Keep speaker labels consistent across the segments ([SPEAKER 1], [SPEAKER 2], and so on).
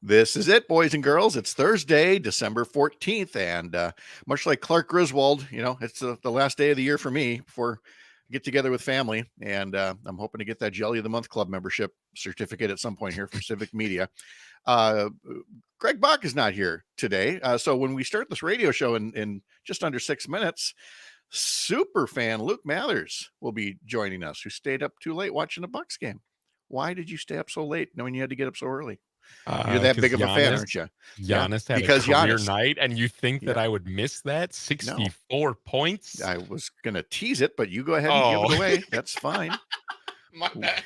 [SPEAKER 1] This is it, boys and girls. It's Thursday, December 14th, and much like Clark Griswold, it's the last day of the year for me before I get together with family, and I'm hoping to get that Jelly of the Month Club membership certificate at some point here from Civic Media. Greg Bach is not here today, so when we start this radio show in just under 6 minutes, super fan Luke Mathers will be joining us, who stayed up too late watching a Bucks game. Why did you stay up so late knowing you had to get up so early? You're that big of a fan, aren't you?
[SPEAKER 2] Giannis had a career night, and you think that I would miss that? 64 points?
[SPEAKER 1] I was going to tease it, but you go ahead and give it away. That's fine.
[SPEAKER 2] My bad.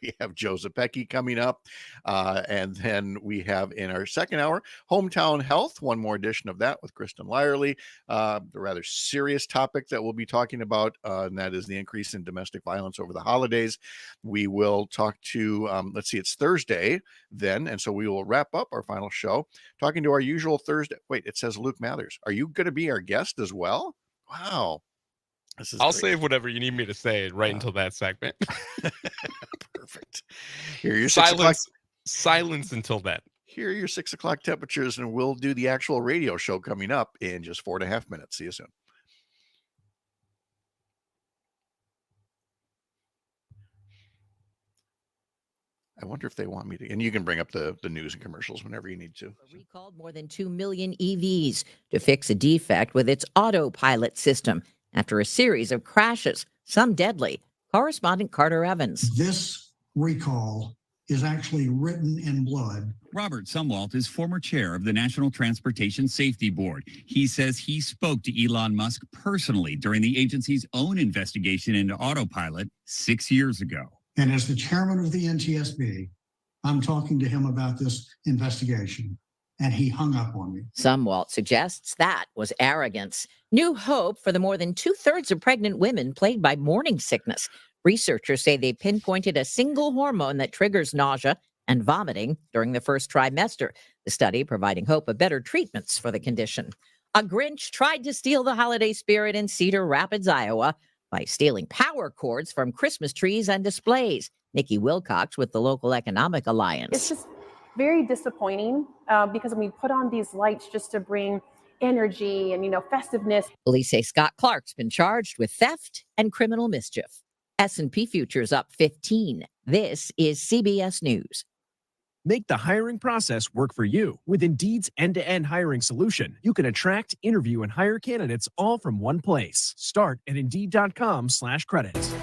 [SPEAKER 1] We have Joe Zepecki coming up, and then we have in our second hour, Hometown Health, one more edition of that with Kristen Lyerly, the rather serious topic that we'll be talking about, and that is the increase in domestic violence over the holidays. We will talk to, it's Thursday then, and so we will wrap up our final show talking to our usual Thursday. Wait, it says Luke Mathers. Are you going to be our guest as well? Wow.
[SPEAKER 2] I'll save whatever you need me to say until that segment.
[SPEAKER 1] Perfect. Here are your
[SPEAKER 2] silence until then.
[SPEAKER 1] Here are your 6 o'clock temperatures, and we'll do the actual radio show coming up in just 4.5 minutes. See you soon. I wonder if they want me to, and you can bring up the news and commercials whenever you need to.
[SPEAKER 3] Recalled more than 2 million EVs to fix a defect with its autopilot system after a series of crashes, some deadly. Correspondent Carter Evans.
[SPEAKER 4] This recall is actually written in blood.
[SPEAKER 5] Robert Sumwalt is former chair of the National Transportation Safety Board. He says he spoke to Elon Musk personally during the agency's own investigation into autopilot 6 years ago.
[SPEAKER 4] And as the chairman of the NTSB, I'm talking to him about this investigation, and he hung up on me.
[SPEAKER 3] Sumwalt suggests that was arrogance. New hope for the more than 2/3 of pregnant women plagued by morning sickness. Researchers say they pinpointed a single hormone that triggers nausea and vomiting during the first trimester. The study providing hope of better treatments for the condition. A Grinch tried to steal the holiday spirit in Cedar Rapids, Iowa, by stealing power cords from Christmas trees and displays. Nikki Wilcox with the Local Economic Alliance.
[SPEAKER 6] It's just very disappointing because we put on these lights just to bring energy and, festiveness.
[SPEAKER 3] Police say Scott Clark's been charged with theft and criminal mischief. S&P futures up 15. This is CBS News.
[SPEAKER 7] Make the hiring process work for you. With Indeed's end-to-end hiring solution, you can attract, interview, and hire candidates all from one place. Start at Indeed.com/credits.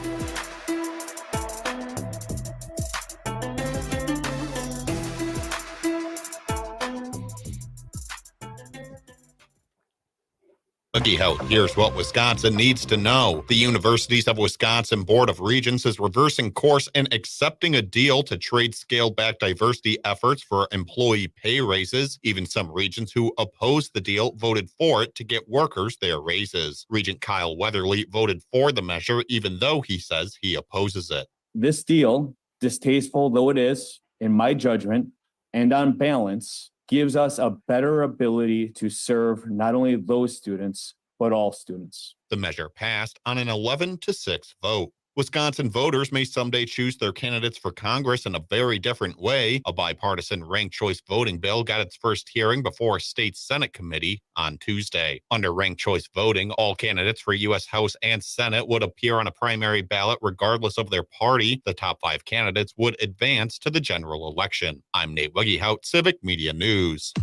[SPEAKER 8] Here's what Wisconsin needs to know. The Universities of Wisconsin Board of Regents is reversing course and accepting a deal to trade scaled-back diversity efforts for employee pay raises. Even some regents who opposed the deal voted for it to get workers their raises. Regent Kyle Weatherly voted for the measure, even though he says he opposes it.
[SPEAKER 9] This deal, distasteful though it is, in my judgment, and on balance, gives us a better ability to serve not only those students, but all students.
[SPEAKER 8] The measure passed on an 11-6 vote. Wisconsin voters may someday choose their candidates for Congress in a very different way. A bipartisan ranked choice voting bill got its first hearing before a state Senate committee on Tuesday. Under ranked choice voting, all candidates for U.S. House and Senate would appear on a primary ballot regardless of their party. The top 5 candidates would advance to the general election. I'm Nate Weggehout, Civic Media News.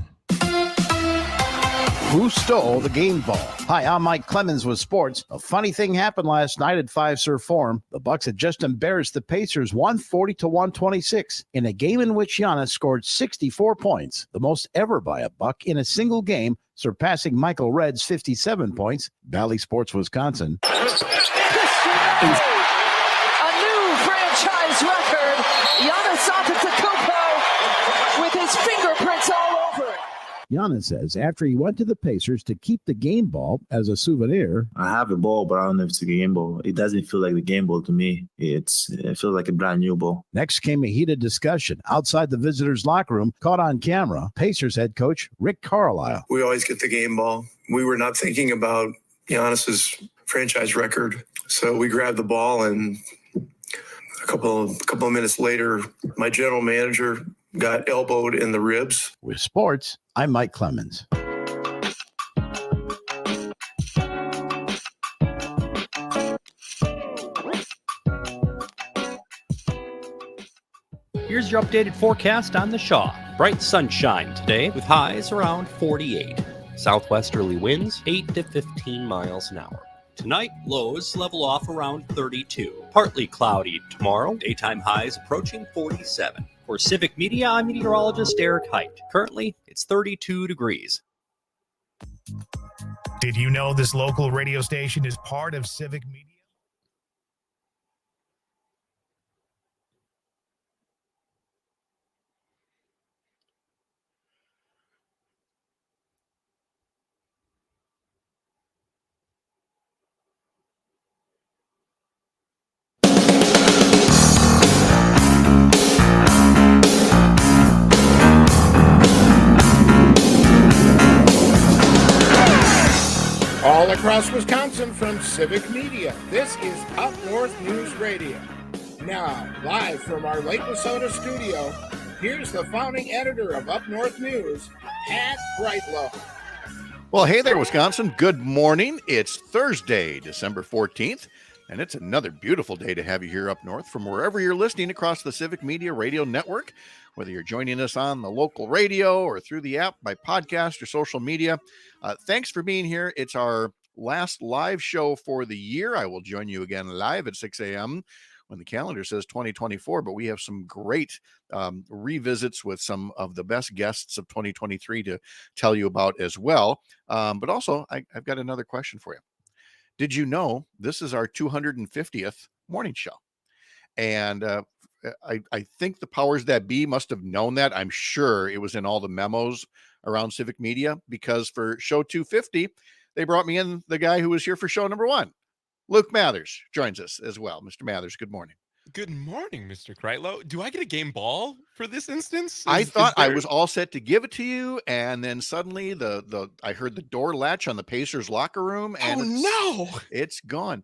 [SPEAKER 10] Who stole the game ball? Hi, I'm Mike Clemens with sports. A funny thing happened last night at Fiserv Forum. The Bucks had just embarrassed the Pacers 140-126 in a game in which Giannis scored 64 points, the most ever by a Buck in a single game, surpassing Michael Redd's 57 points. Valley Sports, Wisconsin.
[SPEAKER 11] A new franchise record. Giannis Antetokounmpo with his fingerprints all over it.
[SPEAKER 10] Giannis says after he went to the Pacers to keep the game ball as a souvenir.
[SPEAKER 12] I have a ball, but I don't know if it's a game ball. It doesn't feel like the game ball to me. It feels like a brand new ball.
[SPEAKER 10] Next came a heated discussion outside the visitors' locker room, caught on camera. Pacers head coach Rick Carlisle.
[SPEAKER 13] We always get the game ball. We were not thinking about Giannis's franchise record. So we grabbed the ball, and a couple of minutes later, my general manager got elbowed in the ribs.
[SPEAKER 10] With sports, I'm Mike Clemens.
[SPEAKER 14] Here's your updated forecast on the Shaw. Bright sunshine today with highs around 48. Southwesterly winds 8 to 15 miles an hour. Tonight, lows level off around 32. Partly cloudy tomorrow. Daytime highs approaching 47. For Civic Media, I'm meteorologist Eric Height. Currently, it's 32 degrees.
[SPEAKER 15] Did you know this local radio station is part of Civic Media?
[SPEAKER 16] All across Wisconsin from Civic Media, this is Up North News Radio. Now, live from our Lake Minnesota studio, here's the founding editor of Up North News, Pat Brightlow.
[SPEAKER 1] Well, hey there, Wisconsin. Good morning. It's Thursday, December 14th, and it's another beautiful day to have you here up north from wherever you're listening across the Civic Media Radio Network, whether you're joining us on the local radio or through the app by podcast or social media. Thanks for being here. It's our last live show for the year. I will join you again live at 6 a.m. when the calendar says 2024, but we have some great revisits with some of the best guests of 2023 to tell you about as well. But also, I've got another question for you. Did you know this is our 250th morning show? And I think the powers that be must have known that. I'm sure it was in all the memos around Civic Media, because for show 250, they brought me in the guy who was here for show number 1. Luke Mathers joins us as well. Mr. Mathers, good morning.
[SPEAKER 2] Good morning, Mr. Kreitlow. Do I get a game ball for this instance?
[SPEAKER 1] I thought I was all set to give it to you, and then suddenly I heard the door latch on the Pacers locker room, and it's gone.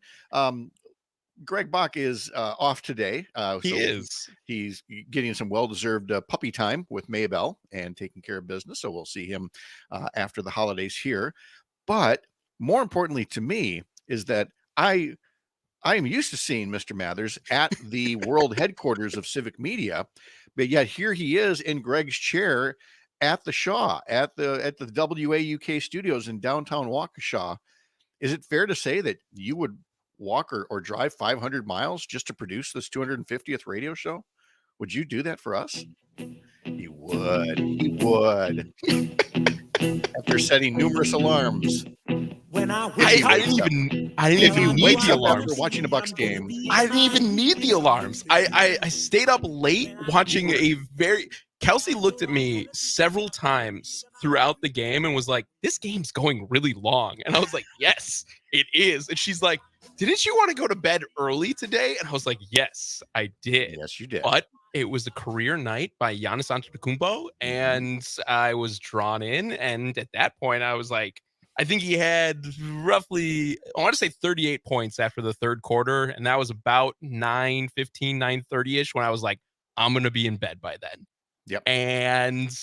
[SPEAKER 1] Greg Bach is off today. He's getting some well-deserved puppy time with Maybell and taking care of business. So we'll see him after the holidays here. But more importantly to me is that I am used to seeing Mr. Mathers at the world headquarters of Civic Media, but yet here he is in Greg's chair at the Shaw, at the WAUK studios in downtown Waukesha. Is it fair to say that you would walk or drive 500 miles just to produce this 250th radio show? Would you do that for us? He would. He would. After setting numerous alarms.
[SPEAKER 2] I didn't even need the alarms.
[SPEAKER 1] After watching a Bucks game.
[SPEAKER 2] I didn't even need the alarms. I stayed up late watching Kelsey looked at me several times throughout the game and was like, this game's going really long. And I was like, yes, it is. And she's like, didn't you want to go to bed early today? And I was like, yes, I did.
[SPEAKER 1] Yes, you did.
[SPEAKER 2] But it was a career night by Giannis Antetokounmpo, and I was drawn in. And at that point, I was like, I think he had roughly, I want to say 38 points after the third quarter. And that was about 9:15, 9:30-ish when I was like, I'm going to be in bed by then.
[SPEAKER 1] Yep.
[SPEAKER 2] And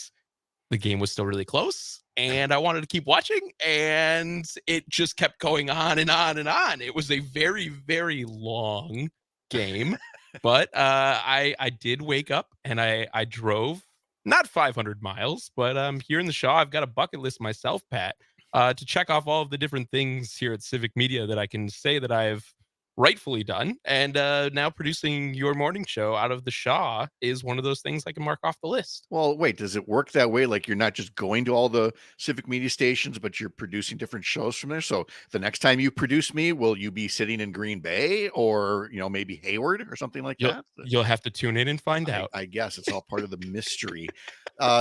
[SPEAKER 2] the game was still really close, and I wanted to keep watching, and it just kept going on and on and on. It was a very, very long game, but I did wake up, and I drove not 500 miles, but here in the Shaw, I've got a bucket list myself, Pat, to check off all of the different things here at Civic Media that I can say that I've rightfully done. And now producing your morning show out of the Shaw is one of those things I can mark off the list.
[SPEAKER 1] Well, wait, does it work that way? Like you're not just going to all the Civic Media stations, but you're producing different shows from there. So the next time you produce me, will you be sitting in Green Bay or, maybe Hayward or something like that?
[SPEAKER 2] You'll have to tune in and find out.
[SPEAKER 1] I guess it's all part of the mystery.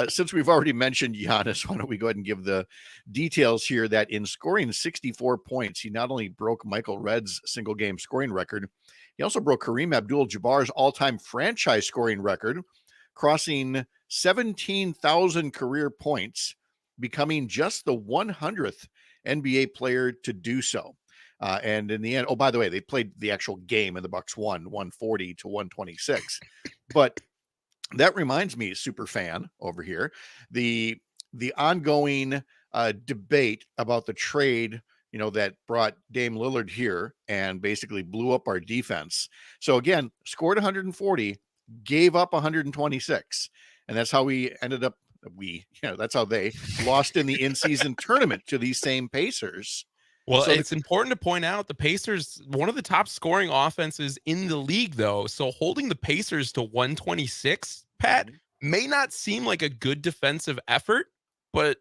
[SPEAKER 1] Since we've already mentioned Giannis, why don't we go ahead and give the details here that in scoring 64 points, he not only broke Michael Redd's single game scoring record, he also broke Kareem Abdul-Jabbar's all-time franchise scoring record, crossing 17,000 career points, becoming just the 100th NBA player to do so. And in the end, oh, by the way, they played the actual game and the Bucks won 140 to 126. But That reminds me, super fan over here, the ongoing debate about the trade, that brought Dame Lillard here and basically blew up our defense. So again, scored 140, gave up 126, and that's how we ended up. That's how they lost in the in-season tournament to these same Pacers.
[SPEAKER 2] Well,
[SPEAKER 1] So
[SPEAKER 2] it's important to point out the Pacers, one of the top scoring offenses in the league, though. So holding the Pacers to 126, Pat, may not seem like a good defensive effort, but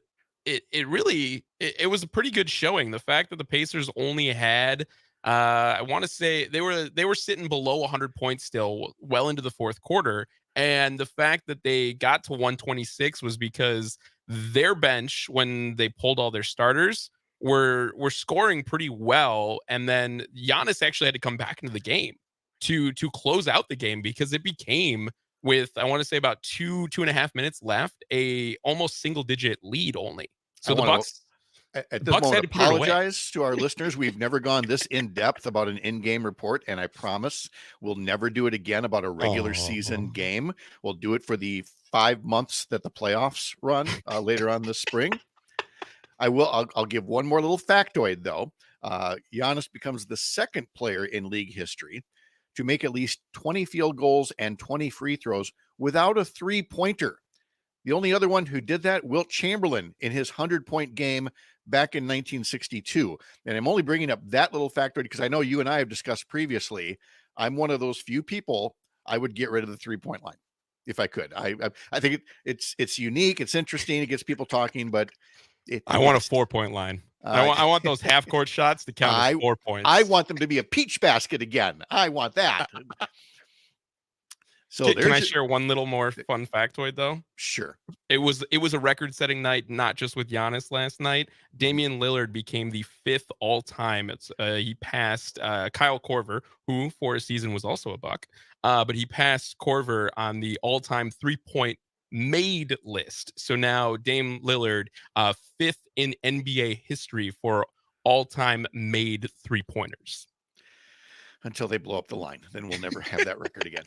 [SPEAKER 2] it really it was a pretty good showing. The fact that the Pacers only had I want to say they were sitting below 100 points still well into the fourth quarter, and the fact that they got to 126 was because their bench, when they pulled all their starters, were scoring pretty well, and then Giannis actually had to come back into the game to close out the game, because it became, with I want to say about 2.5 minutes left, a almost single digit lead only. So the Bucks
[SPEAKER 1] at this
[SPEAKER 2] Bucks
[SPEAKER 1] moment
[SPEAKER 2] had to put it away.
[SPEAKER 1] apologize to our listeners. We've never gone this in depth about an in-game report, and I promise we'll never do it again about a regular season game. We'll do it for the 5 months that the playoffs run later on this spring. I'll give one more little factoid, though. Giannis becomes the second player in league history to make at least 20 field goals and 20 free throws without a three-pointer. The only other one who did that, Wilt Chamberlain, in his 100-point game back in 1962. And I'm only bringing up that little factoid because I know you and I have discussed previously, I'm one of those few people, I would get rid of the three-point line if I could. I think it's unique, it's interesting, it gets people talking, but
[SPEAKER 2] I want a 4-point line. I want those half-court shots to count as 4 points.
[SPEAKER 1] I want them to be a peach basket again. I want that. So
[SPEAKER 2] can I share one little more fun factoid, though?
[SPEAKER 1] Sure.
[SPEAKER 2] It was a record-setting night, not just with Giannis last night. Damian Lillard became the 5th all-time. He passed Kyle Korver, who for a season was also a Buck, but he passed Korver on the all-time three-point made list. So now Dame Lillard, 5th in NBA history for all-time made three-pointers.
[SPEAKER 1] Until they blow up the line, then we'll never have that record again.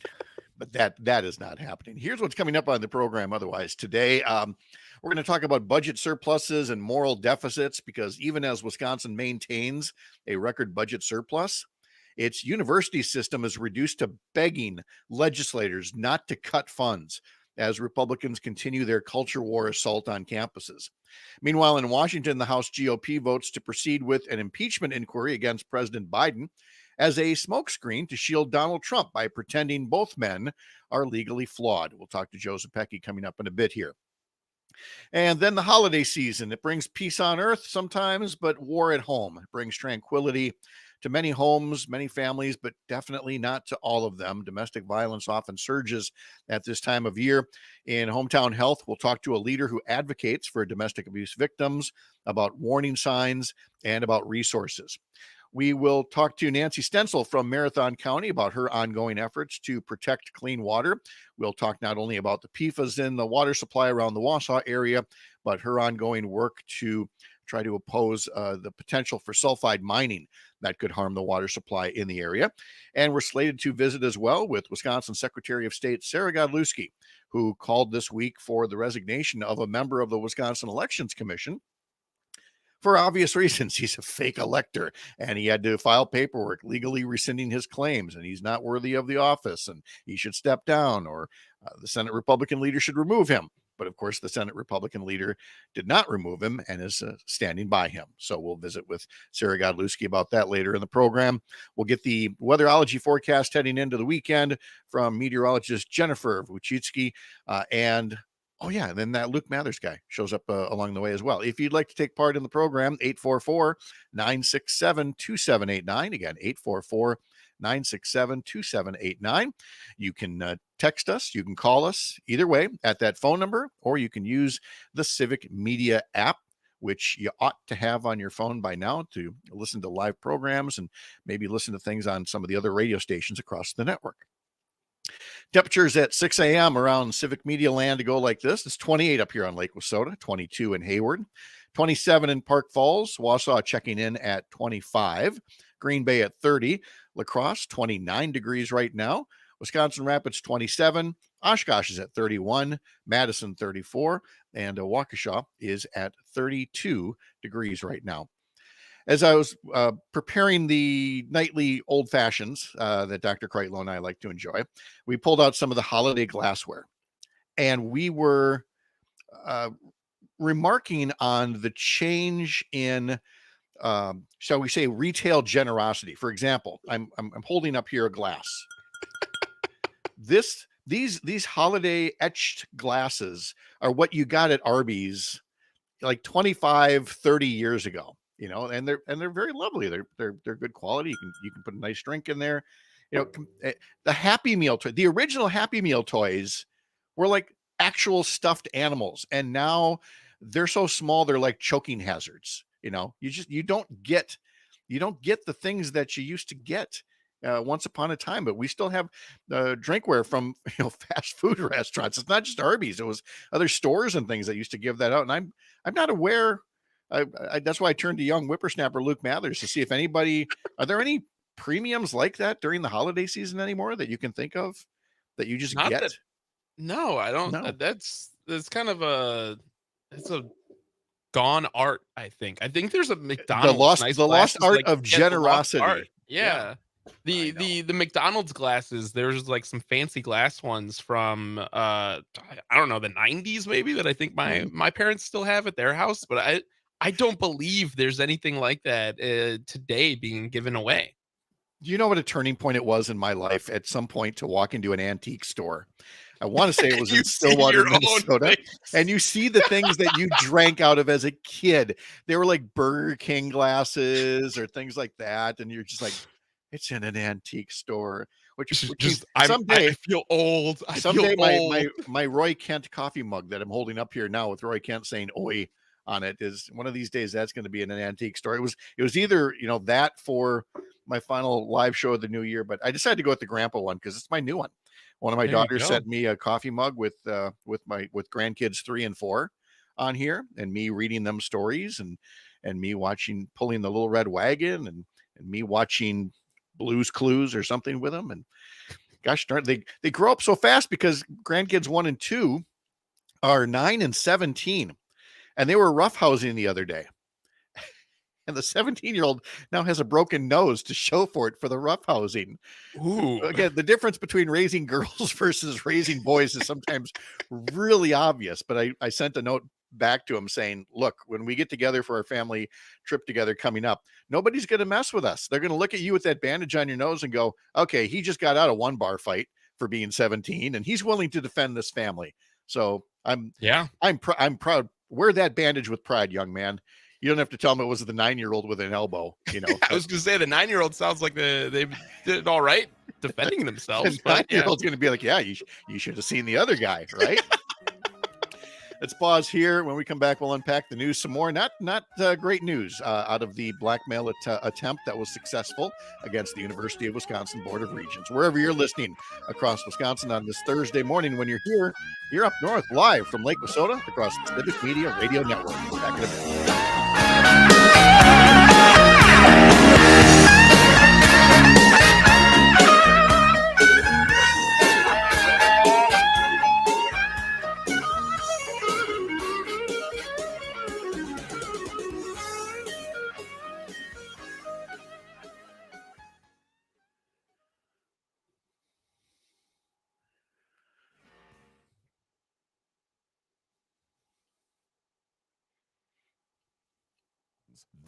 [SPEAKER 1] But that is not happening. Here's what's coming up on the program otherwise today. We're going to talk about budget surpluses and moral deficits, because even as Wisconsin maintains a record budget surplus, its university system is reduced to begging legislators not to cut funds as Republicans continue their culture war assault on campuses. Meanwhile, in Washington, the House GOP votes to proceed with an impeachment inquiry against President Biden as a smokescreen to shield Donald Trump by pretending both men are legally flawed. We'll talk to Joe Zepecki coming up in a bit here. And then the holiday season. It brings peace on earth sometimes, but war at home. It brings tranquility to many homes, many families, but definitely not to all of them. Domestic violence often surges at this time of year. In Hometown Health, we'll talk to a leader who advocates for domestic abuse victims, about warning signs, and about resources. We will talk to Nancy Stencil from Marathon County about her ongoing efforts to protect clean water. We'll talk not only about the PFAS in the water supply around the Wausau area, but her ongoing work to try to oppose the potential for sulfide mining that could harm the water supply in the area. And we're slated to visit as well with Wisconsin Secretary of State Sarah Godlewski, who called this week for the resignation of a member of the Wisconsin Elections Commission. For obvious reasons, he's a fake elector, and he had to file paperwork legally rescinding his claims, and he's not worthy of the office, and he should step down, or the Senate Republican leader should remove him. But of course, the Senate Republican leader did not remove him and is standing by him. So we'll visit with Sarah Godlewski about that later in the program. We'll get the weatherology forecast heading into the weekend from meteorologist Jennifer Vuchitsky and then that Luke Mathers guy shows up along the way as well. If you'd like to take part in the program, 844-967-2789. Again, 844-967-2789. You can text us. You can call us either way at that phone number, or you can use the Civic Media app, which you ought to have on your phone by now to listen to live programs and maybe listen to things on some of the other radio stations across the network. Temperatures at 6 a.m. around Civic Media land to go like this. It's 28 up here on Lake Wissota, 22 in Hayward, 27 in Park Falls, Wausau checking in at 25, Green Bay at 30, La Crosse 29 degrees right now, Wisconsin Rapids 27, Oshkosh is at 31, Madison 34, and Waukesha is at 32 degrees right now. As I was preparing the nightly old fashions that Dr. Kreitlow and I like to enjoy, we pulled out some of the holiday glassware, and we were remarking on the change in, shall we say, retail generosity. For example, I'm holding up here a glass. These holiday etched glasses are what you got at Arby's like 25, 30 years ago, and they're very lovely. They're good quality. You can put a nice drink in there. The Happy Meal toy, the original Happy Meal toys were like actual stuffed animals, and now they're so small they're like choking hazards. You don't get the things that you used to get once upon a time. But we still have drinkware from fast food restaurants. It's not just Arby's. It was other stores and things that used to give that out. And I'm not aware. That's why I turned to young whippersnapper Luke Mathers to see if are there any premiums like that during the holiday season anymore that you can think of that you just
[SPEAKER 2] Not
[SPEAKER 1] get?
[SPEAKER 2] that- No, I don't.
[SPEAKER 1] No.
[SPEAKER 2] That's kind of it's a gone art. I think there's a McDonald's
[SPEAKER 1] the lost art of
[SPEAKER 2] the lost
[SPEAKER 1] generosity.
[SPEAKER 2] art. Yeah. The McDonald's glasses, there's like some fancy glass ones from I don't know, the 90s maybe, that I think my parents still have at their house, but I don't believe there's anything like that today being given away.
[SPEAKER 1] Do you know what a turning point it was in my life at some point to walk into an antique store? I want to say it was in
[SPEAKER 2] You see
[SPEAKER 1] Stillwater,
[SPEAKER 2] your own
[SPEAKER 1] Minnesota.
[SPEAKER 2] things.
[SPEAKER 1] And you see the things that you drank out of as a kid. They were like Burger King glasses or things like that. And you're just like, it's in an antique store. Which means someday
[SPEAKER 2] I feel old.
[SPEAKER 1] someday
[SPEAKER 2] feel old.
[SPEAKER 1] my Roy Kent coffee mug that I'm holding up here now with Roy Kent saying "Oi" on it is one of these days that's going to be in an antique store. It was either that for my final live show of the new year, but I decided to go with the grandpa one because it's my new one. One of my
[SPEAKER 2] There you
[SPEAKER 1] daughters
[SPEAKER 2] go.
[SPEAKER 1] sent me a coffee mug with grandkids 3 and 4 on here, and me reading them stories, and me pulling the little red wagon, and me watching Blue's Clues or something with them. And gosh darn, they grow up so fast because grandkids 1 and 2 are 9 and 17, and they were roughhousing the other day. And the 17-year-old now has a broken nose to show for it for the roughhousing.
[SPEAKER 2] Ooh.
[SPEAKER 1] Again, the difference between raising girls versus raising boys is sometimes really obvious. But I sent a note back to him saying, look, when we get together for our family trip together coming up, nobody's going to mess with us. They're going to look at you with that bandage on your nose and go, okay, he just got out of 1-bar fight for being 17 and he's willing to defend this family. So I'm proud. Wear that bandage with pride, young man. You don't have to tell them it was the 9-year-old with an elbow.
[SPEAKER 2] I was going to say the 9-year-old sounds like they did all right defending themselves.
[SPEAKER 1] The 9-year-old's going to be like, yeah, you should have seen the other guy, right? Let's pause here. When we come back, we'll unpack the news some more. Not great news out of the blackmail attempt that was successful against the University of Wisconsin Board of Regents. Wherever you're listening across Wisconsin on this Thursday morning, when you're here, you're up north live from Lake Wissota across the Civic Media Radio Network. We're back in a minute.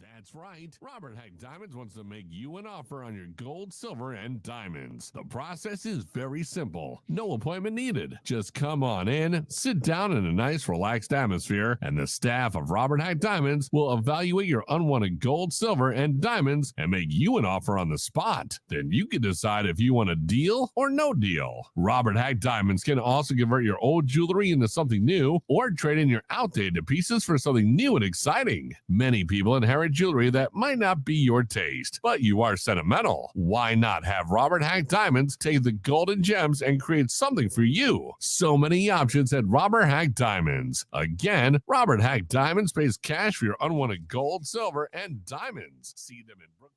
[SPEAKER 17] That's right. Robert Hack Diamonds wants to make you an offer on your gold, silver, and diamonds. The process is very simple. No appointment needed. Just come on in, sit down in a nice, relaxed atmosphere, and the staff of Robert Hack Diamonds will evaluate your unwanted gold, silver, and diamonds and make you an offer on the spot. Then you can decide if you want a deal or no deal. Robert Hack Diamonds can also convert your old jewelry into something new or trade in your outdated pieces for something new and exciting. Many people inherit jewelry that might not be your taste, but you are sentimental. Why not have Robert Hack Diamonds take the golden gems and create something for you? So many options at Robert Hack Diamonds. Again, Robert Hack Diamonds pays cash for your unwanted gold, silver, and diamonds. See them in Brookfield.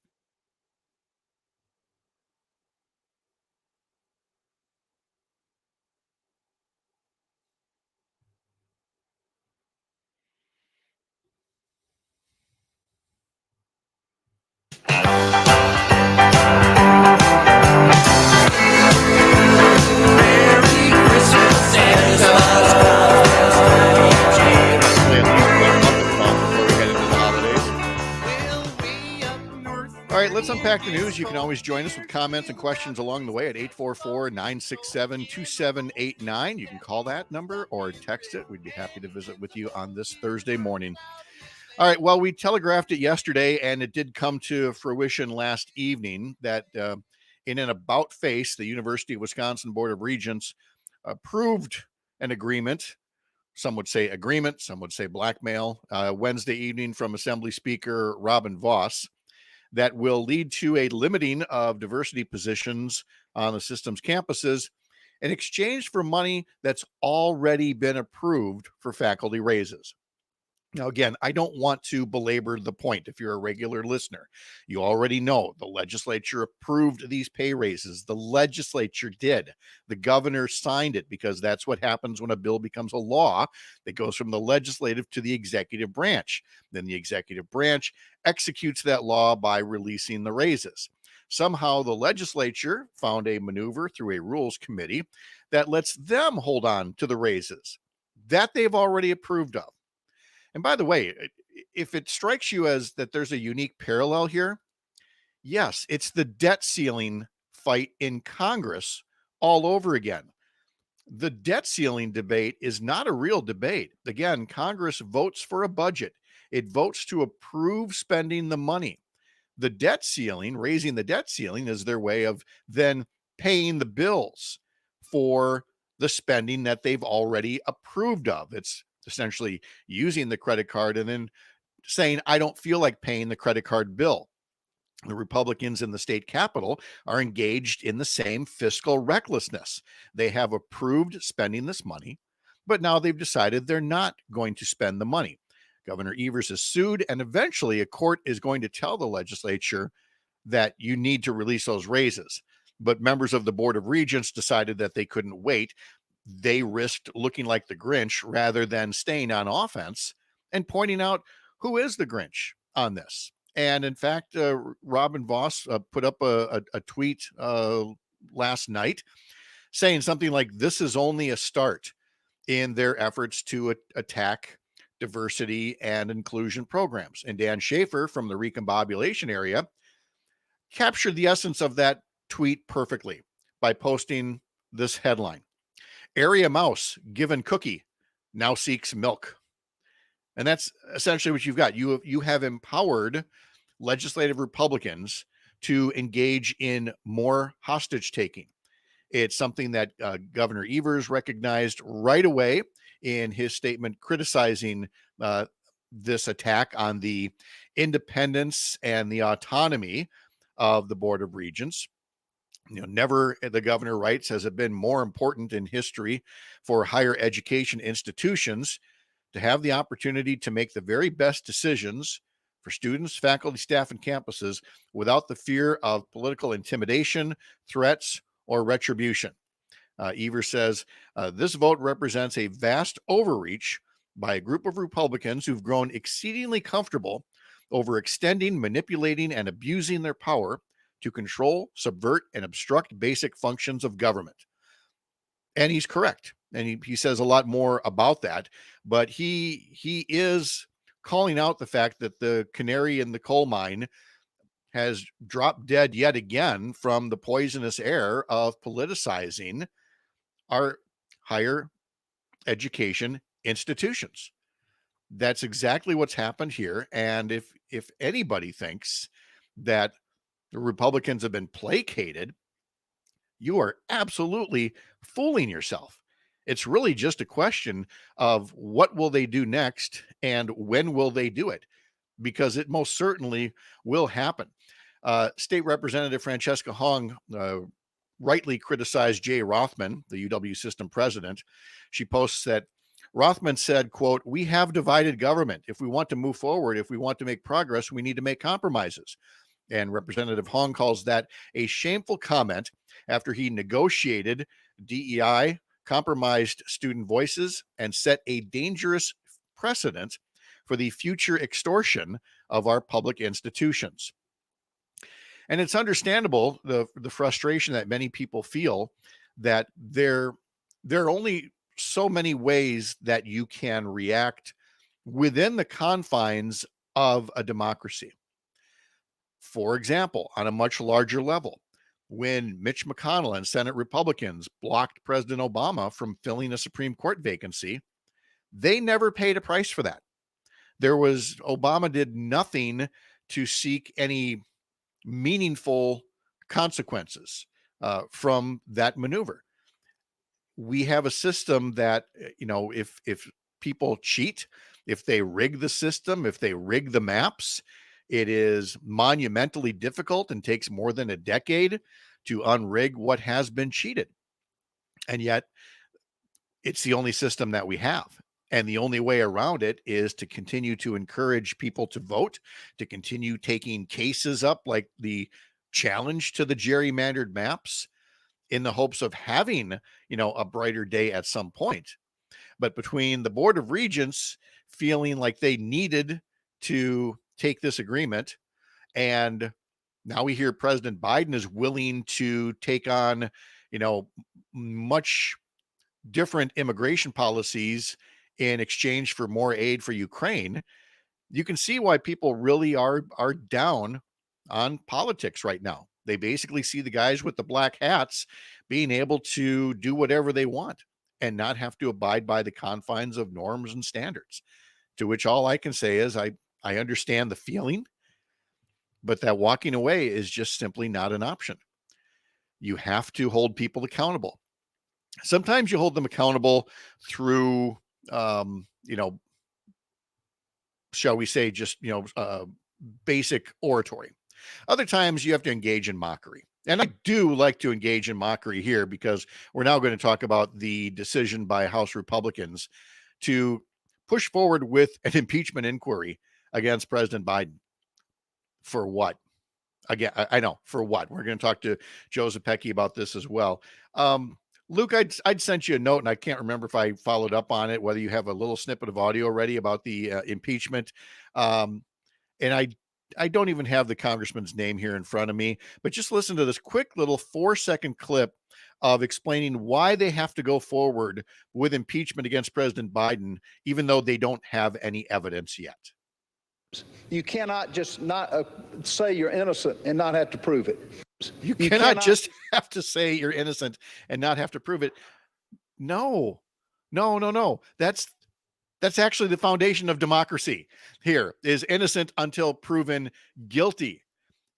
[SPEAKER 1] unpack the news. You can always join us with comments and questions along the way at 844-967-2789. You can call that number or text it. We'd be happy to visit with you on this Thursday morning. All right. Well, we telegraphed it yesterday, and it did come to fruition last evening that in an about face, the University of Wisconsin Board of Regents approved an agreement. Some would say agreement, some would say blackmail, Wednesday evening from Assembly Speaker Robin Vos, that will lead to a limiting of diversity positions on the system's campuses in exchange for money that's already been approved for faculty raises. Now, again, I don't want to belabor the point. If you're a regular listener, you already know the legislature approved these pay raises. The legislature did. The governor signed it because that's what happens when a bill becomes a law. It goes from the legislative to the executive branch. Then the executive branch executes that law by releasing the raises. Somehow the legislature found a maneuver through a rules committee that lets them hold on to the raises that they've already approved of. And by the way, if it strikes you as that there's a unique parallel here, yes, it's the debt ceiling fight in Congress all over again. The debt ceiling debate is not a real debate. Again, Congress votes for a budget. It votes to approve spending the money. The debt ceiling, raising the debt ceiling, is their way of then paying the bills for the spending that they've already approved of. It's essentially using the credit card and then saying, I don't feel like paying the credit card bill. The Republicans in the state capitol are engaged in the same fiscal recklessness. They have approved spending this money, but now they've decided they're not going to spend the money. Governor Evers is sued, and eventually a court is going to tell the legislature that you need to release those raises. But members of the Board of Regents decided that they couldn't wait. They risked looking like the Grinch rather than staying on offense and pointing out who is the Grinch on this. And in fact, Robin Vos put up a tweet last night saying something like, this is only a start in their efforts to attack diversity and inclusion programs. And Dan Schaefer from the recombobulation area captured the essence of that tweet perfectly by posting this headline. Area mouse given cookie now seeks milk. And that's essentially what you've got. You have empowered legislative Republicans to engage in more hostage taking. It's something that Governor Evers recognized right away in his statement criticizing this attack on the independence and the autonomy of the Board of Regents. Never, the governor writes, has it been more important in history for higher education institutions to have the opportunity to make the very best decisions for students, faculty, staff, and campuses without the fear of political intimidation, threats, or retribution. Evers says, this vote represents a vast overreach by a group of Republicans who've grown exceedingly comfortable over extending, manipulating, and abusing their power to control, subvert, and obstruct basic functions of government. And he's correct. And he says a lot more about that. But he is calling out the fact that the canary in the coal mine has dropped dead yet again from the poisonous air of politicizing our higher education institutions. That's exactly what's happened here. And if anybody thinks that the Republicans have been placated, you are absolutely fooling yourself. It's really just a question of what will they do next and when will they do it, because it most certainly will happen. State Representative Francesca Hong rightly criticized Jay Rothman, the UW system president. She posts that Rothman said, quote, "We have divided government. If we want to move forward, if we want to make progress, we need to make compromises." And Representative Hong calls that a shameful comment after he negotiated DEI, compromised student voices, and set a dangerous precedent for the future extortion of our public institutions. And it's understandable, the frustration that many people feel that there are only so many ways that you can react within the confines of a democracy. For example, on a much larger level, when Mitch McConnell and Senate Republicans blocked President Obama from filling a Supreme Court vacancy, they never paid a price for that. Obama did nothing to seek any meaningful consequences from that maneuver. We have a system that, if people cheat, if they rig the system, if they rig the maps, it is monumentally difficult and takes more than a decade to unrig what has been cheated. And yet it's the only system that we have. And the only way around it is to continue to encourage people to vote, to continue taking cases up like the challenge to the gerrymandered maps in the hopes of having, a brighter day at some point. But between the Board of Regents feeling like they needed to take this agreement, and now we hear President Biden is willing to take on, much different immigration policies in exchange for more aid for Ukraine, you can see why people really are down on politics right now. They basically see the guys with the black hats being able to do whatever they want and not have to abide by the confines of norms and standards. To which all I can say is I understand the feeling, but that walking away is just simply not an option. You have to hold people accountable. Sometimes you hold them accountable through, shall we say, just, basic oratory. Other times you have to engage in mockery. And I do like to engage in mockery here because we're now going to talk about the decision by House Republicans to push forward with an impeachment inquiry against President Biden. For what? Again, I know, for what? We're going to talk to Joe Zepecki about this as well. Luke, I'd sent you a note, and I can't remember if I followed up on it, whether you have a little snippet of audio ready about the impeachment. And I don't even have the congressman's name here in front of me, but just listen to this quick little 4-second clip of explaining why they have to go forward with impeachment against President Biden, even though they don't have any evidence yet.
[SPEAKER 18] You cannot just not say you're innocent and not have to prove it.
[SPEAKER 1] You cannot just have to say you're innocent and not have to prove it. No. That's actually the foundation of democracy. Here is innocent until proven guilty.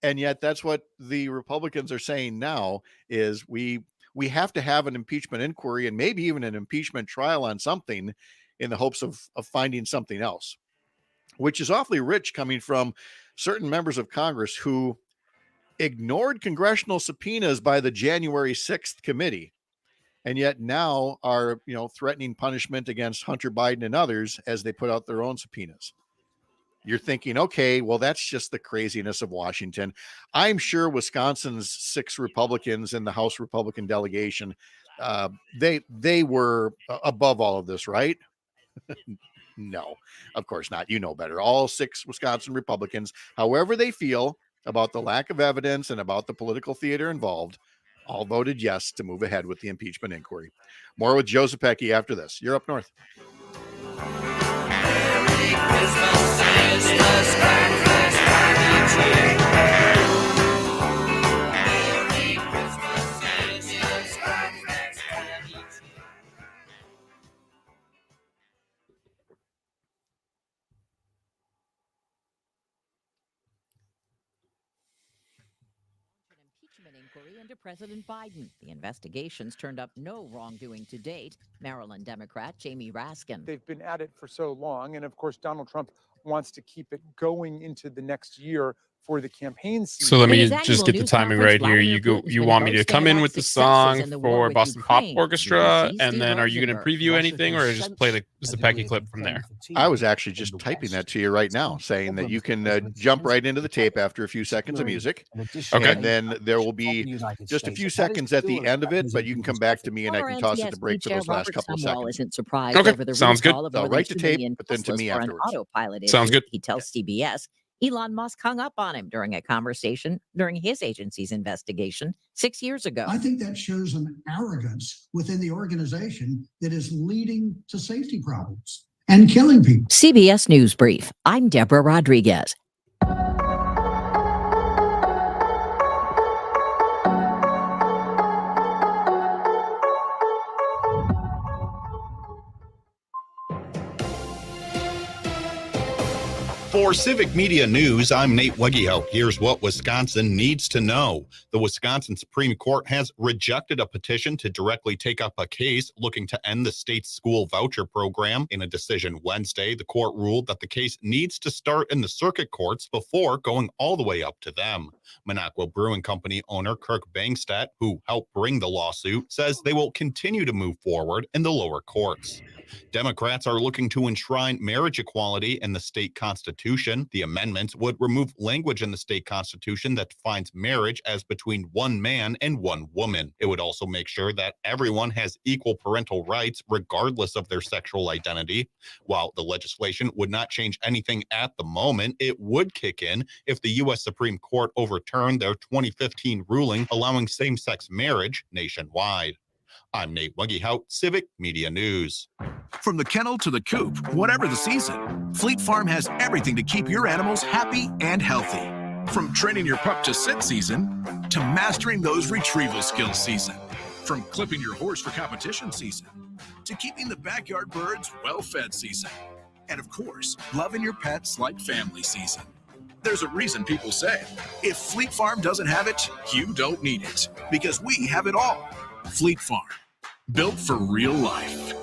[SPEAKER 1] And yet that's what the Republicans are saying now is we have to have an impeachment inquiry and maybe even an impeachment trial on something in the hopes of finding something else, which is awfully rich coming from certain members of Congress who ignored congressional subpoenas by the January 6th committee, and yet now are, threatening punishment against Hunter Biden and others as they put out their own subpoenas. You're thinking, okay, well, that's just the craziness of Washington. I'm sure Wisconsin's 6 Republicans in the House Republican delegation, they were above all of this, right? No, of course not. You know better. All 6 Wisconsin Republicans, however they feel about the lack of evidence and about the political theater involved, all voted yes to move ahead with the impeachment inquiry. More with Joe Zepecki after this. You're Up North. Merry Christmas,
[SPEAKER 3] Inquiry into President Biden. The investigations turned up no wrongdoing to date. Maryland Democrat Jamie Raskin.
[SPEAKER 19] They've been at it for so long. And of course, Donald Trump wants to keep it going into the next year for the campaign season.
[SPEAKER 2] So let me just get the timing right here. You want me to come in with the song for Boston Pop Orchestra, and then are you going to preview anything, or just play the Zepecki clip from there?
[SPEAKER 1] I was actually just typing that to you right now, saying that you can jump right into the tape after a few seconds of music.
[SPEAKER 2] Okay.
[SPEAKER 1] And then there will be just a few seconds at the end of it, but you can come back to me and I can toss it to break for those last couple of seconds.
[SPEAKER 3] Isn't surprised
[SPEAKER 2] Okay,
[SPEAKER 3] over the
[SPEAKER 2] sounds good.
[SPEAKER 3] recall of
[SPEAKER 1] So
[SPEAKER 3] more
[SPEAKER 1] right
[SPEAKER 3] than
[SPEAKER 1] to
[SPEAKER 3] 2
[SPEAKER 1] tape,
[SPEAKER 3] million
[SPEAKER 1] but then to
[SPEAKER 3] Teslas
[SPEAKER 1] me
[SPEAKER 3] for an
[SPEAKER 1] afterwards.
[SPEAKER 3] autopilot issue.
[SPEAKER 2] Sounds good.
[SPEAKER 3] He tells CBS Elon Musk hung up on him during a conversation during his agency's investigation 6 years ago.
[SPEAKER 4] I think that shows an arrogance within the organization that is leading to safety problems and killing people.
[SPEAKER 3] CBS News Brief. I'm Deborah Rodriguez.
[SPEAKER 8] For Civic Media News, I'm Nate Wegehout. Here's what Wisconsin needs to know. The Wisconsin Supreme Court has rejected a petition to directly take up a case looking to end the state's school voucher program. In a decision Wednesday, the court ruled that the case needs to start in the circuit courts before going all the way up to them. Minocqua Brewing Company owner Kirk Bangstedt, who helped bring the lawsuit, says they will continue to move forward in the lower courts. Democrats are looking to enshrine marriage equality in the state constitution. The amendments would remove language in the state constitution that defines marriage as between one man and one woman. It would also make sure that everyone has equal parental rights regardless of their sexual identity. While the legislation would not change anything at the moment, it would kick in if the U.S. Supreme Court overturned their 2015 ruling allowing same-sex marriage nationwide. I'm Nate Wegehout, Civic Media News.
[SPEAKER 20] From the kennel to the coop, whatever the season, Fleet Farm has everything to keep your animals happy and healthy. From training your pup to sit season, to mastering those retrieval skills season. From clipping your horse for competition season, to keeping the backyard birds well-fed season. And of course, loving your pets like family season. There's a reason people say, if Fleet Farm doesn't have it, you don't need it. Because we have it all. Fleet Farm, built for real life.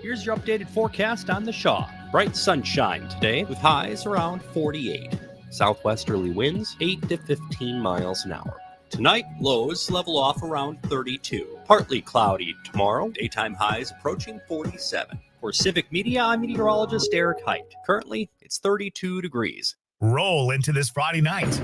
[SPEAKER 14] Here's your updated forecast on the Shaw. Bright sunshine today with highs around 48. Southwesterly winds 8 to 15 miles an hour. Tonight, lows level off around 32. Partly cloudy tomorrow, daytime highs approaching 47. For Civic Media, I'm meteorologist Eric Height. Currently, it's 32 degrees.
[SPEAKER 15] Roll into this Friday night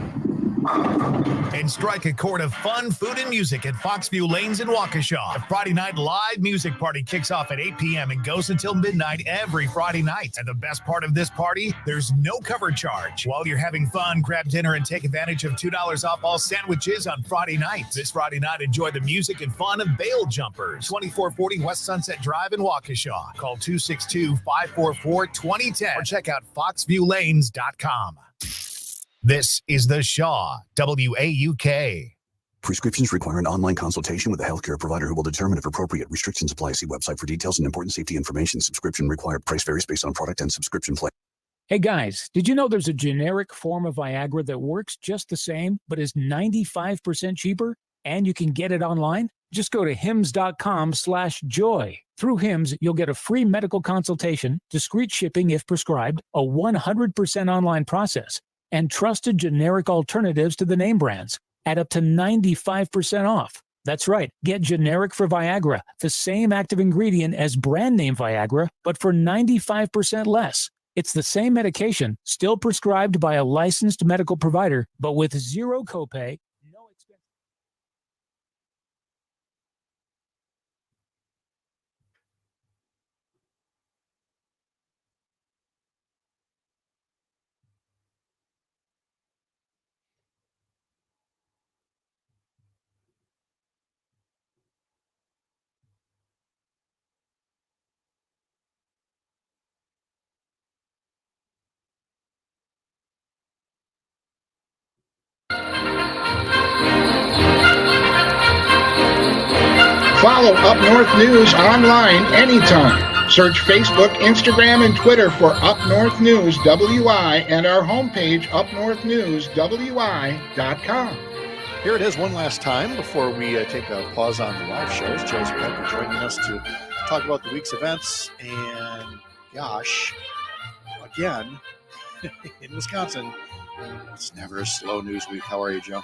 [SPEAKER 15] and strike a chord of fun, food, and music at Foxview Lanes in Waukesha. The Friday night live music party kicks off at 8 p.m. and goes until midnight every Friday night. And the best part of this party, there's no cover charge. While you're having fun, grab dinner and take advantage of $2 off all sandwiches on Friday night. This Friday night, enjoy the music and fun of Bail Jumpers. 2440 West Sunset Drive in Waukesha. Call 262-544-2010 or check out foxviewlanes.com. This is the Shaw, WAUK.
[SPEAKER 21] Prescriptions require an online consultation with a healthcare provider who will determine if appropriate. Restrictions apply. See website for details and important safety information. Subscription required. Price varies based on product and subscription plan.
[SPEAKER 22] Hey guys, did you know there's a generic form of Viagra that works just the same, but is 95% cheaper? And you can get it online? Just go to hims.com/joy. Through Hims, you'll get a free medical consultation, discreet shipping if prescribed, a 100% online process, and trusted generic alternatives to the name brands at up to 95% off. That's right. Get generic for Viagra, the same active ingredient as brand name Viagra, but for 95% less. It's the same medication, still prescribed by a licensed medical provider, but with zero copay.
[SPEAKER 16] Follow Up North News online anytime. Search Facebook, Instagram, and Twitter for Up North News WI and our homepage, upnorthnewswi.com.
[SPEAKER 1] Here it is one last time before we take a pause on the live shows. Josie Pepper joining us to talk about the week's events. And gosh, again, in Wisconsin, it's never a slow news week. How are you, Joe?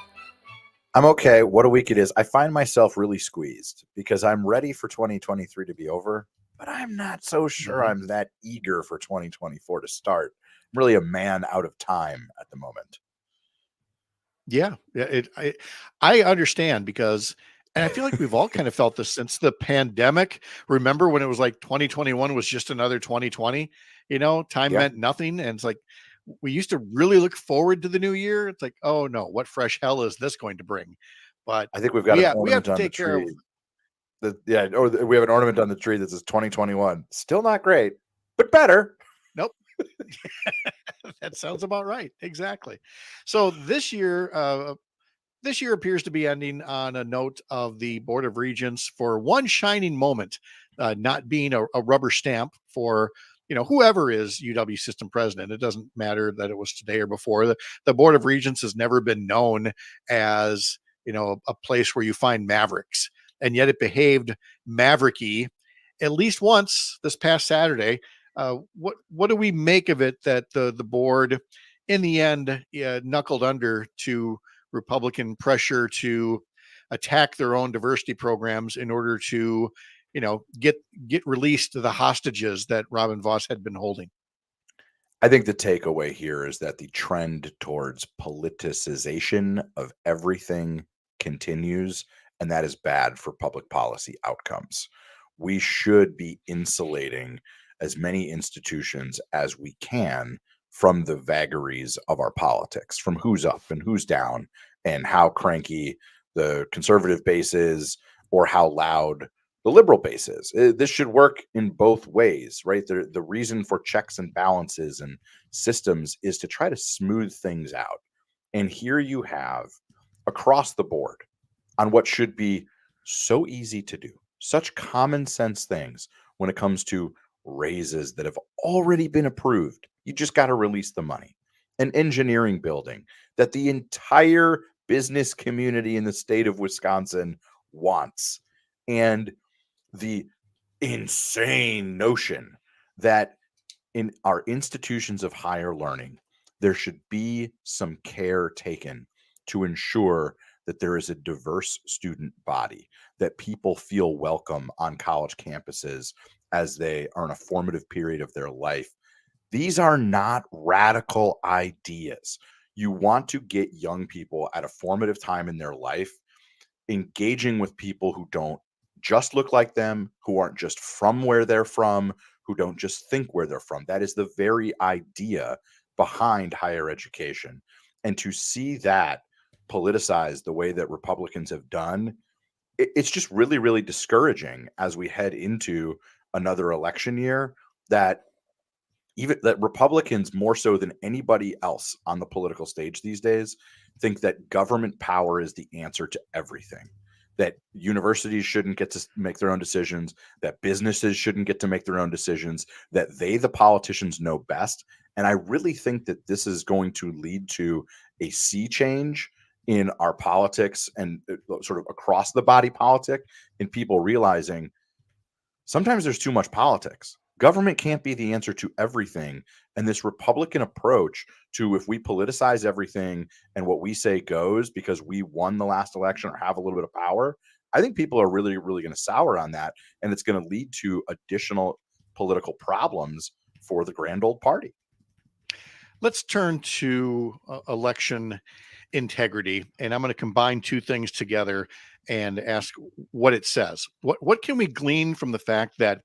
[SPEAKER 23] I'm okay. What a week it is. I find myself really squeezed because I'm ready for 2023 to be over, but I'm not so sure I'm that eager for 2024 to start. I'm really a man out of time at the moment.
[SPEAKER 1] Yeah, I understand because, and I feel like we've all kind of felt this since the pandemic. Remember when it was like 2021 was just another 2020, time meant nothing. And it's like, we used to really look forward to the new year. It's like, oh no, what fresh hell is this going to bring? But
[SPEAKER 23] I think we've got
[SPEAKER 1] we have to take care of.
[SPEAKER 23] Or we have an ornament on the tree that says 2021. Still not great, but better.
[SPEAKER 1] Nope. That sounds about right. Exactly. So this year, this year appears to be ending on a note of the Board of Regents for one shining moment, not being a rubber stamp for whoever is UW system president. It doesn't matter that it was today or before. The Board of Regents has never been known as a place where you find mavericks, and yet it behaved mavericky at least once this past Saturday. What do we make of it that the board in the end knuckled under to Republican pressure to attack their own diversity programs in order to get released the hostages that Robin Voss had been holding?
[SPEAKER 23] I think the takeaway here is that the trend towards politicization of everything continues, and that is bad for public policy outcomes. We should be insulating as many institutions as we can from the vagaries of our politics, from who's up and who's down, and how cranky the conservative base is or how loud the liberal base is. This should work in both ways, right? The reason for checks and balances and systems is to try to smooth things out. And here you have across the board on what should be so easy to do, such common sense things when it comes to raises that have already been approved. You just got to release the money. An engineering building that the entire business community in the state of Wisconsin wants. And the insane notion that in our institutions of higher learning, there should be some care taken to ensure that there is a diverse student body, that people feel welcome on college campuses as they are in a formative period of their life. These are not radical ideas. You want to get young people at a formative time in their life engaging with people who don't just look like them, who aren't just from where they're from, who don't just think where they're from. That is the very idea behind higher education. And to see that politicized the way that Republicans have done, it's just really, really discouraging as we head into another election year, that even that Republicans, more so than anybody else on the political stage these days, think that government power is the answer to everything. That universities shouldn't get to make their own decisions, that businesses shouldn't get to make their own decisions, that they, the politicians, know best. And I really think that this is going to lead to a sea change in our politics and sort of across the body politic, in people realizing sometimes there's too much politics. Government can't be the answer to everything. And this Republican approach to, if we politicize everything and what we say goes because we won the last election or have a little bit of power, I think people are really, really going to sour on that. And it's going to lead to additional political problems for the grand old party.
[SPEAKER 1] Let's turn to election integrity. And I'm going to combine two things together and ask what it says. What can we glean from the fact that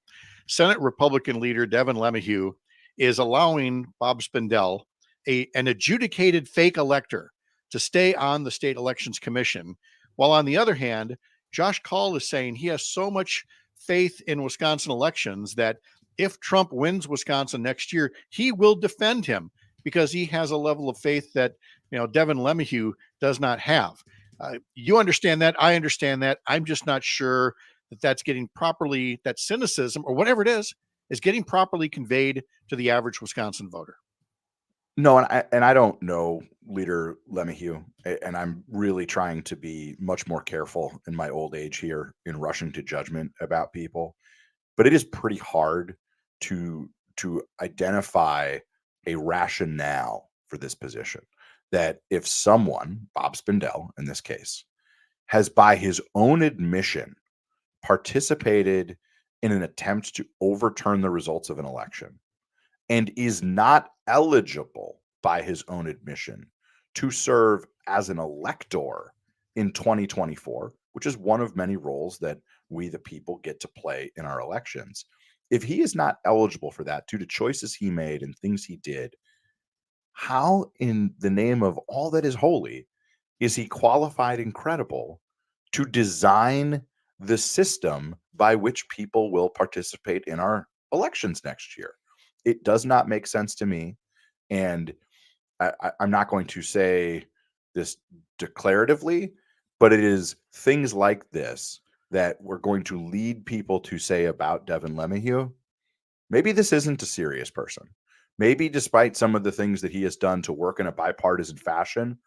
[SPEAKER 1] Senate Republican leader Devin LeMahieu is allowing Bob Spindell, an adjudicated fake elector, to stay on the State Elections Commission, while on the other hand, Josh Kaul is saying he has so much faith in Wisconsin elections that if Trump wins Wisconsin next year, he will defend him because he has a level of faith that Devin LeMahieu does not have. You understand that. I understand that. I'm just not sure that's getting properly, that cynicism or whatever it is getting properly conveyed to the average Wisconsin voter.
[SPEAKER 23] No, and I don't know Leader LeMahieu, and I'm really trying to be much more careful in my old age here in rushing to judgment about people. But it is pretty hard to identify a rationale for this position. That if someone, Bob Spindell in this case, has by his own admission participated in an attempt to overturn the results of an election and is not eligible by his own admission to serve as an elector in 2024, which is one of many roles that we, the people, get to play in our elections. If he is not eligible for that due to choices he made and things he did, how in the name of all that is holy is he qualified and credible to design the system by which people will participate in our elections next year? It does not make sense to me. And I'm not going to say this declaratively, but it is things like this that we're going to lead people to say about Devin LeMahieu. Maybe this isn't a serious person. Maybe despite some of the things that he has done to work in a bipartisan fashion,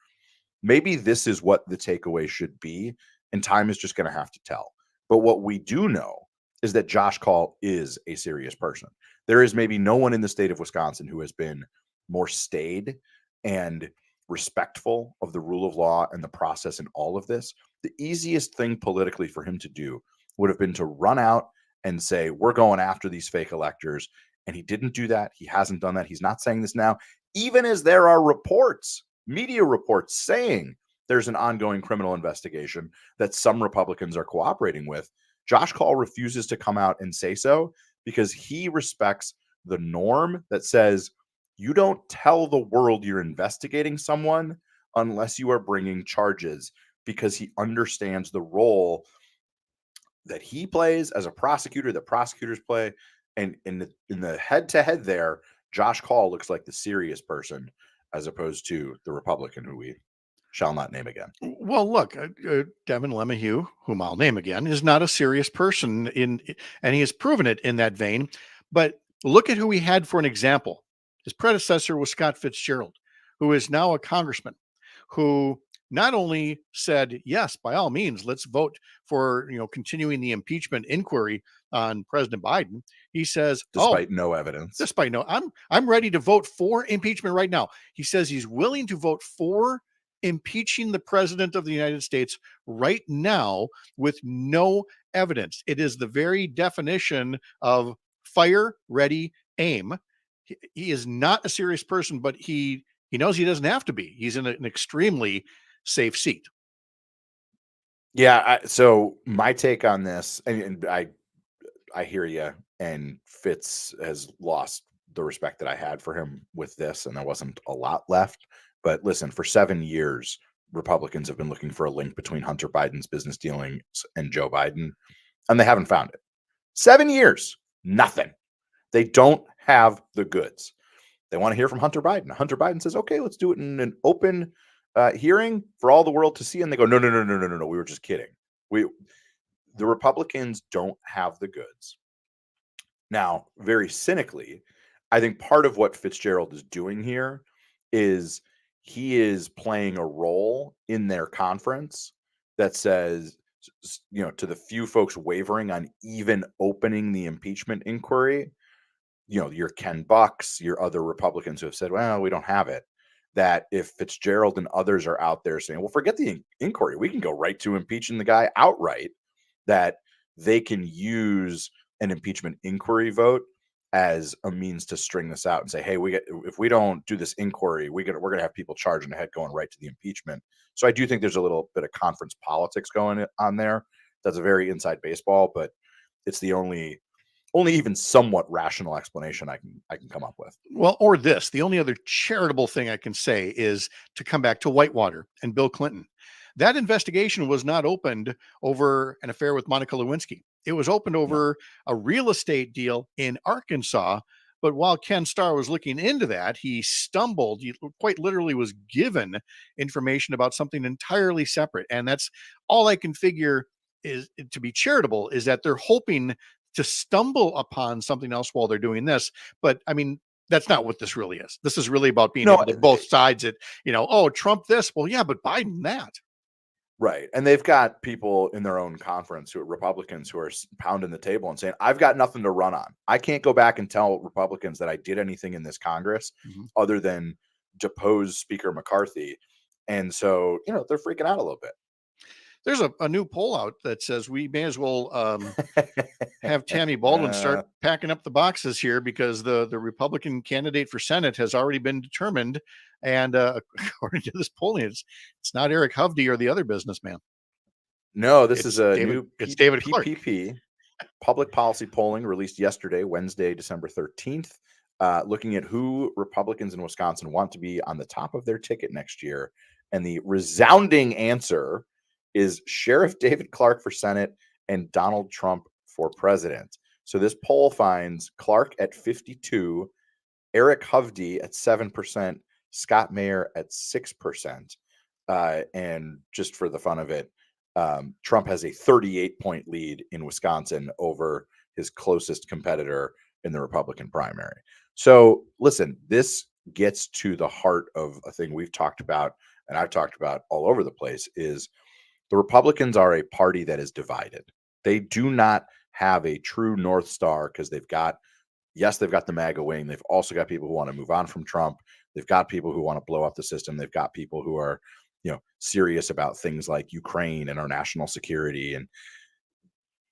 [SPEAKER 23] maybe this is what the takeaway should be, and time is just going to have to tell. But what we do know is that Josh Kaul is a serious person. There is maybe no one in the state of Wisconsin who has been more staid and respectful of the rule of law and the process in all of this. The easiest thing politically for him to do would have been to run out and say, we're going after these fake electors. And he didn't do that. He hasn't done that. He's not saying this now, even as there are reports, media reports saying there's an ongoing criminal investigation that some Republicans are cooperating with. Josh Kaul refuses to come out and say so because he respects the norm that says you don't tell the world you're investigating someone unless you are bringing charges, because he understands the role that he plays as a prosecutor, that prosecutors play. And in the head-to-head there, Josh Kaul looks like the serious person as opposed to the Republican who we shall not name again.
[SPEAKER 1] Well, look, Devin LeMahieu, whom I'll name again, is not a serious person and he has proven it in that vein. But look at who he had for an example. His predecessor was Scott Fitzgerald, who is now a congressman, who not only said, yes, by all means, let's vote for, continuing the impeachment inquiry on President Biden. He says,
[SPEAKER 23] despite no evidence,
[SPEAKER 1] I'm ready to vote for impeachment right now. He says he's willing to vote for impeaching the president of the United States right now with no evidence. It is the very definition of fire, ready, aim. He is not a serious person, but he knows he doesn't have to be. He's in an extremely safe seat.
[SPEAKER 23] Yeah. So my take on this, and I hear you, and Fitz has lost the respect that I had for him with this, and there wasn't a lot left. But listen, for 7 years, Republicans have been looking for a link between Hunter Biden's business dealings and Joe Biden, and they haven't found it. 7 years, nothing. They don't have the goods. They want to hear from Hunter Biden. Hunter Biden says, okay, let's do it in an open hearing for all the world to see. And they go, no. We were just kidding. The Republicans don't have the goods. Now, very cynically, I think part of what Fitzgerald is doing here is he is playing a role in their conference that says, to the few folks wavering on even opening the impeachment inquiry, your Ken Bucks, your other Republicans who have said, well, we don't have it, that if Fitzgerald and others are out there saying, well, forget the inquiry, we can go right to impeaching the guy outright, that they can use an impeachment inquiry vote as a means to string this out and say, hey, if we don't do this inquiry, we're going to have people charging ahead going right to the impeachment. So I do think there's a little bit of conference politics going on there. That's a very inside baseball, but it's the only even somewhat rational explanation I can come up with.
[SPEAKER 1] Well, or this, the only other charitable thing I can say is to come back to Whitewater and Bill Clinton. That investigation was not opened over an affair with Monica Lewinsky. It was opened over a real estate deal in Arkansas. But while Ken Starr was looking into that, he stumbled. He quite literally was given information about something entirely separate. And that's all I can figure is to be charitable, is that they're hoping to stumble upon something else while they're doing this. But I mean, that's not what this really is. This is really about being able to both sides it, oh, Trump this. Well, yeah, but Biden that.
[SPEAKER 23] Right. And they've got people in their own conference who are Republicans who are pounding the table and saying, I've got nothing to run on. I can't go back and tell Republicans that I did anything in this Congress other than depose Speaker McCarthy. And so, they're freaking out a little bit.
[SPEAKER 1] There's a new poll out that says we may as well have Tammy Baldwin start packing up the boxes here, because the Republican candidate for Senate has already been determined. And according to this polling, it's not Eric Hovde or the other businessman.
[SPEAKER 23] No, this is new
[SPEAKER 1] it's David Clark.
[SPEAKER 23] PPP public policy polling released yesterday, Wednesday, December 13th, looking at who Republicans in Wisconsin want to be on the top of their ticket next year. And the resounding answer is Sheriff David Clark for Senate and Donald Trump for president. So this poll finds Clark at 52, Eric Hovde at 7%, Scott Mayer at 6%. And just for the fun of it, Trump has a 38-point lead in Wisconsin over his closest competitor in the Republican primary. So listen, this gets to the heart of a thing we've talked about, and I've talked about all over the place, is the Republicans are a party that is divided. They do not have a true North Star because they've got the MAGA wing. They've also got people who want to move on from Trump. They've got people who want to blow up the system. They've got people who are, serious about things like Ukraine and our national security. And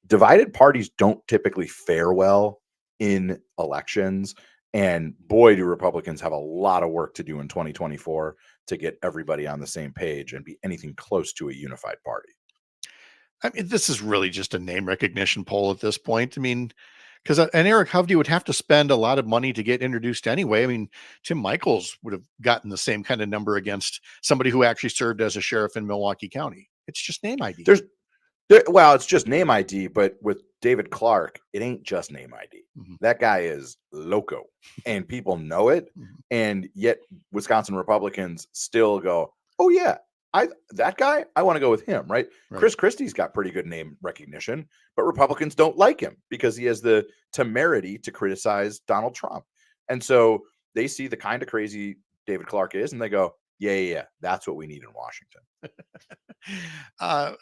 [SPEAKER 23] divided parties don't typically fare well in elections. And boy, do Republicans have a lot of work to do in 2024 to get everybody on the same page and be anything close to a unified party.
[SPEAKER 1] I mean, this is really just a name recognition poll at this point. I mean, because and Eric Hovde would have to spend a lot of money to get introduced anyway. I mean, Tim Michaels would have gotten the same kind of number against somebody who actually served as a sheriff in Milwaukee County. It's just name ID.
[SPEAKER 23] Well, it's just name ID, but with David Clark, it ain't just name ID. That guy is loco, and people know it. And yet, Wisconsin Republicans still go, "Oh yeah, that guy, I want to go with him." Right? Chris Christie's got pretty good name recognition, but Republicans don't like him because he has the temerity to criticize Donald Trump, and so they see the kind of crazy David Clark is, and they go, "Yeah, that's what we need in Washington."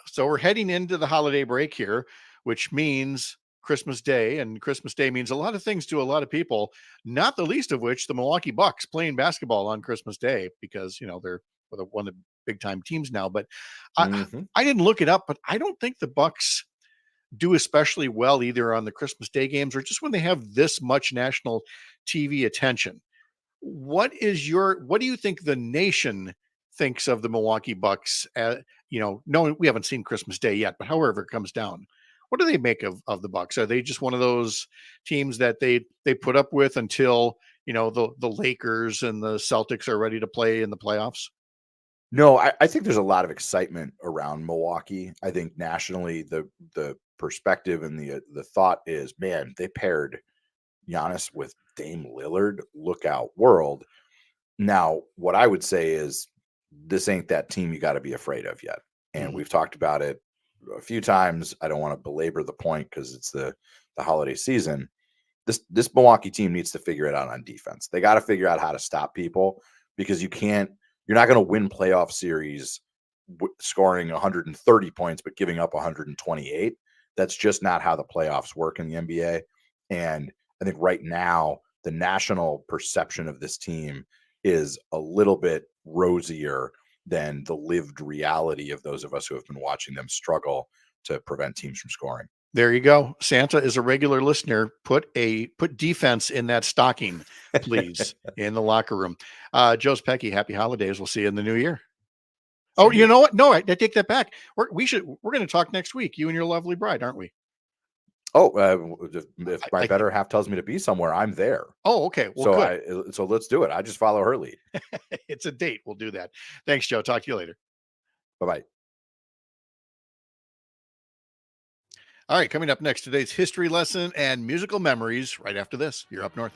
[SPEAKER 1] So we're heading into the holiday break here, which means Christmas Day, and Christmas Day means a lot of things to a lot of people, not the least of which the Milwaukee Bucks playing basketball on Christmas Day, because they're one of the big time teams now. But I didn't look it up, but I don't think the Bucks do especially well either on the Christmas Day games or just when they have this much national TV attention. What do you think the nation thinks of the Milwaukee Bucks? No, we haven't seen Christmas Day yet, but however it comes down, what do they make of the Bucks? Are they just one of those teams that they put up with until the Lakers and the Celtics are ready to play in the playoffs?
[SPEAKER 23] No, I think there's a lot of excitement around Milwaukee. I think nationally, the perspective and the thought is, man, they paired Giannis with Dame Lillard. Look out, world. Now, what I would say is, this ain't that team you got to be afraid of yet. And we've talked about it a few times. I don't want to belabor the point because it's the holiday season. This Milwaukee team needs to figure it out on defense. They got to figure out how to stop people, because you're not going to win playoff series scoring 130 points but giving up 128. That's just not how the playoffs work in the NBA. And I think right now the national perception of this team is a little bit rosier than the lived reality of those of us who have been watching them struggle to prevent teams from scoring.
[SPEAKER 1] There you go. Santa is a regular listener. Put defense in that stocking, please, in the locker room. Joe Specky, happy holidays. We'll see you in the new year. Oh, you know what? No, I take that back. We're going to talk next week. You and your lovely bride, aren't we?
[SPEAKER 23] Oh, if my better half tells me to be somewhere, I'm there.
[SPEAKER 1] Oh, okay. Well,
[SPEAKER 23] so let's do it. I just follow her lead.
[SPEAKER 1] It's a date. We'll do that. Thanks, Joe. Talk to you later.
[SPEAKER 23] Bye-bye.
[SPEAKER 1] All right, coming up next, today's history lesson and musical memories right after this. You're Up North.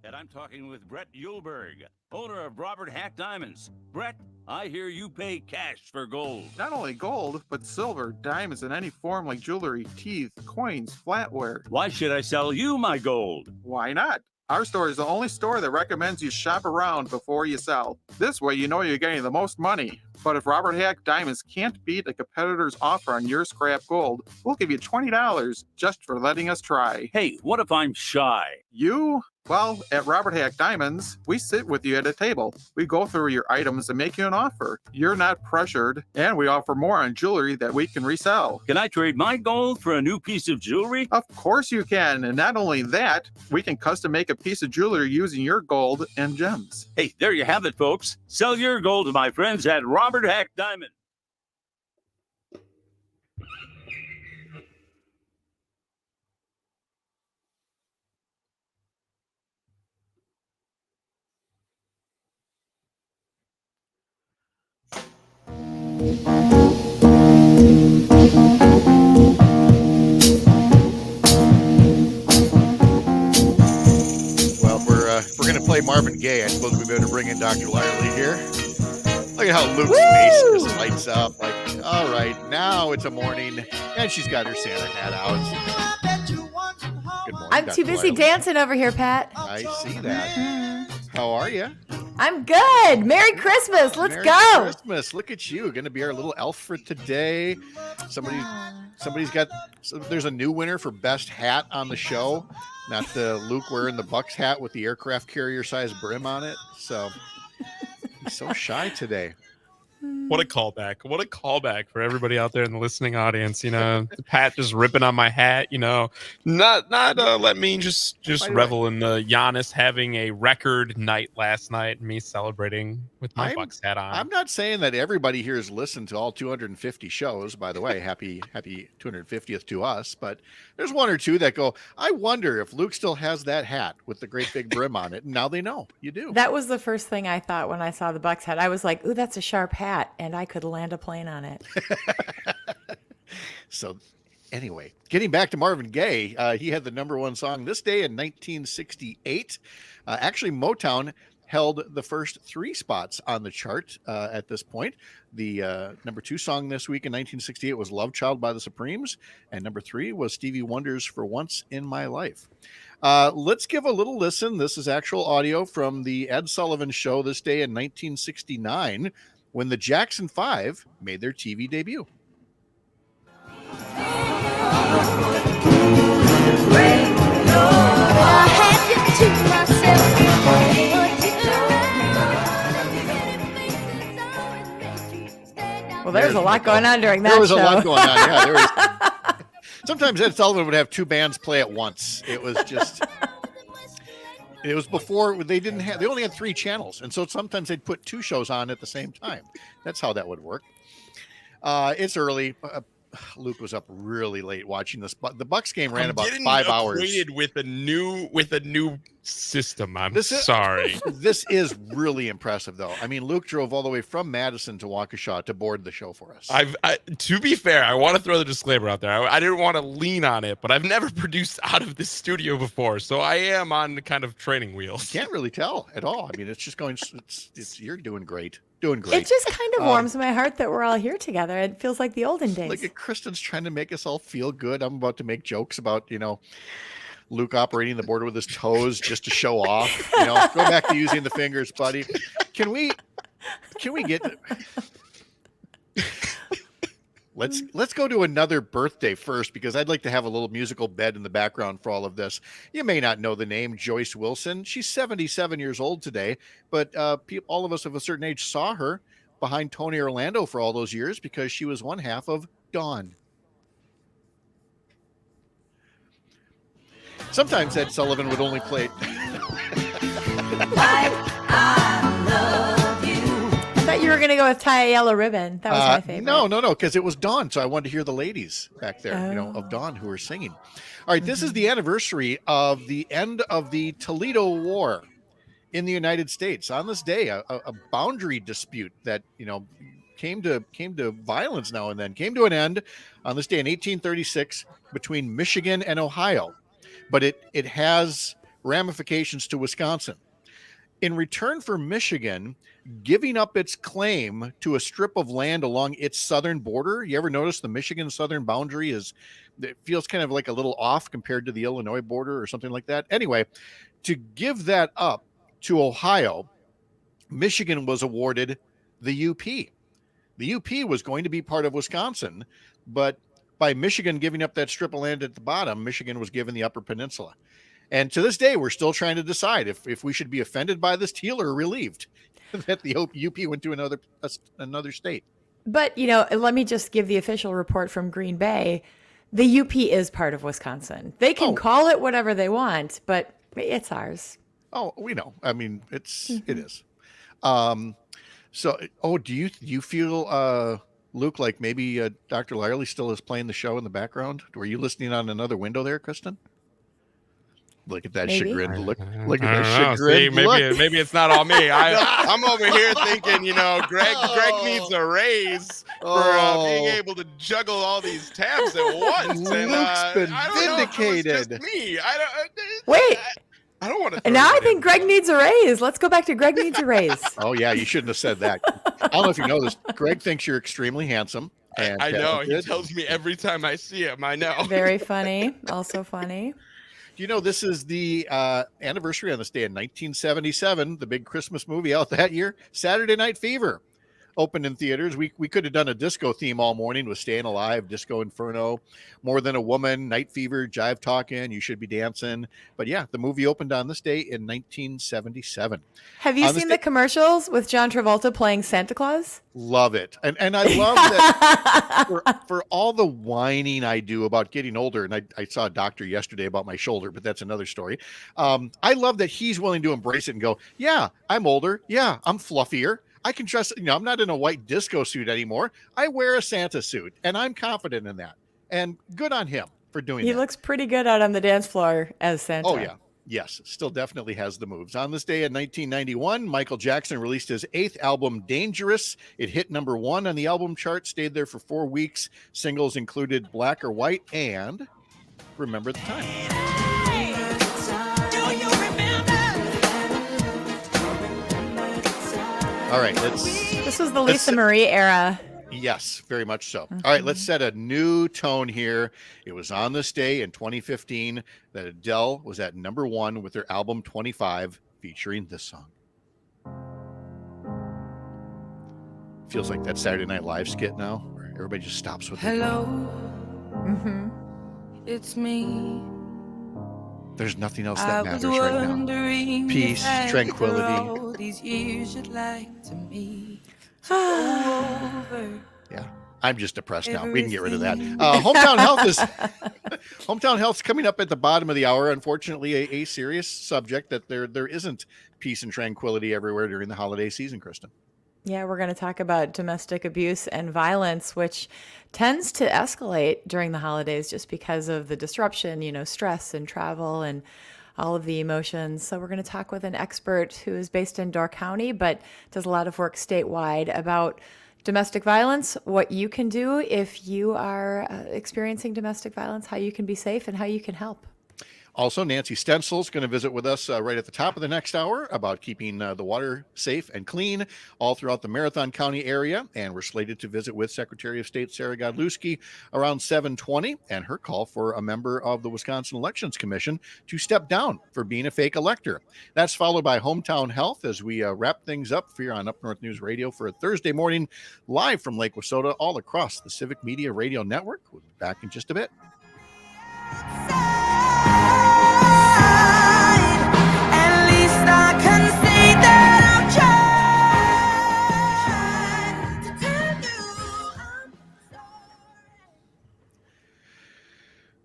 [SPEAKER 5] And I'm talking with Brett Yulberg, owner of Robert Hack Diamonds. Brett, I hear you pay cash for gold.
[SPEAKER 6] Not only gold, but silver, diamonds in any form like jewelry, teeth, coins, flatware.
[SPEAKER 5] Why should I sell you my gold?
[SPEAKER 6] Why not? Our store is the only store that recommends you shop around before you sell. This way you know you're getting the most money. But if Robert Hack Diamonds can't beat a competitor's offer on your scrap gold, we'll give you $20 just for letting us try.
[SPEAKER 5] Hey, what if I'm shy?
[SPEAKER 6] You? Well, at Robert Hack Diamonds, we sit with you at a table. We go through your items and make you an offer. You're not pressured, and we offer more on jewelry that we can resell.
[SPEAKER 5] Can I trade my gold for a new piece of jewelry?
[SPEAKER 6] Of course you can, and not only that, we can custom make a piece of jewelry using your gold and gems.
[SPEAKER 5] Hey, there you have it, folks. Sell your gold to my friends at Robert Hack Diamond.
[SPEAKER 1] Marvin Gaye, I suppose we better bring in Dr. Lyerly here. Look at how Luke's face just lights up. Like, all right, now it's a morning, and she's got her Santa hat out. Good morning,
[SPEAKER 7] I'm
[SPEAKER 1] Dr.
[SPEAKER 7] too busy
[SPEAKER 1] Lyerly.
[SPEAKER 7] dancing over here, Pat.
[SPEAKER 1] I see that. How are you?
[SPEAKER 7] I'm good. Merry Christmas. Let's
[SPEAKER 1] Merry
[SPEAKER 7] go.
[SPEAKER 1] Christmas. Look at you. Going to be our little elf for today. Somebody's got, there's a new winner for best hat on the show. Not the Luke wearing the Bucks hat with the aircraft carrier size brim on it. So he's so shy today.
[SPEAKER 2] What a callback. What a callback for everybody out there in the listening audience. You know, Pat just ripping on my hat, you know, not let me just revel in the Giannis having a record night last night and me celebrating with my Bucks hat on.
[SPEAKER 1] I'm not saying that everybody here has listened to all 250 shows, by the way. Happy 250th to us. But there's one or two that go, I wonder if Luke still has that hat with the great big brim on it. And now they know you do.
[SPEAKER 7] That was the first thing I thought when I saw the Bucks hat. I was like, ooh, that's a sharp hat. And I could land a plane on it.
[SPEAKER 1] So anyway, getting back to Marvin Gaye, he had the #1 song this day in 1968. Actually, Motown held the first 3 spots on the chart at this point. The #2 song this week in 1968 was Love Child by the Supremes. And #3 was Stevie Wonder's For Once in My Life. Let's give a little listen. This is actual audio from the Ed Sullivan Show this day in 1969. When the Jackson 5 made their TV debut.
[SPEAKER 7] Well, there's a lot going on during that
[SPEAKER 1] There was
[SPEAKER 7] show.
[SPEAKER 1] a lot going on. Yeah, there was. Sometimes Ed Sullivan would have 2 bands play at once. It was just. It was before they only had 3 channels. And so sometimes they'd put 2 shows on at the same time. That's how that would work. It's early. Luke was up really late watching this. The Bucks game ran about 5 hours.
[SPEAKER 2] With a new system. Sorry.
[SPEAKER 1] This is really impressive, though. I mean, Luke drove all the way from Madison to Waukesha to board the show for us.
[SPEAKER 2] To be fair, I want to throw the disclaimer out there. I didn't want to lean on it, but I've never produced out of this studio before, so I am on kind of training wheels.
[SPEAKER 1] Can't really tell at all. I mean, it's just going. You're doing great. Doing great.
[SPEAKER 7] It just kind of warms my heart that we're all here together. It feels like the olden days.
[SPEAKER 1] Like Kristen's trying to make us all feel good. I'm about to make jokes about, Luke operating the board with his toes just to show off. Go back to using the fingers, buddy. Can we get Let's go to another birthday first, because I'd like to have a little musical bed in the background for all of this. You may not know the name Joyce Wilson. She's 77 years old today, but all of us of a certain age saw her behind Tony Orlando for all those years because she was one half of Dawn. Sometimes Ed Sullivan would only play.
[SPEAKER 7] I thought you were going to go with Tie a Yellow Ribbon. That was my favorite.
[SPEAKER 1] No, because it was Dawn. So I wanted to hear the ladies back there, of Dawn who were singing. All right, this is the anniversary of the end of the Toledo War in the United States. On this day, a boundary dispute that, came to violence now and then, came to an end on this day in 1836 between Michigan and Ohio. But it has ramifications to Wisconsin. In return for Michigan giving up its claim to a strip of land along its southern border. You ever notice the Michigan southern boundary it feels kind of like a little off compared to the Illinois border or something like that. Anyway, to give that up to Ohio, Michigan was awarded the UP. The UP was going to be part of Wisconsin, but by Michigan giving up that strip of land at the bottom, Michigan was given the Upper Peninsula. And to this day, we're still trying to decide if we should be offended by this deal or relieved that the UP went to another state.
[SPEAKER 7] But, let me just give the official report from Green Bay. The UP is part of Wisconsin. They can call it whatever they want, but it's ours.
[SPEAKER 1] Oh, we know. I mean, it is. So, do you feel, Luke, like maybe Dr. Lyerly still is playing the show in the background? Were you listening on another window there, Kristen? Look at that chagrin. Look at that chagrin.
[SPEAKER 2] See, maybe it's not all me. I'm over here thinking, Greg needs a raise for being able to juggle all these tabs at once.
[SPEAKER 1] Luke's been vindicated.
[SPEAKER 2] Just me.
[SPEAKER 7] Wait,
[SPEAKER 2] I don't want to.
[SPEAKER 7] And now I think Greg needs a raise. Let's go back to Greg needs a raise.
[SPEAKER 1] Oh yeah, you shouldn't have said that. I don't know if you know this. Greg thinks you're extremely handsome. And
[SPEAKER 2] I know. He
[SPEAKER 1] talented.
[SPEAKER 2] tells me every time I see him. I know.
[SPEAKER 7] Very funny. Also funny.
[SPEAKER 1] Do you know this is the anniversary on this day in 1977, the big Christmas movie out that year, Saturday Night Fever, opened in theaters. We could have done a disco theme all morning with Staying Alive, Disco Inferno, More Than a Woman, Night Fever, Jive Talkin', You Should Be Dancing. But yeah, the movie opened on this day in 1977.
[SPEAKER 7] Have you seen the commercials with John Travolta playing Santa Claus?
[SPEAKER 1] Love it. And I love that for all the whining I do about getting older, and I saw a doctor yesterday about my shoulder, but that's another story. I love that he's willing to embrace it and go, yeah, I'm older. Yeah, I'm fluffier. I can dress, I'm not in a white disco suit anymore. I wear a Santa suit, and I'm confident in that. And good on him for doing that.
[SPEAKER 7] He looks pretty good out on the dance floor as Santa.
[SPEAKER 1] Oh, yeah. Yes, still definitely has the moves. On this day in 1991, Michael Jackson released his 8th album, Dangerous. It hit number 1 on the album chart, stayed there for 4 weeks. Singles included Black or White and Remember the Time. All right,
[SPEAKER 7] This was the Lisa Marie era.
[SPEAKER 1] Yes, very much so. All right, let's set a new tone here. It was on this day in 2015 that Adele was at number 1 with her album 25 featuring this song. Feels like that Saturday Night Live skit now where everybody just stops with
[SPEAKER 9] Hello. It's me.
[SPEAKER 1] There's nothing else that matters right now. Peace, tranquility.
[SPEAKER 9] These years you'd like to meet. Over.
[SPEAKER 1] Yeah, I'm just depressed now. We can get rid of that. Hometown Health's coming up at the bottom of the hour. Unfortunately, a serious subject that there isn't peace and tranquility everywhere during the holiday season, Kristen.
[SPEAKER 7] Yeah, we're going to talk about domestic abuse and violence, which tends to escalate during the holidays just because of the disruption, stress and travel and all of the emotions. So we're going to talk with an expert who is based in Door County, but does a lot of work statewide about domestic violence, what you can do if you are experiencing domestic violence, how you can be safe and how you can help.
[SPEAKER 1] Also, Nancy Stensel's going to visit with us right at the top of the next hour about keeping the water safe and clean all throughout the Marathon County area. And we're slated to visit with Secretary of State Sarah Godlewski around 7:20 and her call for a member of the Wisconsin Elections Commission to step down for being a fake elector. That's followed by Hometown Health as we wrap things up here on Up North News Radio for a Thursday morning live from Lake Wissota all across the Civic Media Radio Network. We'll be back in just a bit.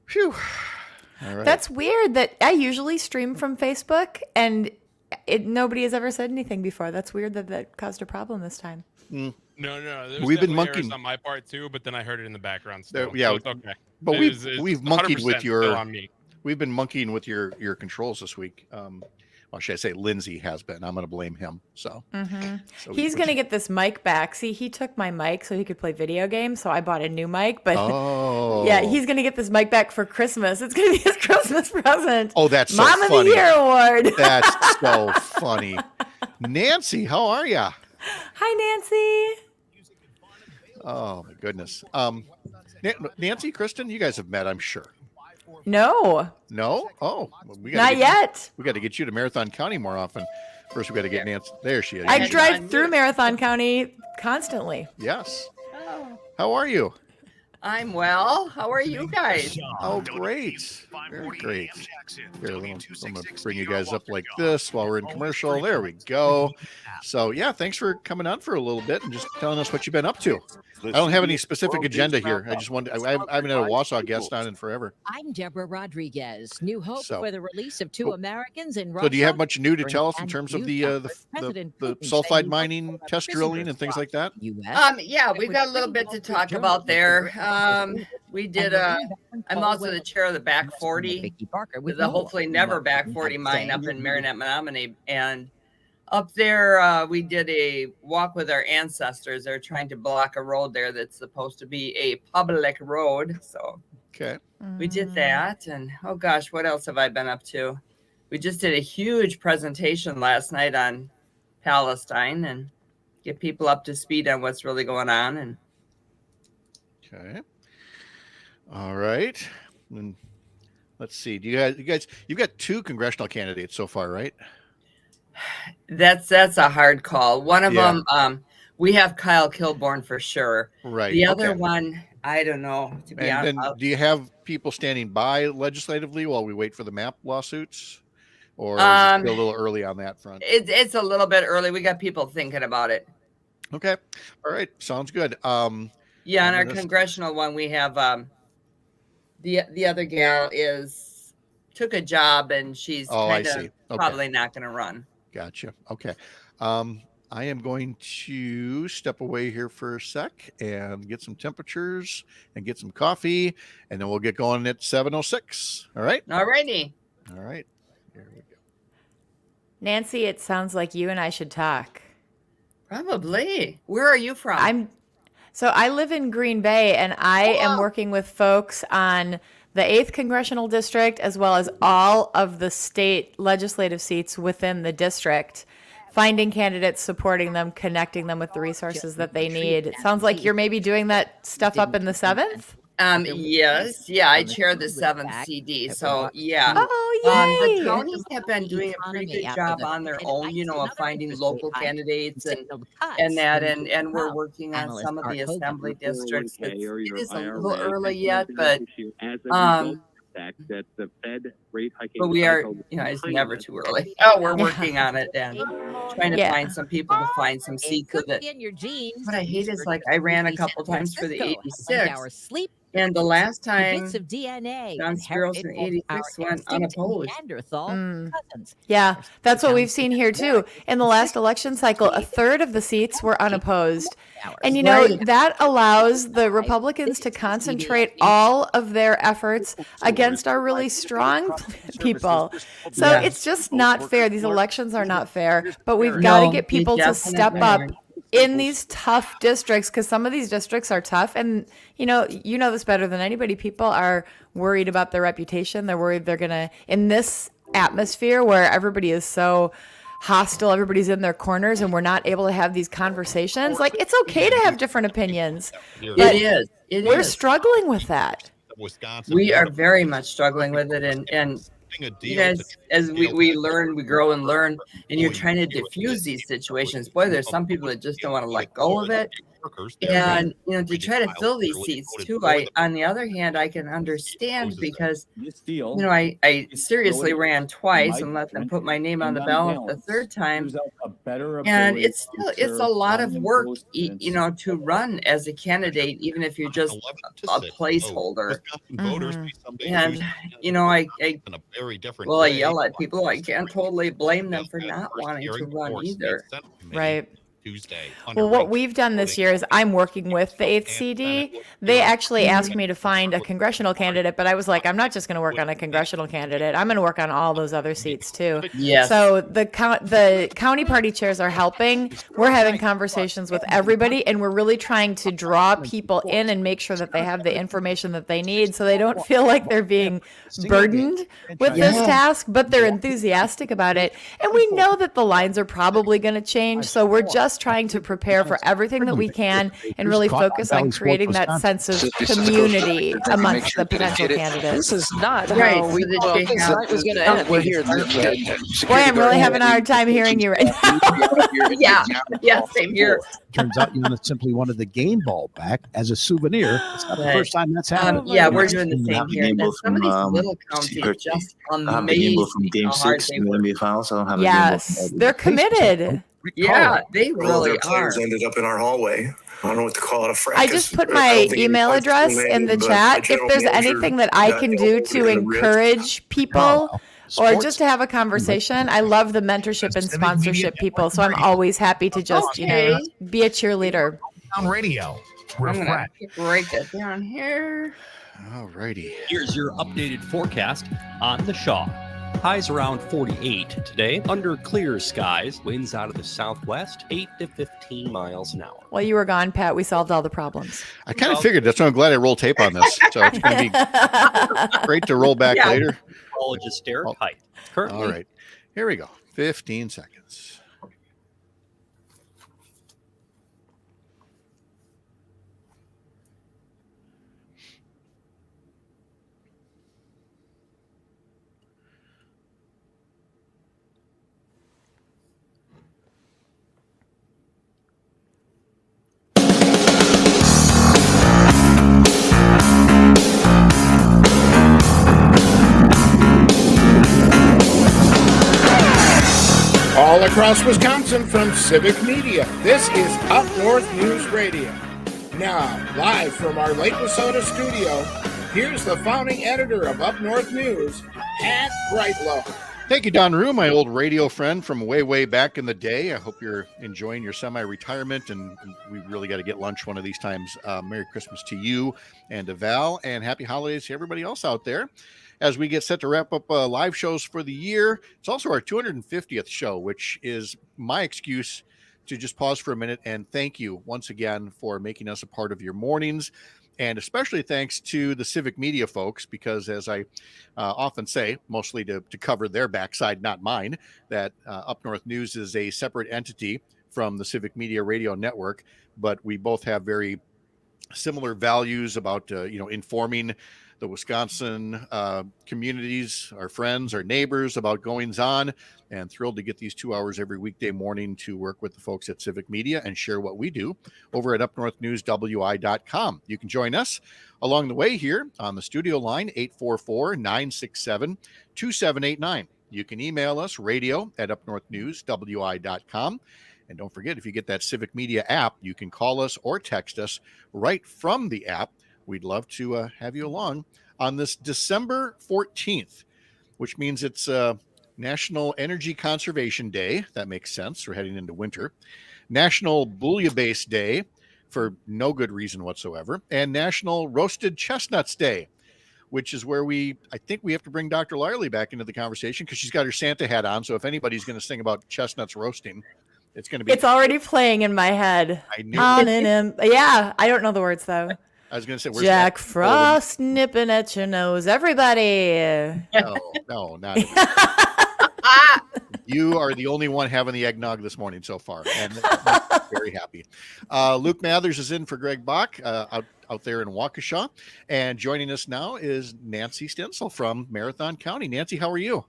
[SPEAKER 1] Phew. All right.
[SPEAKER 7] That's weird that I usually stream from Facebook and nobody has ever said anything before. That's weird that caused a problem this time.
[SPEAKER 1] Mm.
[SPEAKER 2] No.
[SPEAKER 1] We've been
[SPEAKER 2] definitely errors
[SPEAKER 1] monkeying
[SPEAKER 2] on my part too, but then I heard it in the background. Still,
[SPEAKER 1] yeah,
[SPEAKER 2] so it's okay.
[SPEAKER 1] But
[SPEAKER 2] It's
[SPEAKER 1] we've monkeyed
[SPEAKER 2] 100%
[SPEAKER 1] with
[SPEAKER 2] still on me.
[SPEAKER 1] We've been monkeying with your controls this week. Well, should I say Lindsay has been? I'm going to blame him. So,
[SPEAKER 7] He's going to get this mic back. See, he took my mic so he could play video games. So I bought a new mic. But yeah, he's going to get this mic back for Christmas. It's going to be his Christmas present.
[SPEAKER 1] Oh, that's so
[SPEAKER 7] Mom
[SPEAKER 1] funny.
[SPEAKER 7] of the Year award.
[SPEAKER 1] That's so funny. Nancy, how are you?
[SPEAKER 7] Hi, Nancy.
[SPEAKER 1] Oh my goodness. Nancy, Kristen, you guys have met, I'm sure.
[SPEAKER 7] No.
[SPEAKER 1] No? Oh,
[SPEAKER 7] Not yet.
[SPEAKER 1] We got to get you to Marathon County more often. First, we got to get Nancy. There she is.
[SPEAKER 7] I drive through Marathon County constantly.
[SPEAKER 1] Yes. How are you?
[SPEAKER 11] I'm well. How are you guys?
[SPEAKER 1] Oh, great. Very great. Here, I'm going to bring you guys up like this while we're in commercial. There we go. So, yeah, thanks for coming on for a little bit and just telling us what you've been up to. I don't have any specific agenda here. I just wanted, I haven't had a Wausau guest on in forever.
[SPEAKER 3] I'm Deborah Rodriguez. New hope for the release of 2 Americans in
[SPEAKER 1] So do you have much new to tell us in terms of the sulfide mining test drilling and things like that?
[SPEAKER 11] Yeah, we've got a little bit to talk about there. We did I'm also the chair of the Back 40, the hopefully never Back 40 mine up in Marinette, Menominee, and up there, we did a walk with our ancestors. They're trying to block a road there that's supposed to be a public road. So
[SPEAKER 1] okay,
[SPEAKER 11] we did that. And oh gosh, what else have I been up to? we just did a huge presentation last night on Palestine and get people up to speed on what's really going on. And
[SPEAKER 1] Okay. All right. And let's see. You've got 2 congressional candidates so far, right?
[SPEAKER 11] that's a hard call. One of
[SPEAKER 1] Yeah.
[SPEAKER 11] them, we have Kyle Kilborn for sure.
[SPEAKER 1] Right.
[SPEAKER 11] The other
[SPEAKER 1] Okay.
[SPEAKER 11] one, I don't know. To be
[SPEAKER 1] And
[SPEAKER 11] honest,
[SPEAKER 1] then do you have people standing by legislatively while we wait for the MAP lawsuits? Or is it still a little early on that front?
[SPEAKER 11] it's a little bit early. We got people thinking about it.
[SPEAKER 1] Okay. All right. Sounds good.
[SPEAKER 11] Yeah, on
[SPEAKER 1] I'm
[SPEAKER 11] our
[SPEAKER 1] gonna-
[SPEAKER 11] congressional one, we have the other gal took a job and she's
[SPEAKER 1] Oh, I
[SPEAKER 11] kind
[SPEAKER 1] see.
[SPEAKER 11] of
[SPEAKER 1] Okay.
[SPEAKER 11] probably not going to run.
[SPEAKER 1] Gotcha. Okay. I am going to step away here for a sec and get some temperatures and get some coffee, and then we'll get going at 7:06. All right.
[SPEAKER 11] Alrighty.
[SPEAKER 1] All right. Here we go.
[SPEAKER 7] Nancy, it sounds like you and I should talk.
[SPEAKER 11] Probably. Where are you from?
[SPEAKER 7] So I live in Green Bay, and I am working with folks on the 8th congressional district, as well as all of the state legislative seats within the district, finding candidates, supporting them, connecting them with the resources that they need. It sounds like you're maybe doing that stuff up in the 7th.
[SPEAKER 11] Yes. Yeah, I chair the 7th CD. So yeah.
[SPEAKER 7] Oh, yay.
[SPEAKER 11] The counties have been doing a pretty good job on their own, of finding local candidates and that, and we're working on some of the assembly districts. It is a little early yet, but but we are, it's never too early. Oh, we're working on it and trying to find some people to find some seats so that. What I hate is I ran a couple times for the 86, and the last time John Spiros in 86 went unopposed.
[SPEAKER 7] Yeah, that's what we've seen here too. In the last election cycle, a third of the seats were unopposed. And that allows the Republicans to concentrate all of their efforts against our really strong people. So it's just not fair. These elections are not fair, but we've got to get people to step up in these tough districts, because some of these districts are tough. And you know this better than anybody. People are worried about their reputation. They're worried they're gonna, in this atmosphere where everybody is so hostile, everybody's in their corners, and we're not able to have these conversations. It's okay to have different opinions.
[SPEAKER 11] It is.
[SPEAKER 7] We're struggling with that.
[SPEAKER 11] We are very much struggling with it, and you guys, as we learn, we grow and learn, and you're trying to diffuse these situations. Boy, there's some people that just don't want to let go of it. And to try to fill these seats too, on the other hand, I can understand, because I seriously ran twice and let them put my name on the ballot the third time, and it's a lot of work, to run as a candidate, even if you're just a placeholder. And I yell at people. I can't totally blame them for not wanting to run either.
[SPEAKER 7] Right. Well, what we've done this year is I'm working with the 8th CD. They actually asked me to find a congressional candidate, but I was like, I'm not just going to work on a congressional candidate. I'm going to work on all those other seats too.
[SPEAKER 11] Yes.
[SPEAKER 7] So the county party chairs are helping. We're having conversations with everybody, and we're really trying to draw people in and make sure that they have the information that they need, so they don't feel like they're being burdened with this task, but they're enthusiastic about it. And we know that the lines are probably going to change, so we're just trying to prepare for everything that we can and really focus on creating that sense of community amongst the potential candidates.
[SPEAKER 9] This is not
[SPEAKER 11] Right,
[SPEAKER 9] how we
[SPEAKER 11] so that
[SPEAKER 9] thought
[SPEAKER 11] they
[SPEAKER 9] this
[SPEAKER 11] have-
[SPEAKER 9] night was going to end.
[SPEAKER 11] We're here.
[SPEAKER 7] Boy, I'm really having a hard time hearing you right now.
[SPEAKER 11] Yeah, same here.
[SPEAKER 10] Turns out Yana simply wanted the game ball back as a souvenir. It's not the first time that's happened.
[SPEAKER 11] Yeah, we're doing the same here. And some of these little counties are just amazing
[SPEAKER 12] Game
[SPEAKER 11] how hard
[SPEAKER 12] 6
[SPEAKER 11] they
[SPEAKER 12] in the
[SPEAKER 11] work.
[SPEAKER 12] NBA Finals. I don't have a
[SPEAKER 7] Yes, they're committed.
[SPEAKER 11] Yeah, they
[SPEAKER 13] All
[SPEAKER 11] really
[SPEAKER 13] their
[SPEAKER 11] are.
[SPEAKER 13] players ended up in our hallway. I don't know what to call it, a fracas.
[SPEAKER 7] I just put
[SPEAKER 13] I
[SPEAKER 7] my
[SPEAKER 13] don't think
[SPEAKER 7] email
[SPEAKER 13] anybody's
[SPEAKER 7] address
[SPEAKER 13] doing
[SPEAKER 7] in the
[SPEAKER 13] anything, but
[SPEAKER 7] chat.
[SPEAKER 13] my
[SPEAKER 7] If
[SPEAKER 13] general
[SPEAKER 7] there's
[SPEAKER 13] manager
[SPEAKER 7] anything that I
[SPEAKER 13] got
[SPEAKER 7] can
[SPEAKER 13] hit
[SPEAKER 7] do
[SPEAKER 13] over
[SPEAKER 7] to
[SPEAKER 13] the wrist.
[SPEAKER 7] encourage people or
[SPEAKER 10] Sports.
[SPEAKER 7] just to have a conversation, I love the mentorship and sponsorship people. So I'm always happy to just,
[SPEAKER 11] Okay.
[SPEAKER 7] be a cheerleader.
[SPEAKER 15] On radio.
[SPEAKER 11] I'm gonna
[SPEAKER 15] Refresh.
[SPEAKER 11] write that down here.
[SPEAKER 1] All righty.
[SPEAKER 14] Here's your updated forecast on the Shaw. Highs around 48 today, under clear skies, winds out of the southwest, 8 to 15 miles an hour.
[SPEAKER 7] While you were gone, Pat, we solved all the problems.
[SPEAKER 1] I kind of figured. That's why I'm glad I rolled tape on this. So it's going to be great to roll back later.
[SPEAKER 14] meteorologist Derek
[SPEAKER 1] Oh,
[SPEAKER 14] Height. Currently,
[SPEAKER 1] all right. Here we go. 15 seconds.
[SPEAKER 16] All across Wisconsin from Civic Media, this is Up North News Radio. Now, live from our Lake Minnesota studio, here's the founding editor of Up North News, Pat Brightlow.
[SPEAKER 1] Thank you, Don Rue, my old radio friend from way, way back in the day. I hope you're enjoying your semi-retirement, and we really got to get lunch one of these times. Merry Christmas to you and to Val, and happy holidays to everybody else out there. As we get set to wrap up live shows for the year, it's also our 250th show, which is my excuse to just pause for a minute and thank you once again for making us a part of your mornings. And especially thanks to the Civic Media folks, because as I often say, mostly to cover their backside, not mine, that Up North News is a separate entity from the Civic Media Radio Network, but we both have very similar values about, informing the Wisconsin communities, our friends, our neighbors about goings on, and thrilled to get these 2 hours every weekday morning to work with the folks at Civic Media and share what we do over at UpNorthNewsWI.com. You can join us along the way here on the studio line, 844-967-2789. You can email us, radio@UpNorthNewsWI.com. And don't forget, if you get that Civic Media app, you can call us or text us right from the app. We'd love to have you along on this December 14th, which means it's National Energy Conservation Day. That makes sense. We're heading into winter. National Bouillabaisse Day for no good reason whatsoever. And National Roasted Chestnuts Day, which is where I think we have to bring Dr. Larley back into the conversation because she's got her Santa hat on. So if anybody's going to sing about chestnuts roasting, it's going to be.
[SPEAKER 7] It's already playing in my head.
[SPEAKER 1] I knew.
[SPEAKER 7] Yeah, I don't know the words though.
[SPEAKER 1] I was going to say, where's
[SPEAKER 7] Jack Frost nipping at your nose, everybody.
[SPEAKER 1] No, not everybody. You are the only one having the eggnog this morning so far, and I'm very happy. Luke Mathers is in for Greg Bach out there in Waukesha, and joining us now is Nancy Stensel from Marathon County. Nancy, how are you?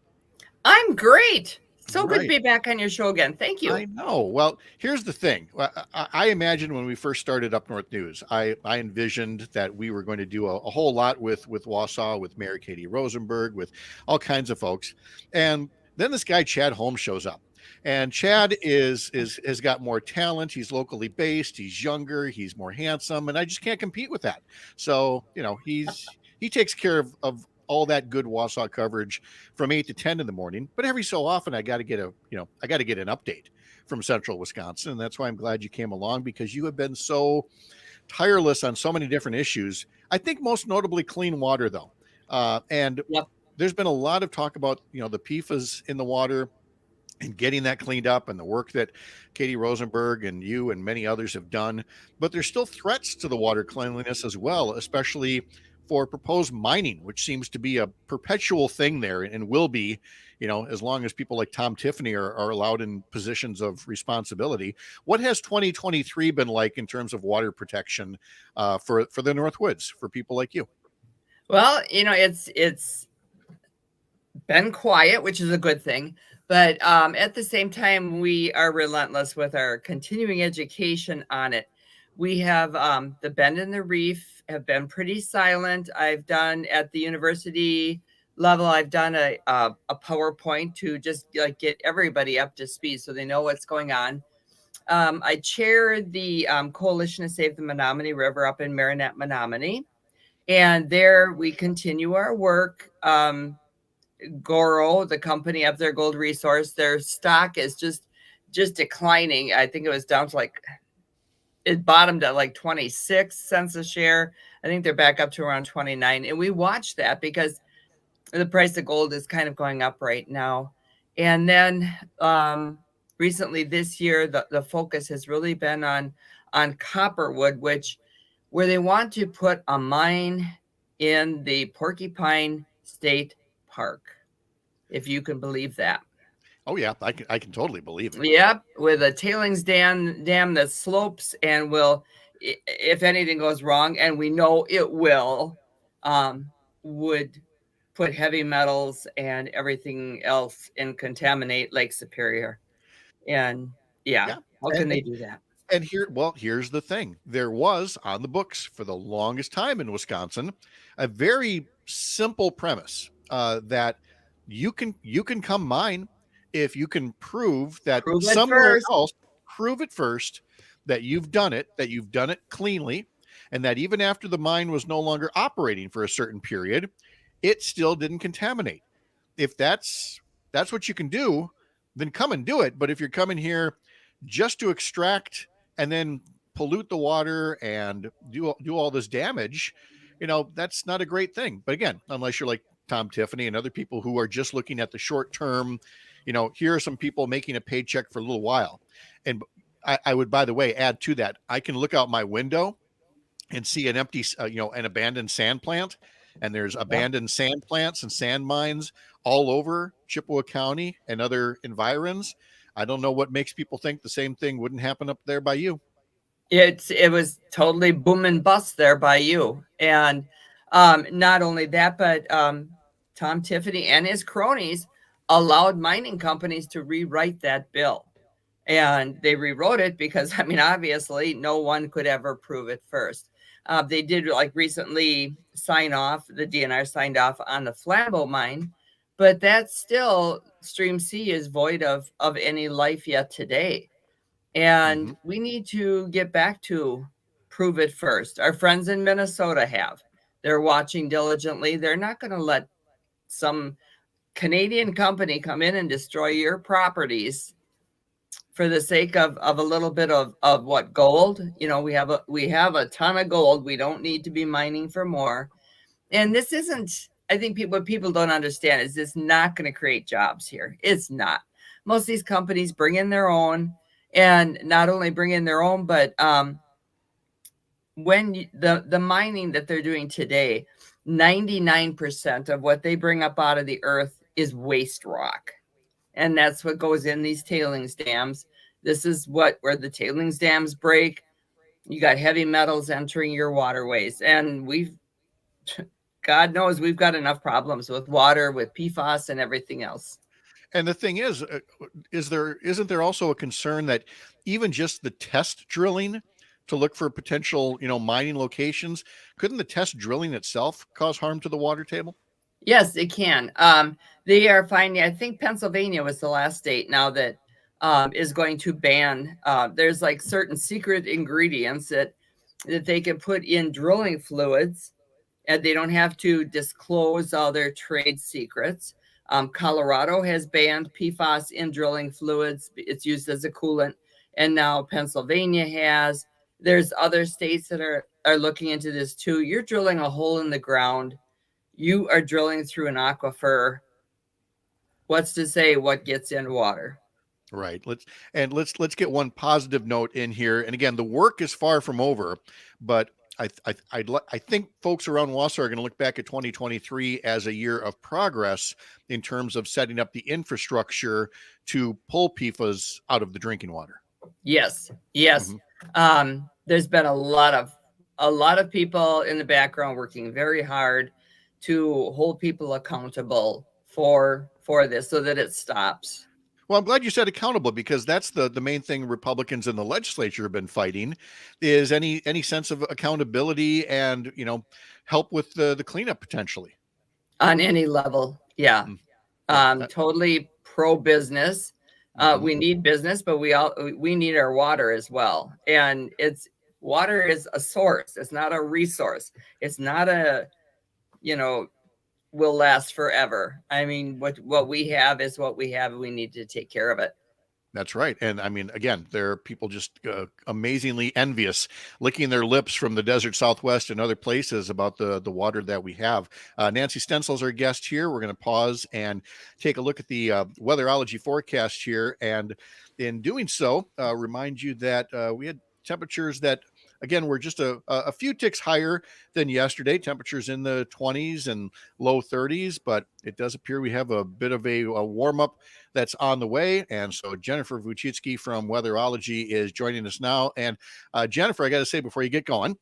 [SPEAKER 11] I'm great. So
[SPEAKER 1] All
[SPEAKER 11] good
[SPEAKER 1] right.
[SPEAKER 11] to be back on your show again. Thank you.
[SPEAKER 1] I know. Well, here's the thing. I imagine when we first started Up North News, I envisioned that we were going to do a whole lot with Wausau, with Mary Katie Rosenberg, with all kinds of folks. And then this guy, Chad Holmes, shows up. And Chad has got more talent. He's locally based. He's younger. He's more handsome. And I just can't compete with that. So, he takes care of all that good Wausau coverage from 8 to 10 in the morning. But every so often I got to get an update from Central Wisconsin. And that's why I'm glad you came along, because you have been so tireless on so many different issues. I think most notably clean water, though. And there's been a lot of talk about, the PFAS in the water and getting that cleaned up, and the work that Katie Rosenberg and you and many others have done. But there's still threats to the water cleanliness as well, especially for proposed mining, which seems to be a perpetual thing there and will be, as long as people like Tom Tiffany are allowed in positions of responsibility. What has 2023 been like in terms of water protection for the Northwoods, for people like you?
[SPEAKER 11] Well, it's been quiet, which is a good thing. But at the same time, we are relentless with our continuing education on it. We have the Bend and the Reef have been pretty silent. I've done at the university level, I've done a PowerPoint to just get everybody up to speed so they know what's going on. I chair the Coalition to Save the Menominee River up in Marinette, Menominee. And there we continue our work. Goro, the company up there, Gold Resource, their stock is just declining. I think it was down to it bottomed at 26 cents a share. I think they're back up to around 29. And we watch that because the price of gold is kind of going up right now. And then recently this year, the focus has really been on Copperwood, where they want to put a mine in the Porcupine State park, if you can believe that.
[SPEAKER 1] Oh yeah, I can totally believe it.
[SPEAKER 11] Yep, with a tailings dam that slopes and will, if anything goes wrong, and we know it will, would put heavy metals and everything else and contaminate Lake Superior. And yeah, how can they do that?
[SPEAKER 1] And here's the thing. There was on the books for the longest time in Wisconsin a very simple premise that you can come mine if you can prove that
[SPEAKER 11] Prove it
[SPEAKER 1] somewhere
[SPEAKER 11] first.
[SPEAKER 1] else, prove it first, that you've done it cleanly, and that even after the mine was no longer operating for a certain period, it still didn't contaminate. If that's what you can do, then come and do it. But if you're coming here just to extract and then pollute the water and do all this damage, that's not a great thing. But again, unless you're like Tom Tiffany and other people who are just looking at the short term, here are some people making a paycheck for a little while. And I would, by the way, add to that, I can look out my window and see an empty, an abandoned sand plant. And there's abandoned sand plants and sand mines all over Chippewa County and other environs. I don't know what makes people think the same thing wouldn't happen up there by you.
[SPEAKER 11] It was totally boom and bust there by you. And not only that, but Tom Tiffany and his cronies allowed mining companies to rewrite that bill. And they rewrote it because, obviously no one could ever prove it first. They did recently sign off, the DNR signed off on the Flambeau mine, but that's still, Stream C is void of any life yet today. And we need to get back to prove it first. Our friends in Minnesota have. They're watching diligently. They're not going to let some Canadian company come in and destroy your properties for the sake of a little bit of what, gold. We have a ton of gold. We don't need to be mining for more. And this isn't, I think what people don't understand is this not going to create jobs here. It's not. Most of these companies bring in their own, and not only bring in their own, but when the mining that they're doing today, 99% of what they bring up out of the earth is waste rock. And that's what goes in these tailings dams. This is where the tailings dams break. You got heavy metals entering your waterways. And God knows we've got enough problems with water, with PFAS and everything else.
[SPEAKER 1] And the thing isn't there also a concern that even just the test drilling to look for potential, mining locations, couldn't the test drilling itself cause harm to the water table?
[SPEAKER 11] Yes, it can. They are finding, I think Pennsylvania was the last state now that is going to ban. There's certain secret ingredients that they can put in drilling fluids, and they don't have to disclose all their trade secrets. Colorado has banned PFAS in drilling fluids. It's used as a coolant. And now Pennsylvania has. There's other states that are looking into this too. You're drilling a hole in the ground. You are drilling through an aquifer. What's to say what gets in water?
[SPEAKER 1] Right. Let's get one positive note in here. And again, the work is far from over, but I think folks around Wausau are going to look back at 2023 as a year of progress in terms of setting up the infrastructure to pull PFAS out of the drinking water.
[SPEAKER 11] Yes. There's been a lot of people in the background working very hard to hold people accountable for this so that it stops.
[SPEAKER 1] Well, I'm glad you said accountable, because that's the main thing Republicans in the legislature have been fighting, is any sense of accountability and, help with the cleanup potentially.
[SPEAKER 11] On any level. Yeah. Totally pro-business. We need business, but we need our water as well. And water is a source. It's not a resource. It's not will last forever. What we have is what we have, and we need to take care of it.
[SPEAKER 1] That's right. And again, there are people just amazingly envious, licking their lips from the desert Southwest and other places about the water that we have. Nancy Stenzel's our guest here. We're going to pause and take a look at the weatherology forecast here. And in doing so, remind you that we had temperatures that again, we're just a few ticks higher than yesterday. Temperatures in the 20s and low 30s, but it does appear we have a bit of a warm-up that's on the way. And so Jennifer Vuchitsky from Weatherology is joining us now. And Jennifer, I got to say before you get going,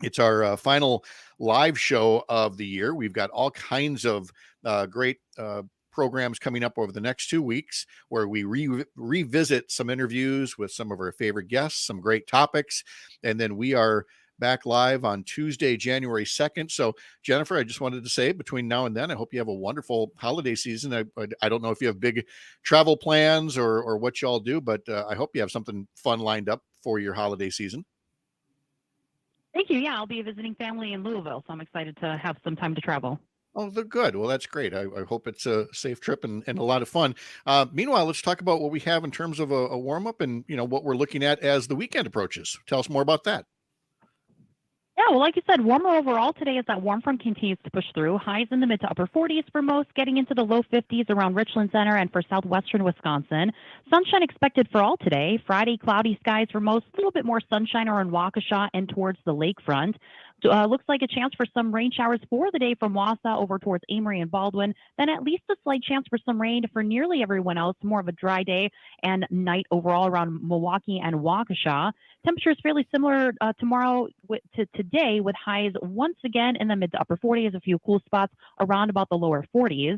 [SPEAKER 1] it's our final live show of the year. We've got all kinds of great programs coming up over the next 2 weeks where we revisit some interviews with some of our favorite guests, some great topics. And then we are back live on Tuesday, January 2nd. So, Jennifer, I just wanted to say between now and then, I hope you have a wonderful holiday season. I don't know if you have big travel plans or what y'all do, but I hope you have something fun lined up for your holiday season.
[SPEAKER 12] Thank you. Yeah, I'll be visiting family in Louisville, so I'm excited to have some time to travel.
[SPEAKER 1] Oh, they're good. Well, that's great. I hope it's a safe trip and a lot of fun. Meanwhile, let's talk about what we have in terms of a warm-up and, what we're looking at as the weekend approaches. Tell us more about that.
[SPEAKER 12] Yeah, well, like you said, warmer overall today as that warm front continues to push through. Highs in the mid to upper 40s for most, getting into the low 50s around Richland Center and for southwestern Wisconsin. Sunshine expected for all today. Friday, cloudy skies for most, a little bit more sunshine around Waukesha and towards the lakefront. Looks like a chance for some rain showers for the day from Wausau over towards Amory and Baldwin. Then at least a slight chance for some rain for nearly everyone else. More of a dry day and night overall around Milwaukee and Waukesha. Temperatures fairly similar tomorrow to today, with highs once again in the mid to upper 40s, a few cool spots around about the lower 40s.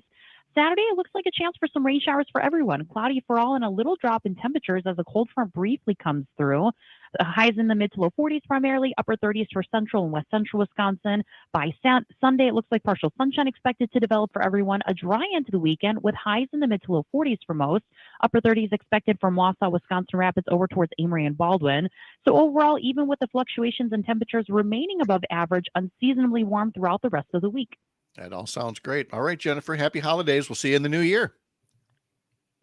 [SPEAKER 12] Saturday, it looks like a chance for some rain showers for everyone. Cloudy for all and a little drop in temperatures as a cold front briefly comes through. Highs in the mid to low 40s primarily, upper 30s for central and west central Wisconsin. By Sunday, it looks like partial sunshine expected to develop for everyone. A dry end to the weekend with highs in the mid to low 40s for most. Upper 30s expected from Wausau, Wisconsin Rapids over towards Amory and Baldwin. So overall, even with the fluctuations in temperatures remaining above average, unseasonably warm throughout the rest of the week.
[SPEAKER 1] That all sounds great. All right, Jennifer, happy holidays. We'll see you in the new year.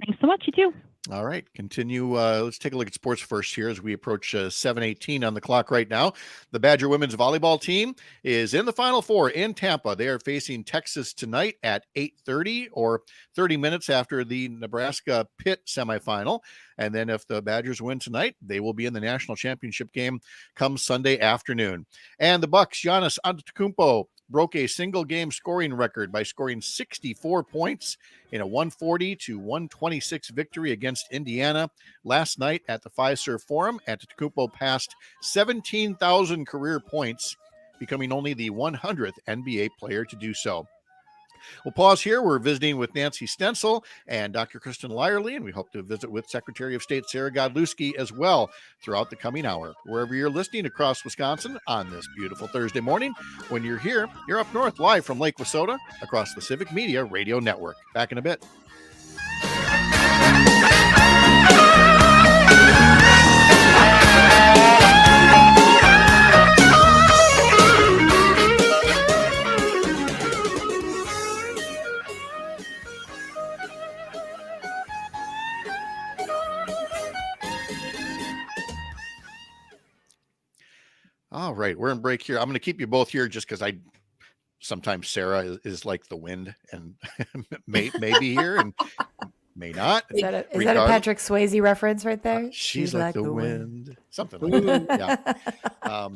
[SPEAKER 12] Thanks so much. You too.
[SPEAKER 1] All right, continue. Let's take a look at sports first here as we approach 7:18 on the clock right now. The Badger women's volleyball team is in the Final Four in Tampa. They are facing Texas tonight at 8:30 or 30 minutes after the Nebraska Pitt semifinal. And then if the Badgers win tonight, they will be in the national championship game come Sunday afternoon. And the Bucks, Giannis Antetokounmpo, broke a single game scoring record by scoring 64 points in a 140-126 victory against Indiana last night at the Fiserv Forum. Antetokounmpo passed 17,000 career points, becoming only the 100th NBA player to do so. We'll pause here. We're visiting with Nancy Stencil and Dr. Kristen Lyerly, and we hope to visit with Secretary of State Sarah Godlewski as well throughout the coming hour. Wherever you're listening across Wisconsin on this beautiful Thursday morning, when you're here, you're up north live from Lake Wissota across the Civic Media Radio Network. Back in a bit. All right, we're in break here. I'm going to keep you both here just because sometimes Sarah is like the wind and may be here and may not.
[SPEAKER 7] Is that a Patrick Swayze reference right there?
[SPEAKER 1] She's like the wind. Something like that. Yeah.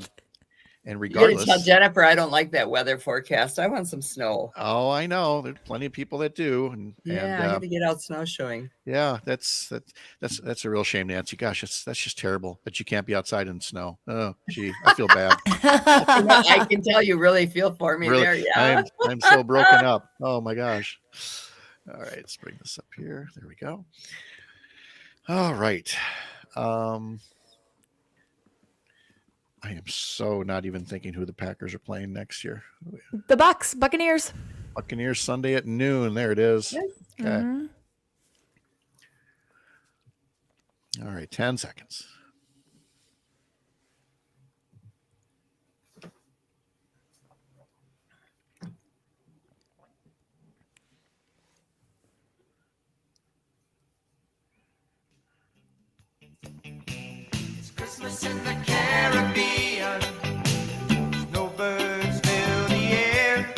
[SPEAKER 1] And
[SPEAKER 11] You gotta
[SPEAKER 1] regardless,
[SPEAKER 11] tell Jennifer I don't like that weather forecast. I want some snow.
[SPEAKER 1] oh, I know there's plenty of people that do. And
[SPEAKER 11] Yeah, I gotta get out snowshoeing.
[SPEAKER 1] yeah, that's a real shame, Nancy. Gosh, that's just terrible that you can't be outside in snow. Oh, gee, I feel bad.
[SPEAKER 11] I can tell you really feel for me
[SPEAKER 1] Really,
[SPEAKER 11] there. Yeah.
[SPEAKER 1] I'm so broken up. Oh my gosh. All right, let's bring this up here. There we go. All right. I am so not even thinking who the Packers are playing next year.
[SPEAKER 7] The Buccaneers.
[SPEAKER 1] Buccaneers Sunday at noon. There it is. Okay.
[SPEAKER 7] Mhm.
[SPEAKER 1] All right, 10 seconds.
[SPEAKER 9] Christmas in the Caribbean. Snowbirds fill the air.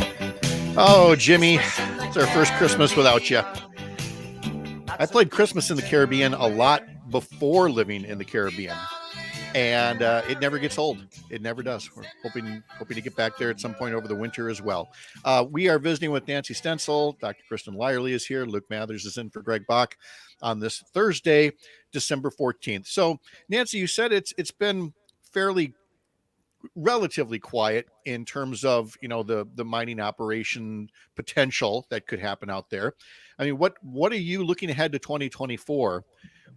[SPEAKER 1] Oh, Jimmy, it's our first Christmas without you. I played Christmas in the Caribbean a lot before living in the Caribbean. and it never gets old. It never does. We're hoping to get back there at some point over the winter as well. We are visiting with Nancy Stencil. Dr. Kristen Lyerly is here. Luke Mathers is in for Greg Bach on this Thursday, December 14th. So, Nancy, you said it's been fairly relatively quiet in terms of the mining operation potential that could happen out there. I mean, what are you looking ahead to 2024?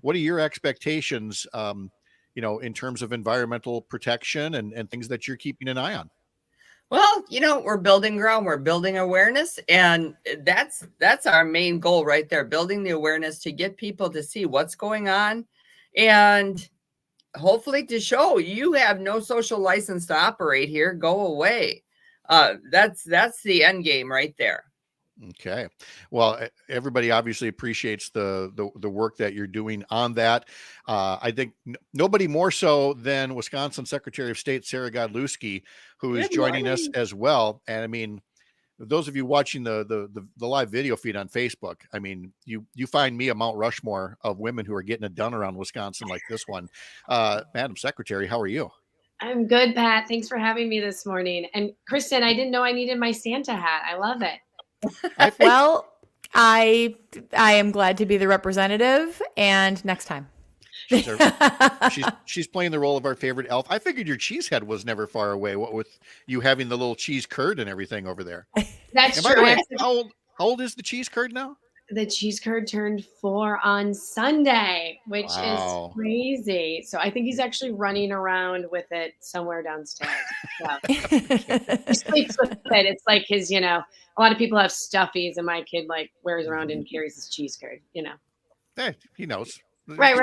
[SPEAKER 1] What are your expectations in terms of environmental protection and things that you're keeping an eye on?
[SPEAKER 11] Well, we're building ground, we're building awareness, and that's our main goal right there, building the awareness to get people to see what's going on, and hopefully to show you have no social license to operate here. Go away. That's the end game right there.
[SPEAKER 1] Okay. Well, everybody obviously appreciates the work that you're doing on that. I think nobody more so than Wisconsin Secretary of State Sarah Godlewski, who is joining us as well. And I mean, those of you watching the live video feed on Facebook, I mean, you find me a Mount Rushmore of women who are getting it done around Wisconsin like this one. Madam Secretary, how are you?
[SPEAKER 17] I'm good, Pat. Thanks for having me this morning. And Kristen, I didn't know I needed my Santa hat. I love it.
[SPEAKER 7] Well, I am glad to be the representative, and next time.
[SPEAKER 1] She's playing the role of our favorite elf. I figured your cheese head was never far away. What with you having the little cheese curd and everything over there.
[SPEAKER 17] That's
[SPEAKER 1] and by
[SPEAKER 17] true.
[SPEAKER 1] the way, how old is the cheese curd now?
[SPEAKER 17] The cheese curd turned 4 on Sunday, which is crazy. So I think he's actually running around with it somewhere downstairs. So. He sleeps with it. It's like his, a lot of people have stuffies, and my kid wears around and carries his cheese curd,
[SPEAKER 1] Hey, he knows.
[SPEAKER 17] Right.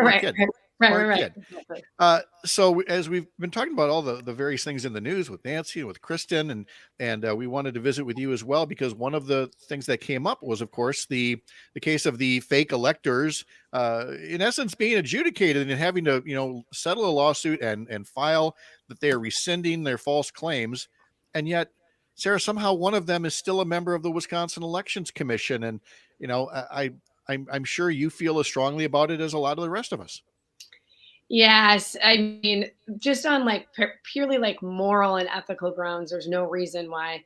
[SPEAKER 1] So as we've been talking about all the various things in the news with Nancy and with Kristen, and we wanted to visit with you as well, because one of the things that came up was, of course, the case of the fake electors, in essence, being adjudicated and having to settle a lawsuit and file that they are rescinding their false claims, and yet, Sarah, somehow one of them is still a member of the Wisconsin Elections Commission, and I'm sure you feel as strongly about it as a lot of the rest of us.
[SPEAKER 17] Yes. I mean, just on purely moral and ethical grounds, there's no reason why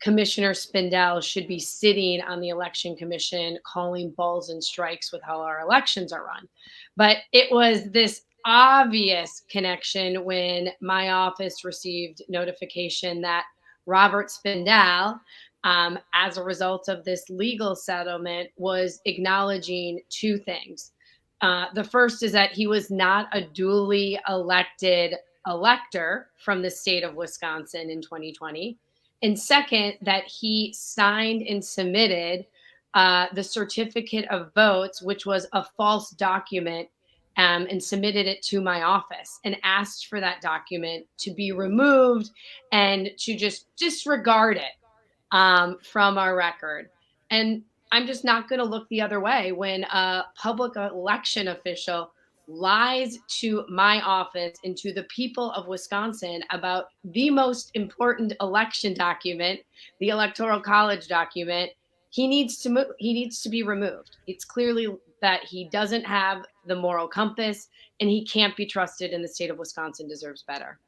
[SPEAKER 17] Commissioner Spindell should be sitting on the election commission calling balls and strikes with how our elections are run. But it was this obvious connection when my office received notification that Robert Spindell, as a result of this legal settlement, was acknowledging two things. The first is that he was not a duly elected elector from the state of Wisconsin in 2020. And second, that he signed and submitted the certificate of votes, which was a false document, and submitted it to my office and asked for that document to be removed and to just disregard it from our record. And I'm just not going to look the other way when a public election official lies to my office and to the people of Wisconsin about the most important election document, the Electoral College document. He needs to be removed. It's clearly that he doesn't have the moral compass, and he can't be trusted, and the state of Wisconsin deserves better.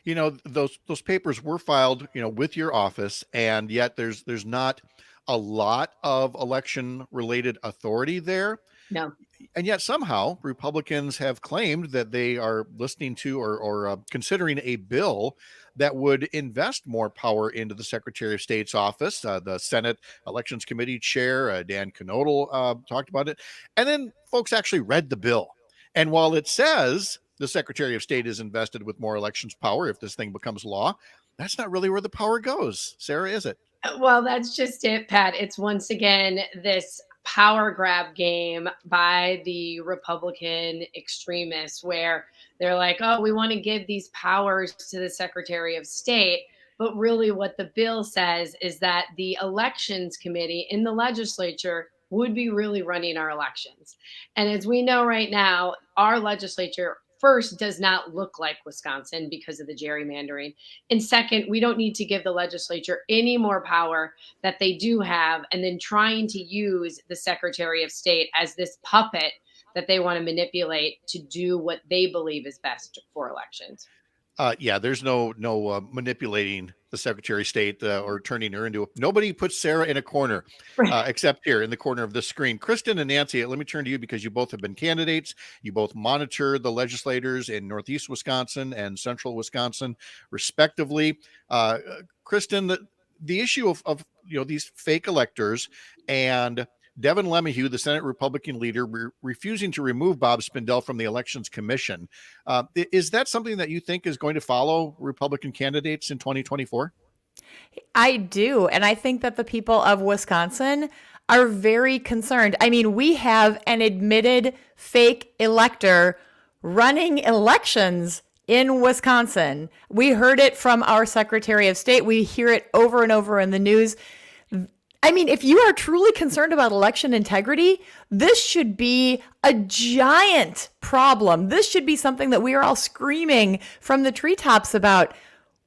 [SPEAKER 1] Those papers were filed, with your office, and yet there's not a lot of election related authority there.
[SPEAKER 17] No.
[SPEAKER 1] And yet somehow Republicans have claimed that they are listening to or considering a bill that would invest more power into the Secretary of State's office. The Senate Elections Committee Chair, Dan Knodel, talked about it. And then folks actually read the bill. And while it says the Secretary of State is invested with more elections power if this thing becomes law, that's not really where the power goes. Sarah, is it?
[SPEAKER 17] Well, that's just it, Pat. It's once again this power grab game by the Republican extremists where they're like, oh, we want to give these powers to the Secretary of State. But really what the bill says is that the Elections Committee in the legislature would be really running our elections. And as we know right now, our legislature first does not look like Wisconsin because of the gerrymandering. And second, we don't need to give the legislature any more power that they do have, and then trying to use the Secretary of State as this puppet that they want to manipulate to do what they believe is best for elections.
[SPEAKER 1] Yeah, there's no manipulating the Secretary of State or turning her into nobody puts Sarah in a corner except here in the corner of the screen. Kristen and Nancy, let me turn to you because you both have been candidates. You both monitor the legislators in Northeast Wisconsin and Central Wisconsin, respectively. Kristen, the issue of these fake electors and Devin LeMahieu, the Senate Republican leader, refusing to remove Bob Spindell from the Elections Commission. Is that something that you think is going to follow Republican candidates in 2024?
[SPEAKER 7] I do. And I think that the people of Wisconsin are very concerned. I mean, we have an admitted fake elector running elections in Wisconsin. We heard it from our Secretary of State. We hear it over and over in the news. I mean, if you are truly concerned about election integrity, this should be a giant problem. This should be something that we are all screaming from the treetops about.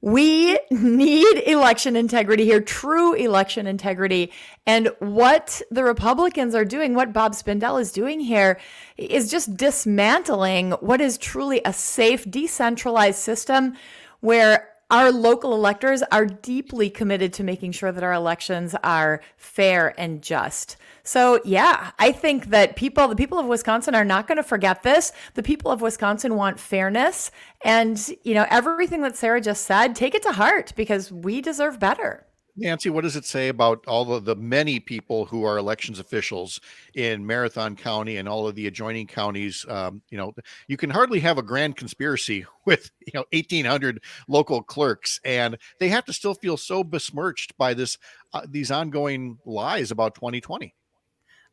[SPEAKER 7] We need election integrity here, true election integrity. And what the Republicans are doing, what Bob Spindell is doing here, is just dismantling what is truly a safe, decentralized system where our local electors are deeply committed to making sure that our elections are fair and just. So, yeah, I think that the people of Wisconsin are not going to forget this. The people of Wisconsin want fairness. And, everything that Sarah just said, take it to heart because we deserve better.
[SPEAKER 1] Nancy, what does it say about all of the many people who are elections officials in Marathon County and all of the adjoining counties? You can hardly have a grand conspiracy with 1,800 local clerks, and they have to still feel so besmirched by these ongoing lies about 2020.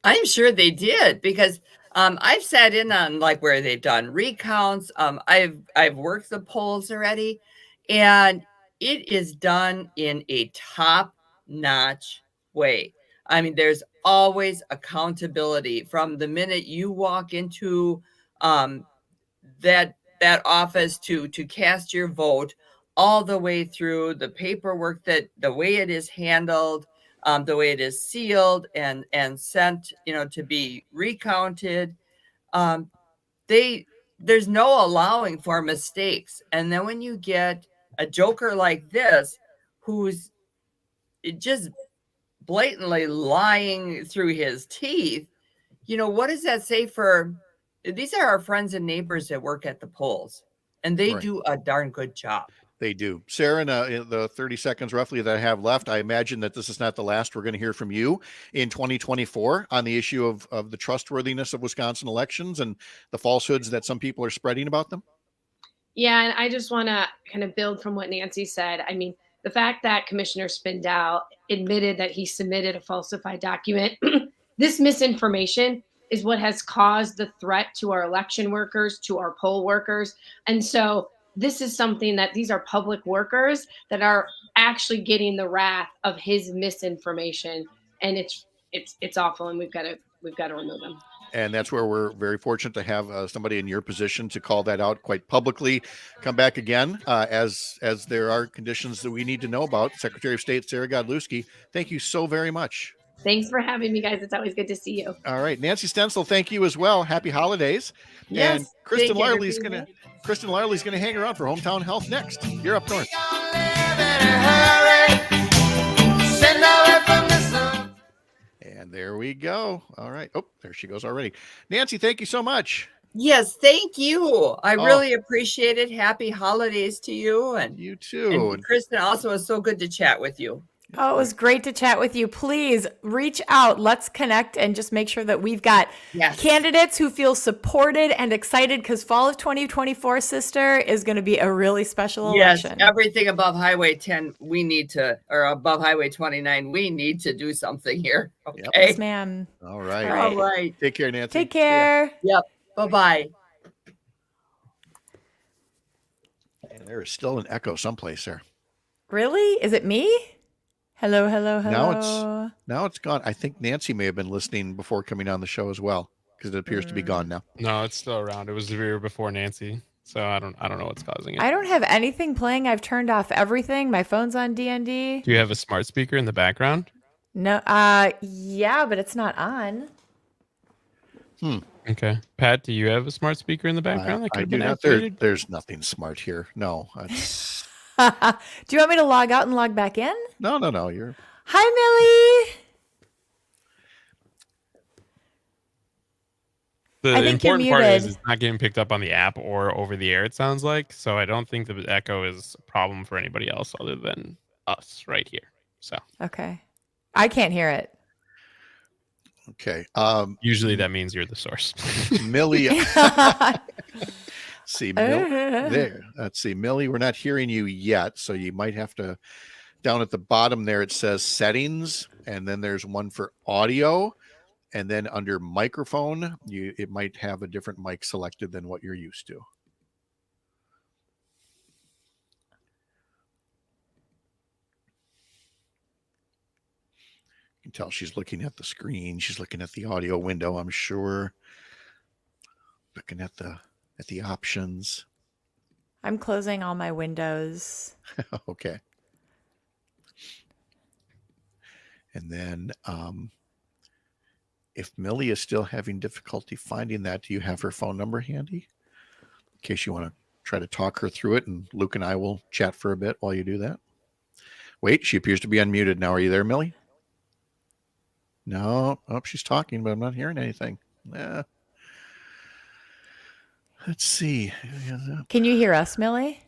[SPEAKER 11] I'm sure they did because I've sat in on where they've done recounts. I've worked the polls already, and it is done in a top-notch way. I mean, there's always accountability from the minute you walk into that office to cast your vote, all the way through the paperwork, that the way it is handled, the way it is sealed and sent, to be recounted. There's no allowing for mistakes. And then when you get a joker like this, who's just blatantly lying through his teeth, what does that say for, these are our friends and neighbors that work at the polls, and they do a darn good job.
[SPEAKER 1] They do. Sarah, in the 30 seconds roughly that I have left, I imagine that this is not the last we're going to hear from you in 2024 on the issue of the trustworthiness of Wisconsin elections and the falsehoods that some people are spreading about them.
[SPEAKER 17] Yeah, and I just want to kind of build from what Nancy said. I mean, the fact that Commissioner Spindell admitted that he submitted a falsified document, this misinformation is what has caused the threat to our election workers, to our poll workers. And so this is something that these are public workers that are actually getting the wrath of his misinformation. And it's awful, and we've got to remove him.
[SPEAKER 1] And that's where we're very fortunate to have somebody in your position to call that out quite publicly. Come back again as there are conditions that we need to know about. Secretary of State Sarah Godlewski, thank you so very much.
[SPEAKER 17] Thanks for having me, guys. It's always good to see you.
[SPEAKER 1] All right, Nancy Stencil, thank you as well. Happy holidays.
[SPEAKER 11] Yes,
[SPEAKER 1] and Kristen Larley's gonna hang around for Hometown Health next. You're up north. And there we go. All right. Oh, there she goes already. Nancy, thank you so much.
[SPEAKER 11] Yes, thank you. I really appreciate it. Happy holidays to you. And
[SPEAKER 1] you too.
[SPEAKER 11] And Kristen, also, it's so good to chat with you.
[SPEAKER 7] Oh, it was great to chat with you. Please reach out. Let's connect and just make sure that we've got candidates who feel supported and excited, because fall of 2024, sister, is going to be a really special election.
[SPEAKER 11] Yes, everything above Highway 10, or above Highway 29, we need to do something here. Okay.
[SPEAKER 7] Yes, ma'am.
[SPEAKER 1] All right.
[SPEAKER 11] All right.
[SPEAKER 1] Take care, Nancy.
[SPEAKER 7] Take care.
[SPEAKER 11] Yep. Bye-bye.
[SPEAKER 1] And there is still an echo someplace there.
[SPEAKER 7] Really? Is it me? Hello.
[SPEAKER 1] Now it's gone. I think Nancy may have been listening before coming on the show as well, because it appears to be gone now.
[SPEAKER 2] No, it's still around. It was here before Nancy, so I don't know what's causing it.
[SPEAKER 7] I don't have anything playing. I've turned off everything. My phone's on DND.
[SPEAKER 2] Do you have a smart speaker in the background?
[SPEAKER 7] No. Yeah, but it's not on.
[SPEAKER 2] Okay. Pat, do you have a smart speaker in the background that could
[SPEAKER 1] I
[SPEAKER 2] have
[SPEAKER 1] do
[SPEAKER 2] been
[SPEAKER 1] not.
[SPEAKER 2] activated?
[SPEAKER 1] There's nothing smart here. No. That's,
[SPEAKER 7] Do you want me to log out and log back in?
[SPEAKER 1] no. You're
[SPEAKER 7] Hi, Millie.
[SPEAKER 2] The
[SPEAKER 7] I think you're
[SPEAKER 2] important part is
[SPEAKER 7] muted.
[SPEAKER 2] it's not getting picked up on the app or over the air, it sounds like. So I don't think the echo is a problem for anybody else other than us right here. So
[SPEAKER 7] Okay. I can't hear it.
[SPEAKER 1] okay.
[SPEAKER 2] Usually that means you're the source.
[SPEAKER 1] Millie. See, there. Let's see, Millie. We're not hearing you yet, so you might have to. Down at the bottom there, it says settings, and then there's one for audio, and then under microphone, it might have a different mic selected than what you're used to. You can tell she's looking at the screen. She's looking at the audio window, I'm sure. Looking at the options.
[SPEAKER 7] I'm closing all my windows.
[SPEAKER 1] Okay. And then if Millie is still having difficulty finding that, do you have her phone number handy? In case you want to try to talk her through it, and Luke and I will chat for a bit while you do that. Wait, she appears to be unmuted now. Are you there, Millie? No. Oh, she's talking, but I'm not hearing anything. Let's see.
[SPEAKER 7] Can you hear us, Millie?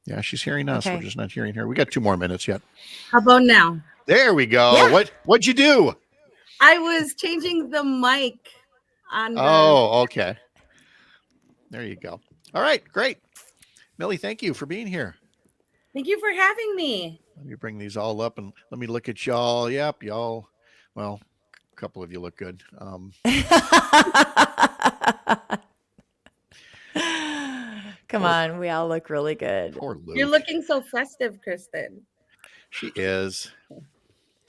[SPEAKER 1] Yeah, she's hearing us.
[SPEAKER 7] Okay.
[SPEAKER 1] We're just not hearing her. We got 2 more minutes yet.
[SPEAKER 4] How about now?
[SPEAKER 1] There we go.
[SPEAKER 4] Yeah.
[SPEAKER 1] What'd you do?
[SPEAKER 4] I was changing the mic on the...
[SPEAKER 1] Oh, okay. There you go. All right, great. Millie, thank you for being here.
[SPEAKER 4] Thank you for having me.
[SPEAKER 1] Let me bring these all up and let me look at y'all. Yep, y'all. Well, a couple of you look good.
[SPEAKER 7] Come on, we all look really good.
[SPEAKER 1] Poor Luke.
[SPEAKER 4] You're looking so festive, Kristen.
[SPEAKER 1] She is.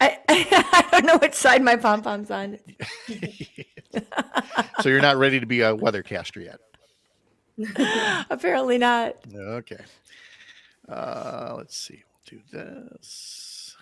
[SPEAKER 7] I don't know which side my pom-pom's on.
[SPEAKER 1] So you're not ready to be a weathercaster yet?
[SPEAKER 7] Apparently not.
[SPEAKER 1] Okay. Let's see. We'll do this.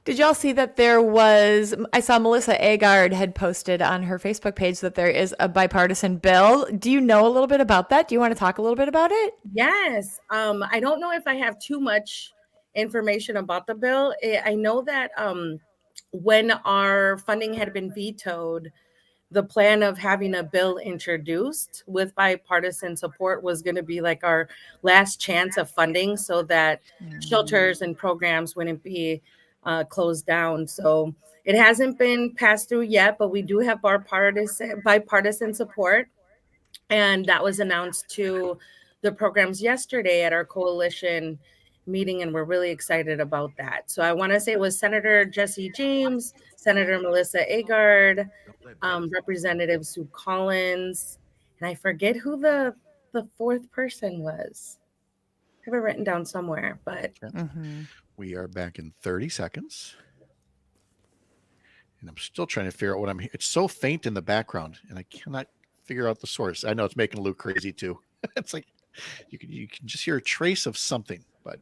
[SPEAKER 7] Did y'all see that I saw Melissa Agard had posted on her Facebook page that there is a bipartisan bill. Do you know a little bit about that? Do you want to talk a little bit about it?
[SPEAKER 4] Yes. I don't know if I have too much information about the bill. I know that when our funding had been vetoed, the plan of having a bill introduced with bipartisan support was going to be like our last chance of funding so that shelters and programs wouldn't be closed down. So it hasn't been passed through yet, but we do have bipartisan support. And that was announced to the programs yesterday at our coalition meeting, and we're really excited about that. So I want to say it was Senator Jesse James, Senator Melissa Agard, Representative Sue Collins, and I forget who the fourth person was. I have it written down somewhere, but
[SPEAKER 1] We are back in 30 seconds. And I'm still trying to figure out what I'm. It's so faint in the background, and I cannot figure out the source. I know it's making Luke crazy too. It's like you can just hear a trace of something, but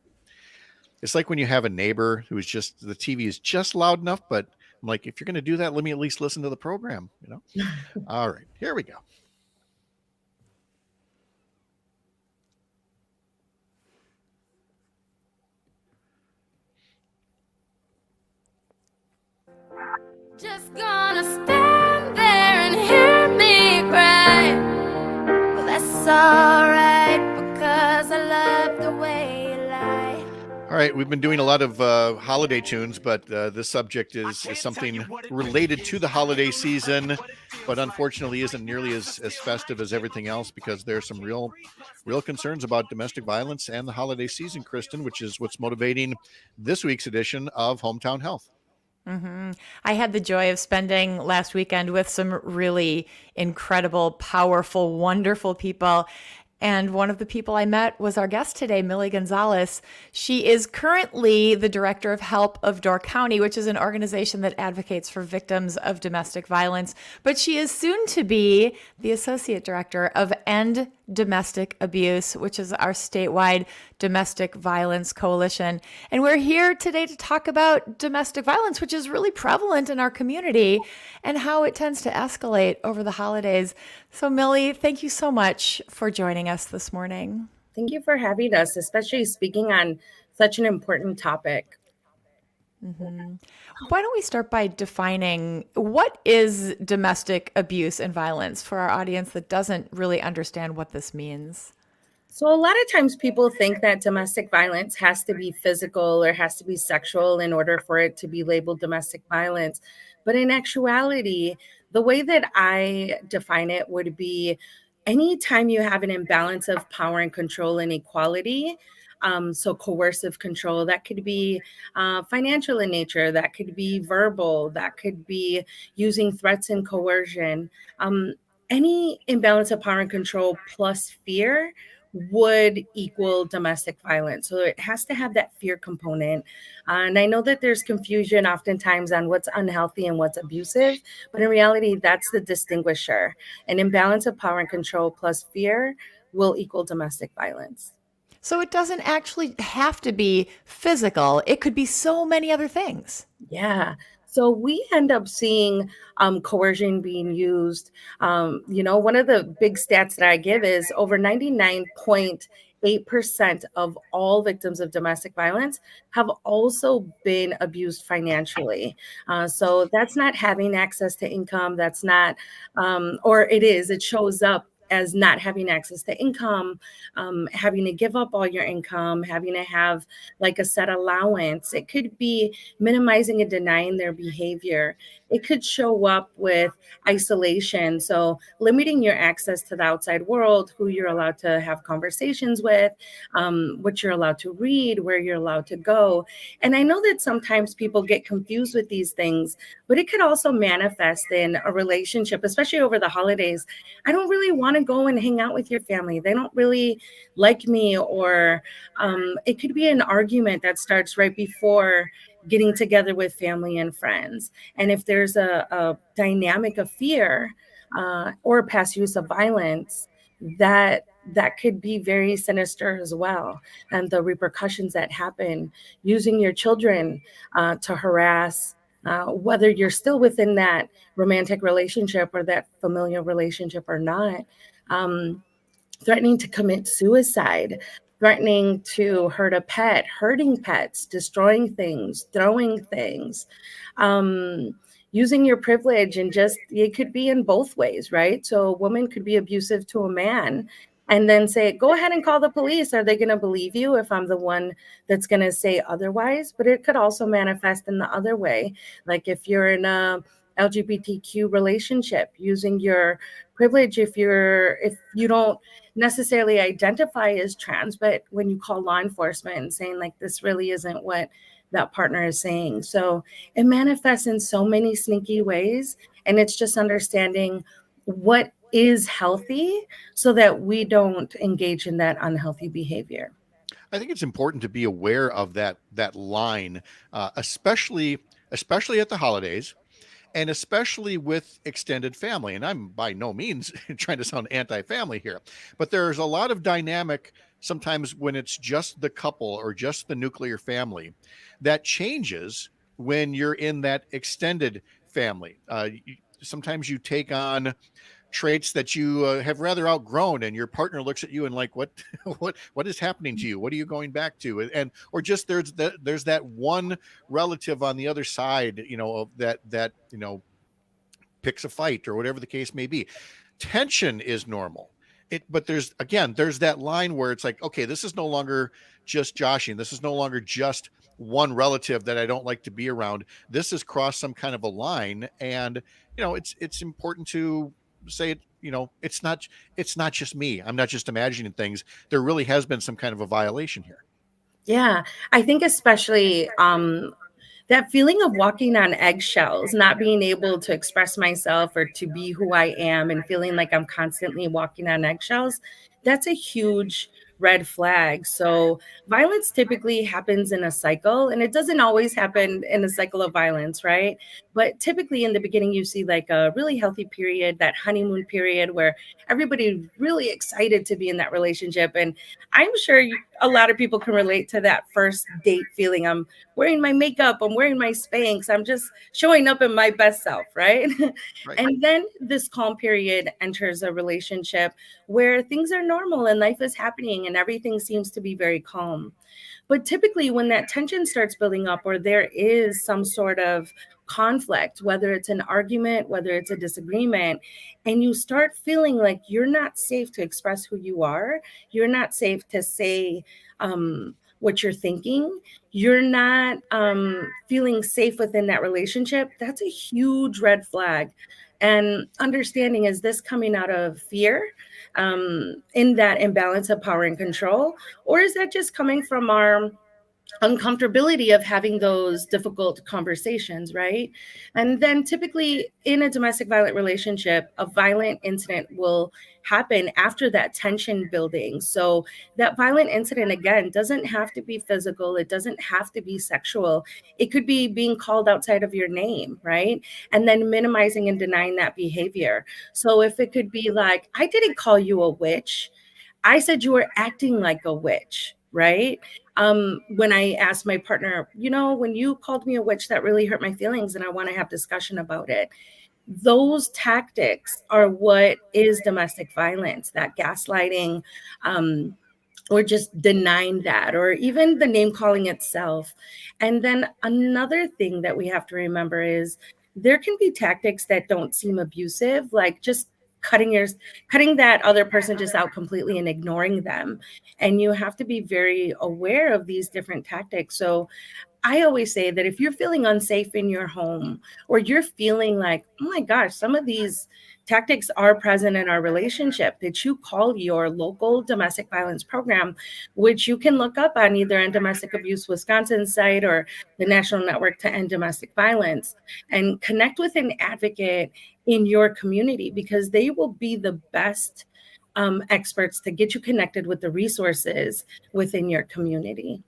[SPEAKER 1] it's like when you have a neighbor who's just the TV is just loud enough, but I'm like, if you're going to do that, let me at least listen to the program, you know? All right, here we go.
[SPEAKER 9] Just gonna stand there and hear me cry. Well, that's alright because I love the way you lie.
[SPEAKER 1] All right, we've been doing a lot of holiday tunes, but this subject is something related to the holiday season, but unfortunately isn't nearly as festive as everything else because there's some real concerns about domestic violence and the holiday season, Kristen, which is what's motivating this week's edition of Hometown Health.
[SPEAKER 7] I had the joy of spending last weekend with some really incredible, powerful, wonderful people. And one of the people I met was our guest today, Millie Gonzalez. She is currently the director of HELP of Door County, which is an organization that advocates for victims of domestic violence. But she is soon to be the associate director of End Domestic Abuse, which is our statewide domestic violence coalition. And we're here today to talk about domestic violence, which is really prevalent in our community and how it tends to escalate over the holidays. So, Millie, thank you so much for joining us this morning.
[SPEAKER 4] Thank you for having us, especially speaking on such an important topic.
[SPEAKER 7] Why don't we start by defining what is domestic abuse and violence for our audience that doesn't really understand what this means?
[SPEAKER 4] So a lot of times people think that domestic violence has to be physical or has to be sexual in order for it to be labeled domestic violence. But in actuality, the way that I define it would be anytime you have an imbalance of power and control and equality. So coercive control, that could be financial in nature, that could be verbal, that could be using threats and coercion. Any imbalance of power and control plus fear would equal domestic violence. So it has to have that fear component. And I know that there's confusion oftentimes on what's unhealthy and what's abusive, but in reality, that's the distinguisher. An imbalance of power and control plus fear will equal domestic violence.
[SPEAKER 7] So it doesn't actually have to be physical. It could be so many other things.
[SPEAKER 4] Yeah. So we end up seeing coercion being used. One of the big stats that I give is over 99.8% of all victims of domestic violence have also been abused financially. So that's not having access to income. That's not, or it is, it shows up as not having access to income, having to give up all your income, having to have like a set allowance. It could be minimizing and denying their behavior. It could show up with isolation. So limiting your access to the outside world, who you're allowed to have conversations with, what you're allowed to read, where you're allowed to go. And I know that sometimes people get confused with these things, but it could also manifest in a relationship, especially over the holidays. I don't really want to go and hang out with your family. They don't really like me, or it could be an argument that starts right before getting together with family and friends. And if there's a dynamic of fear or past use of violence, that could be very sinister as well. And the repercussions that happen, using your children to harass, whether you're still within that romantic relationship or that familial relationship or not, threatening to commit suicide, threatening to hurt a pet, hurting pets, destroying things, throwing things, using your privilege, and just, it could be in both ways, right? So a woman could be abusive to a man and then say, go ahead and call the police. Are they going to believe you if I'm the one that's going to say otherwise? But it could also manifest in the other way. Like if you're in a LGBTQ relationship, using your privilege, if you don't necessarily identify as trans, but when you call law enforcement and saying like, this really isn't what that partner is saying. So it manifests in so many sneaky ways. And it's just understanding what is healthy so that we don't engage in that unhealthy behavior.
[SPEAKER 1] I think it's important to be aware of that line, especially at the holidays, and especially with extended family. And I'm by no means trying to sound anti-family here, but there's a lot of dynamic sometimes when it's just the couple or just the nuclear family that changes when you're in that extended family. Sometimes you take on traits that you have rather outgrown, and your partner looks at you and like, what is happening to you? What are you going back to? And or just there's that one relative on the other side, of that picks a fight or whatever the case may be. Tension is normal. But there's that line where it's like, okay, this is no longer just joshing. This is no longer just one relative that I don't like to be around. This has crossed some kind of a line, and it's important to say, it's not just me. I'm not just imagining things. There really has been some kind of a violation here.
[SPEAKER 4] Yeah, I think especially that feeling of walking on eggshells, not being able to express myself or to be who I am, and feeling like I'm constantly walking on eggshells, that's a huge red flags. So violence typically happens in a cycle, and it doesn't always happen in a cycle of violence, right? But typically in the beginning, you see like a really healthy period, that honeymoon period where everybody's really excited to be in that relationship. And I'm sure a lot of people can relate to that first date feeling. I'm wearing my makeup, I'm wearing my Spanx, I'm just showing up in my best self, right?
[SPEAKER 1] Right.
[SPEAKER 4] And then this calm period enters a relationship where things are normal and life is happening and everything seems to be very calm. But typically, when that tension starts building up, or there is some sort of conflict, whether it's an argument, whether it's a disagreement, and you start feeling like you're not safe to express who you are, you're not safe to say what you're thinking, you're not feeling safe within that relationship, that's a huge red flag. And understanding, is this coming out of fear, in that imbalance of power and control? Or is that just coming from our uncomfortability of having those difficult conversations, right? And then typically in a domestic violent relationship, a violent incident will happen after that tension building. So that violent incident, again, doesn't have to be physical, it doesn't have to be sexual. It could be being called outside of your name, right? And then minimizing and denying that behavior. So if it could be like, I didn't call you a witch, I said you were acting like a witch, right? When I asked my partner, when you called me a witch, that really hurt my feelings and I want to have discussion about it. Those tactics are what is domestic violence, that gaslighting, or just denying that, or even the name calling itself. And then another thing that we have to remember is there can be tactics that don't seem abusive, like just cutting that other person just out completely and ignoring them. And you have to be very aware of these different tactics. So I always say that if you're feeling unsafe in your home, or you're feeling like, oh my gosh, some of these tactics are present in our relationship, that you call your local domestic violence program, which you can look up on either on Domestic Abuse Wisconsin site or the National Network to End Domestic Violence, and connect with an advocate in your community, because they will be the best experts to get you connected with the resources within your community.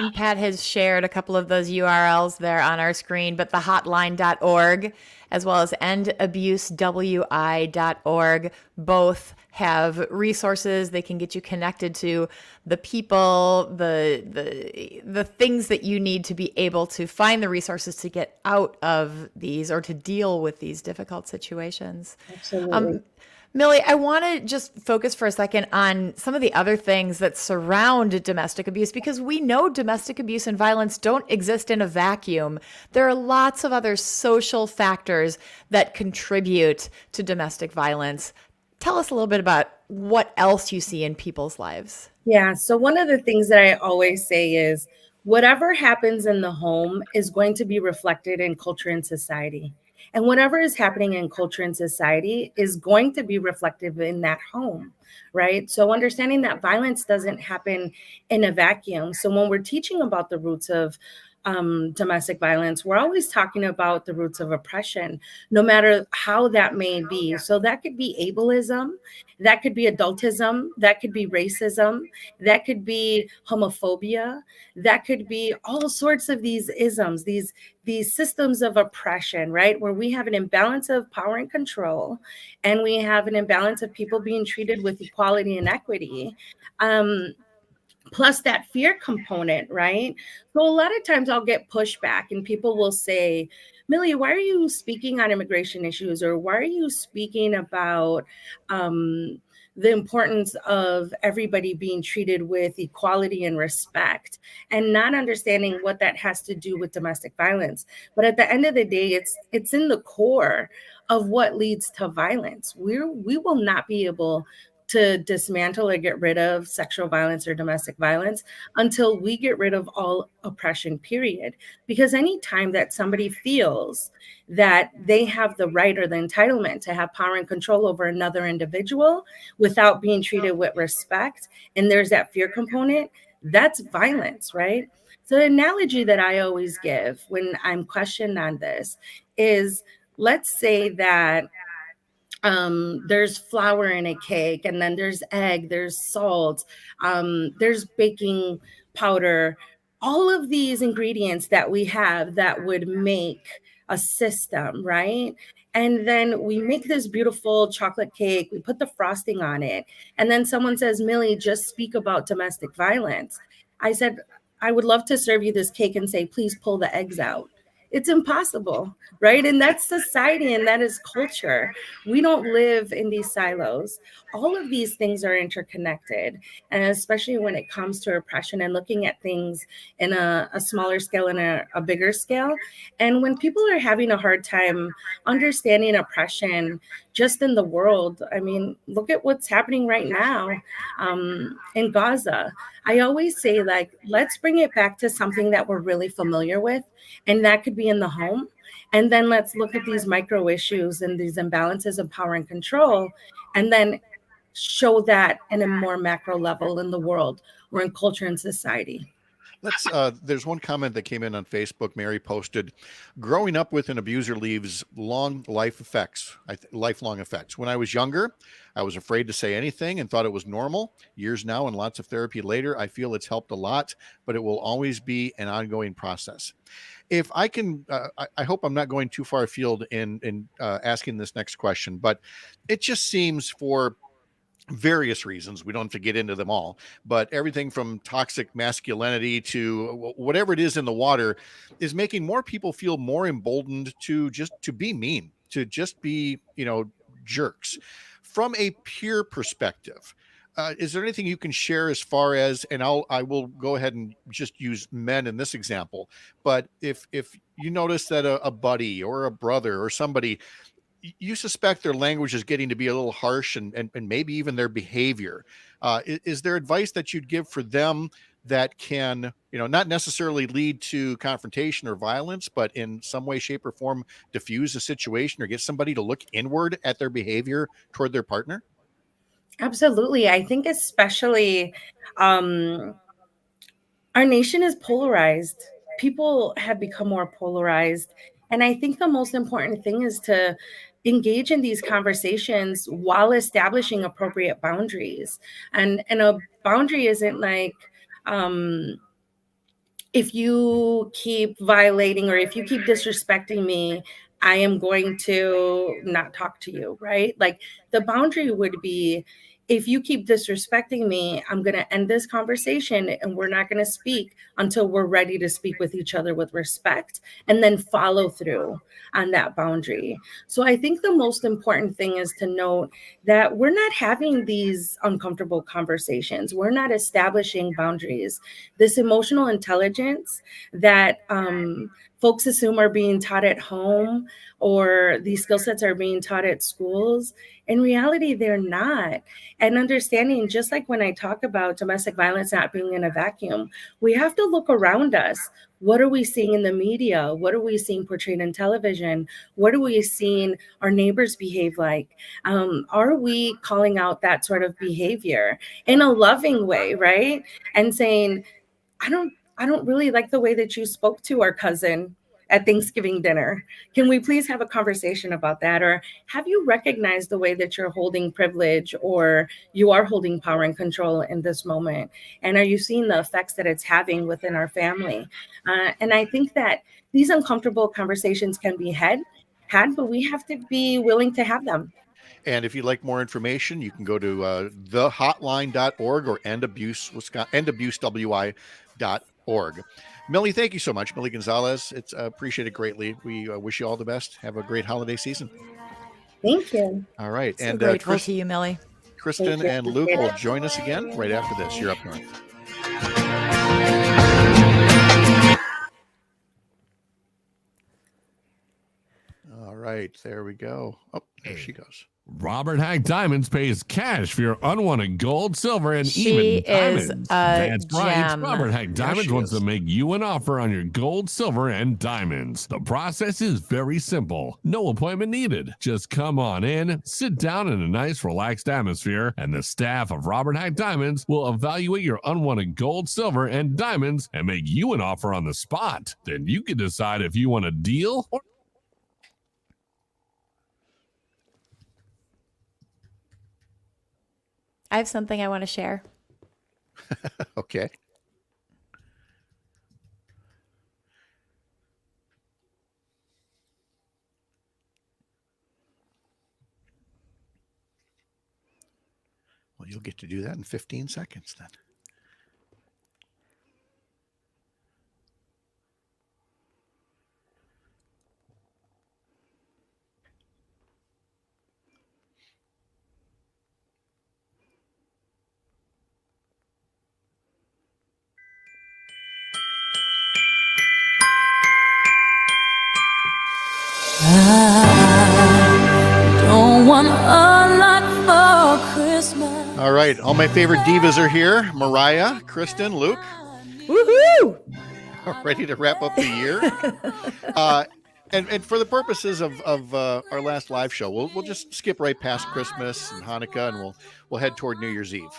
[SPEAKER 7] And Pat has shared a couple of those URLs there on our screen, but the hotline.org as well as endabusewi.org both have resources. They can get you connected to the people, the things that you need to be able to find the resources to get out of these or to deal with these difficult situations.
[SPEAKER 4] Absolutely.
[SPEAKER 7] Millie, I want to just focus for a second on some of the other things that surround domestic abuse, because we know domestic abuse and violence don't exist in a vacuum. There are lots of other social factors that contribute to domestic violence. Tell us a little bit about what else you see in people's lives.
[SPEAKER 4] Yeah. So one of the things that I always say is whatever happens in the home is going to be reflected in culture and society. And whatever is happening in culture and society is going to be reflective in that home, right? So understanding that violence doesn't happen in a vacuum. So when we're teaching about the roots of domestic violence, we're always talking about the roots of oppression, no matter how that may be. So that could be ableism, that could be adultism, that could be racism, that could be homophobia, that could be all sorts of these isms, these systems of oppression, right? Where we have an imbalance of power and control, and we have an imbalance of people being treated with equality and equity. Plus that fear component, right? So a lot of times I'll get pushback and people will say, Millie, why are you speaking on immigration issues? Or why are you speaking about the importance of everybody being treated with equality and respect, and not understanding what that has to do with domestic violence? But at the end of the day, it's in the core of what leads to violence. We will not be able to dismantle or get rid of sexual violence or domestic violence until we get rid of all oppression, period. Because anytime that somebody feels that they have the right or the entitlement to have power and control over another individual without being treated with respect, and there's that fear component, that's violence, right? So the analogy that I always give when I'm questioned on this is, let's say that There's flour in a cake, and then there's egg, there's salt, there's baking powder, all of these ingredients that we have that would make a system, right? And then we make this beautiful chocolate cake, we put the frosting on it, and then someone says, Millie, just speak about domestic violence. I said, I would love to serve you this cake and say, please pull the eggs out. It's impossible, right? And that's society, and that is culture. We don't live in these silos. All of these things are interconnected, and especially when it comes to oppression and looking at things in a smaller scale and a bigger scale. And when people are having a hard time understanding oppression just in the world, I mean, look at what's happening right now in Gaza. I always say, like, let's bring it back to something that we're really familiar with, and that could be in the home. And then let's look at these micro issues and these imbalances of power and control, and then show that in a more macro level in the world or in culture and society.
[SPEAKER 1] Let's there's one comment that came in on Facebook. Mary posted, growing up with an abuser leaves lifelong effects. When I was younger, I was afraid to say anything and thought it was normal. Years now and lots of therapy later, I feel it's helped a lot, but it will always be an ongoing process. If I can, I hope I'm not going too far afield in asking this next question, but it just seems, for various reasons, we don't have to get into them all, but everything from toxic masculinity to whatever it is in the water is making more people feel more emboldened to be mean, to just be, jerks. From a peer perspective, is there anything you can share as far as, and I will go ahead and just use men in this example, but if you notice that a buddy or a brother or somebody, you suspect their language is getting to be a little harsh and maybe even their behavior, is there advice that you'd give for them that can, not necessarily lead to confrontation or violence, but in some way, shape, or form diffuse a situation or get somebody to look inward at their behavior toward their partner?
[SPEAKER 4] Absolutely. I think especially our nation is polarized. People have become more polarized. And I think the most important thing is to engage in these conversations while establishing appropriate boundaries. And a boundary isn't like, if you keep violating or if you keep disrespecting me, I am going to not talk to you, right? Like, the boundary would be, if you keep disrespecting me, I'm going to end this conversation and we're not going to speak until we're ready to speak with each other with respect, and then follow through on that boundary. So I think the most important thing is to note that we're not having these uncomfortable conversations. We're not establishing boundaries. This emotional intelligence that folks assume are being taught at home, or these skill sets are being taught at schools, in reality, they're not. And understanding, just like when I talk about domestic violence not being in a vacuum, we have to look around us. What are we seeing in the media? What are we seeing portrayed in television? What are we seeing our neighbors behave like? Are we calling out that sort of behavior in a loving way, right? And saying, I don't really like the way that you spoke to our cousin at Thanksgiving dinner. Can we please have a conversation about that? Or have you recognized the way that you're holding privilege, or you are holding power and control in this moment? And are you seeing the effects that it's having within our family? And I think that these uncomfortable conversations can be had, but we have to be willing to have them.
[SPEAKER 1] And if you'd like more information, you can go to thehotline.org or endabusewi.org. Millie, thank you so much. Millie Gonzalez, it's appreciated greatly. We wish you all the best. Have a great holiday season.
[SPEAKER 4] Thank you.
[SPEAKER 1] All right.
[SPEAKER 7] So
[SPEAKER 1] and
[SPEAKER 7] grateful to you, Millie.
[SPEAKER 1] Kristen and Luke will join us again right after this. You're Up North. All right, there we go. Oh, there she goes.
[SPEAKER 8] Robert Hack Diamonds pays cash for your unwanted gold, silver, and
[SPEAKER 7] She
[SPEAKER 8] even
[SPEAKER 7] is
[SPEAKER 8] diamonds.
[SPEAKER 7] a
[SPEAKER 8] That's right.
[SPEAKER 7] gem.
[SPEAKER 8] Robert Hack Diamonds
[SPEAKER 1] she
[SPEAKER 8] wants
[SPEAKER 1] is.
[SPEAKER 8] to make you an offer on your gold, silver, and diamonds. The process is very simple. No appointment needed. Just come on in, sit down in a nice, relaxed atmosphere, and the staff of Robert Hack Diamonds will evaluate your unwanted gold, silver, and diamonds and make you an offer on the spot. Then you can decide if you want a deal or
[SPEAKER 7] I have something I want to share.
[SPEAKER 1] Okay. Well, you'll get to do that in 15 seconds then.
[SPEAKER 9] Don't want a lot for Christmas.
[SPEAKER 1] All right. All my favorite divas are here. Mariah, Kristen, Luke.
[SPEAKER 7] Woohoo!
[SPEAKER 1] Ready to wrap up the year. And for the purposes of our last live show, we'll just skip right past Christmas and Hanukkah, and we'll head toward New Year's Eve.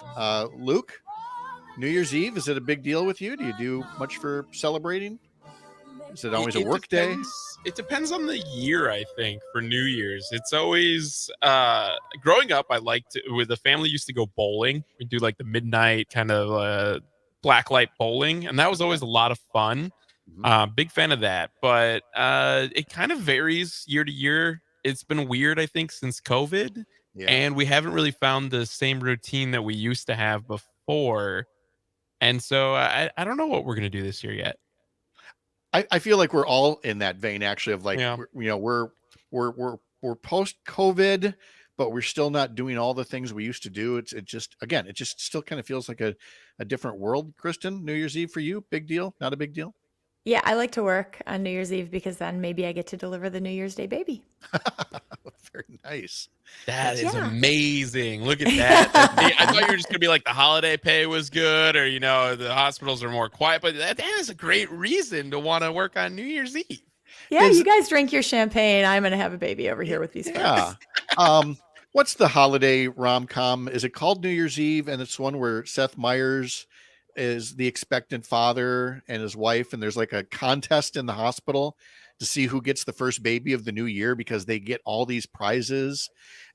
[SPEAKER 1] Luke, New Year's Eve, is it a big deal with you? Do you do much for celebrating? Is it always a work day?
[SPEAKER 2] It depends on the year, I think, for New Year's. It's always growing up, I liked to, with the family used to go bowling. We do like the midnight kind of blacklight bowling, and that was always a lot of fun. Big fan of that, but it kind of varies year to year. It's been weird, I think, since COVID, and we haven't really found the same routine that we used to have before. And so I don't know what we're gonna do this year yet.
[SPEAKER 1] I feel like we're all in that vein, actually, of like, we're post COVID, but we're still not doing all the things we used to do. It just still kind of feels like a different world. Kristen, New Year's Eve for you, big deal? Not a big deal?
[SPEAKER 7] Yeah, I like to work on New Year's Eve because then maybe I get to deliver the New Year's Day baby.
[SPEAKER 1] Very nice.
[SPEAKER 2] That is amazing. Look at that. I thought you were just gonna be like the holiday pay was good, or the hospitals are more quiet, but that is a great reason to want to work on New Year's Eve.
[SPEAKER 7] Yeah, you guys drink your champagne. I'm gonna have a baby over here with these folks.
[SPEAKER 1] What's the holiday rom-com? Is it called New Year's Eve? And it's one where Seth Meyers is the expectant father and his wife, and there's like a contest in the hospital to see who gets the first baby of the new year because they get all these prizes.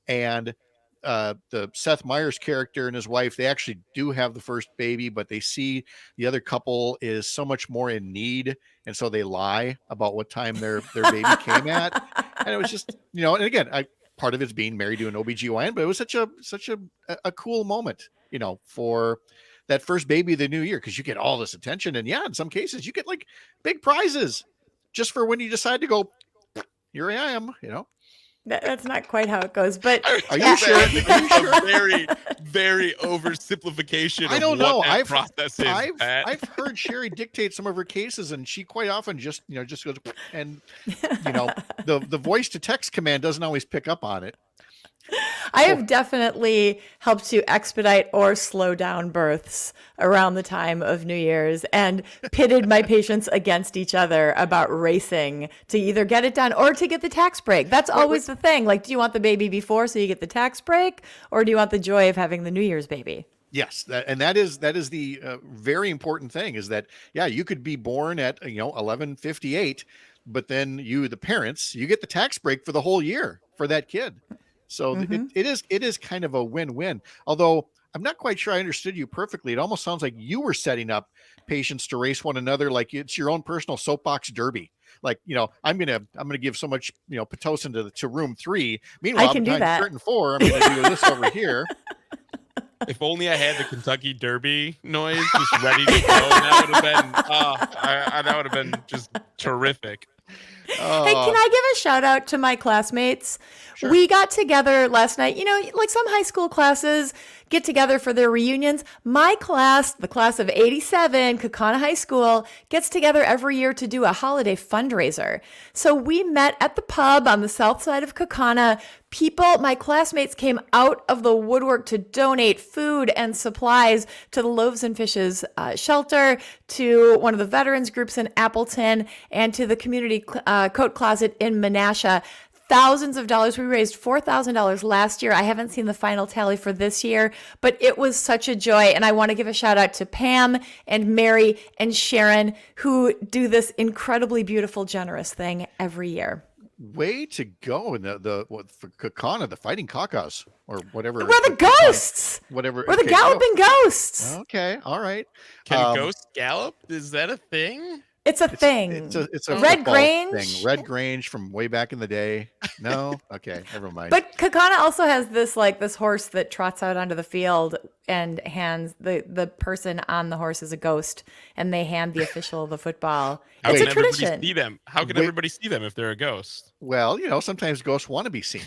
[SPEAKER 1] And the Seth Meyers character and his wife, they actually do have the first baby, but they see the other couple is so much more in need, and so they lie about what time their baby came at. And it was just, and again, part of it's being married to an OBGYN, but it was such a cool moment, for that first baby of the new year, because you get all this attention, and in some cases you get like big prizes just for when you decide to go, here I am,
[SPEAKER 7] That's not quite how it goes, but
[SPEAKER 1] are you sure?
[SPEAKER 2] A very, very oversimplification.
[SPEAKER 1] I don't know.
[SPEAKER 2] That process is,
[SPEAKER 1] I've heard Sherry dictate some of her cases, and she quite often just goes, and the voice to text command doesn't always pick up on it.
[SPEAKER 7] I have definitely helped to expedite or slow down births around the time of New Year's and pitted my patients against each other about racing to either get it done or to get the tax break. That's always the thing. Like, do you want the baby before so you get the tax break, or do you want the joy of having the New Year's baby?
[SPEAKER 1] Yes, that is the very important thing, is that you could be born at 11:58, but then the parents, you get the tax break for the whole year for that kid. So it is kind of a win-win. Although I'm not quite sure I understood you perfectly. It almost sounds like you were setting up patients to race one another, like it's your own personal soapbox derby. Like, I'm gonna give so much Pitocin to room 3. Meanwhile,
[SPEAKER 7] I can do that.
[SPEAKER 1] Curtain 4, I'm gonna do this over here.
[SPEAKER 2] If only I had the Kentucky Derby noise just ready to go, that would have been just terrific.
[SPEAKER 7] Hey, can I give a shout out to my classmates? Sure. We got together last night. Like some high school classes get together for their reunions. My class, the class of 87, Kaukauna High School, gets together every year to do a holiday fundraiser. So we met at the pub on the south side of Kaukauna. My classmates came out of the woodwork to donate food and supplies to the Loaves and Fishes shelter, to one of the veterans groups in Appleton, and to the community coat closet in Menasha. Thousands of dollars. We raised $4,000 last year. I haven't seen the final tally for this year, but it was such a joy. And I want to give a shout out to Pam and Mary and Sharon, who do this incredibly beautiful, generous thing every year.
[SPEAKER 1] way to go. And the what for Kakana, the fighting Kakas or whatever.
[SPEAKER 7] We're the ghosts.
[SPEAKER 1] Whatever.
[SPEAKER 7] We're the galloping ghosts.
[SPEAKER 1] Okay. All right.
[SPEAKER 2] Can ghosts gallop? Is that a thing?
[SPEAKER 7] It's a thing.
[SPEAKER 1] It's a
[SPEAKER 7] Red
[SPEAKER 1] football
[SPEAKER 7] Grange.
[SPEAKER 1] thing. Red Grange from way back in the day. No. Okay. Never mind.
[SPEAKER 7] But Kakana also has this horse that trots out onto the field and hands the person on the horse is a ghost, and they hand the official the football. It's a tradition.
[SPEAKER 2] See them? How can everybody see them if they're a ghost?
[SPEAKER 1] Well, sometimes ghosts want to be seen.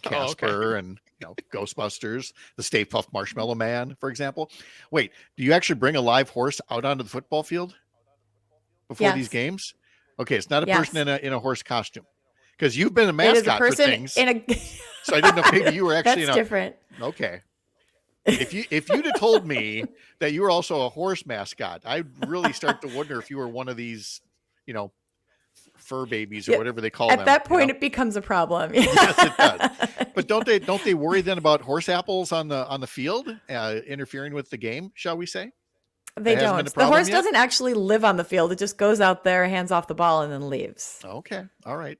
[SPEAKER 1] Casper and Ghostbusters, the Stay Puft Marshmallow Man, for example. Wait, do you actually bring a live horse out onto the football field before these games? Okay, it's not a person in a horse costume, because you've been a mascot for things. So I didn't know, maybe you were actually
[SPEAKER 7] That's different.
[SPEAKER 1] Okay. If you'd have told me that you were also a horse mascot, I'd really start to wonder if you were one of these, fur babies or whatever they call them.
[SPEAKER 7] At that point, it becomes a problem.
[SPEAKER 1] Yes, it does. But don't they worry then about horse apples on the field interfering with the game? Shall we say?
[SPEAKER 7] They don't. The horse doesn't actually live on the field. It just goes out there, hands off the ball, and then leaves.
[SPEAKER 1] Okay. All right.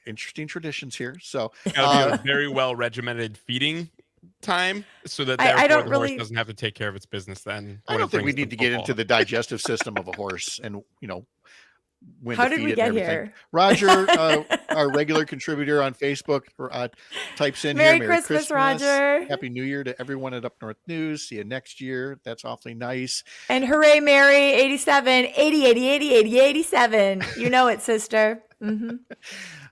[SPEAKER 1] Interesting traditions here. So
[SPEAKER 2] Gotta be a very well regimented feeding time, so that horse doesn't have to take care of its business. Then
[SPEAKER 1] I don't think we need to get into the digestive system of a horse and when
[SPEAKER 7] How
[SPEAKER 1] to
[SPEAKER 7] did
[SPEAKER 1] feed
[SPEAKER 7] we
[SPEAKER 1] it
[SPEAKER 7] get
[SPEAKER 1] and everything.
[SPEAKER 7] here?
[SPEAKER 1] Roger, our regular contributor on Facebook, types in
[SPEAKER 7] Merry
[SPEAKER 1] here.
[SPEAKER 7] Christmas, Roger.
[SPEAKER 1] Happy New Year to everyone at Up North News. See you next year. That's awfully nice.
[SPEAKER 7] And hooray, Mary, 87, 80, 80, 80, 80, 87. You know it, sister. Mm-hmm.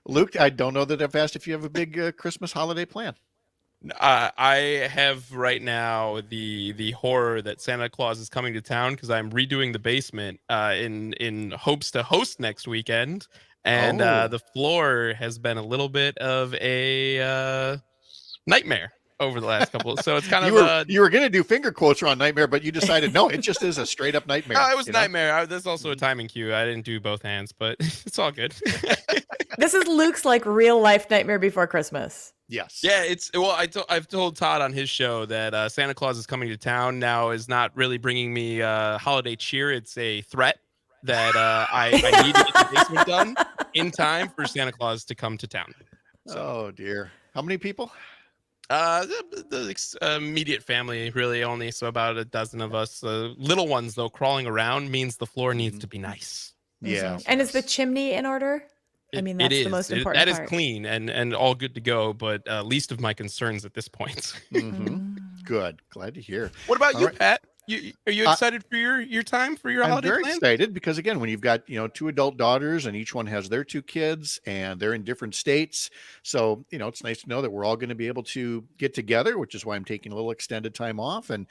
[SPEAKER 1] Luke, I don't know that I've asked if you have a big Christmas holiday plan.
[SPEAKER 2] I have right now the horror that Santa Claus is coming to town, because I'm redoing the basement in hopes to host next weekend, and the floor has been a little bit of a nightmare over the last couple. So it's kind
[SPEAKER 1] you were going to do finger quotes on nightmare, but you decided no, it just is a straight up nightmare.
[SPEAKER 2] No, it was nightmare. There's also a timing cue. I didn't do both hands, but it's all good.
[SPEAKER 7] This is Luke's real life Nightmare Before Christmas.
[SPEAKER 1] Yes.
[SPEAKER 2] Yeah, I've told Todd on his show that Santa Claus is coming to town now is not really bringing me holiday cheer. It's a threat that I need to get the basement done in time for Santa Claus to come to town. So,
[SPEAKER 1] oh dear. How many people?
[SPEAKER 2] The immediate family, really, only so about a dozen of us. Little ones though, crawling around means the floor needs to be nice.
[SPEAKER 1] Yeah.
[SPEAKER 7] And is the chimney in order? I mean, that's the most important part.
[SPEAKER 2] That is clean and all good to go, but least of my concerns at this point.
[SPEAKER 1] Mm-hmm. Good. Glad to hear.
[SPEAKER 2] What about you, Pat? Are you excited for your time for your holiday
[SPEAKER 1] I'm very
[SPEAKER 2] plan?
[SPEAKER 1] excited because, again, when you've got 2 adult daughters and each one has their 2 kids and they're in different states, so it's nice to know that we're all going to be able to get together, which is why I'm taking a little extended time off and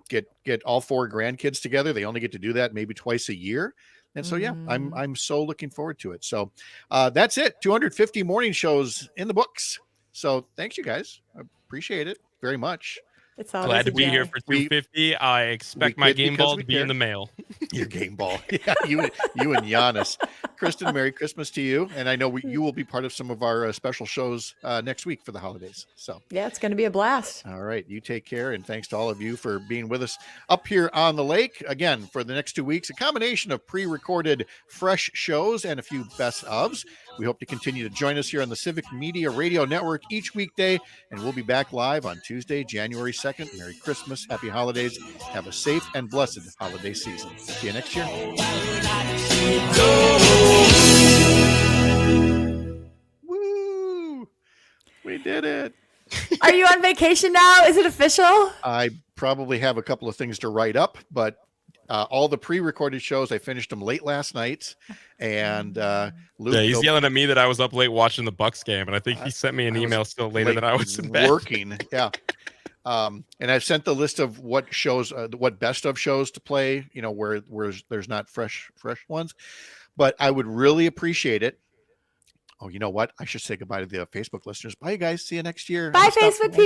[SPEAKER 1] get all 4 grandkids together. They only get to do that maybe twice a year. And so, yeah, I'm so looking forward to it. So that's it. 250 morning shows in the books. So thanks, you guys. I appreciate it very much.
[SPEAKER 7] It's
[SPEAKER 2] glad to be here for 250. I expect my game ball to be in the mail.
[SPEAKER 1] Your game ball. Yeah, you and Giannis. Kristen, Merry Christmas to you. And I know you will be part of some of our special shows next week for the holidays. So
[SPEAKER 7] yeah, it's going to be a blast.
[SPEAKER 1] All right. You take care. And thanks to all of you for being with us up here on the lake. Again, for the next 2 weeks, a combination of pre-recorded fresh shows and a few best ofs. We hope to continue to join us here on the Civic Media Radio Network each weekday. And we'll be back live on Tuesday, January 2nd. Merry Christmas. Happy holidays. Have a safe and blessed holiday season. See you next year. Woo! We did it.
[SPEAKER 7] Are you on vacation now? Is it official?
[SPEAKER 1] I probably have a couple of things to write up, but all the pre-recorded shows, I finished them late last night. And Luke,
[SPEAKER 2] he's yelling at me that I was up late watching the Bucks game, and I think he sent me an email still later than I was in bed.
[SPEAKER 1] Working, yeah. And I've sent the list of what shows, what best of shows to play, where there's not fresh ones. But I would really appreciate it. Oh, you know what? I should say goodbye to the Facebook listeners. Bye, you guys. See you next year.
[SPEAKER 7] Bye, Facebook people.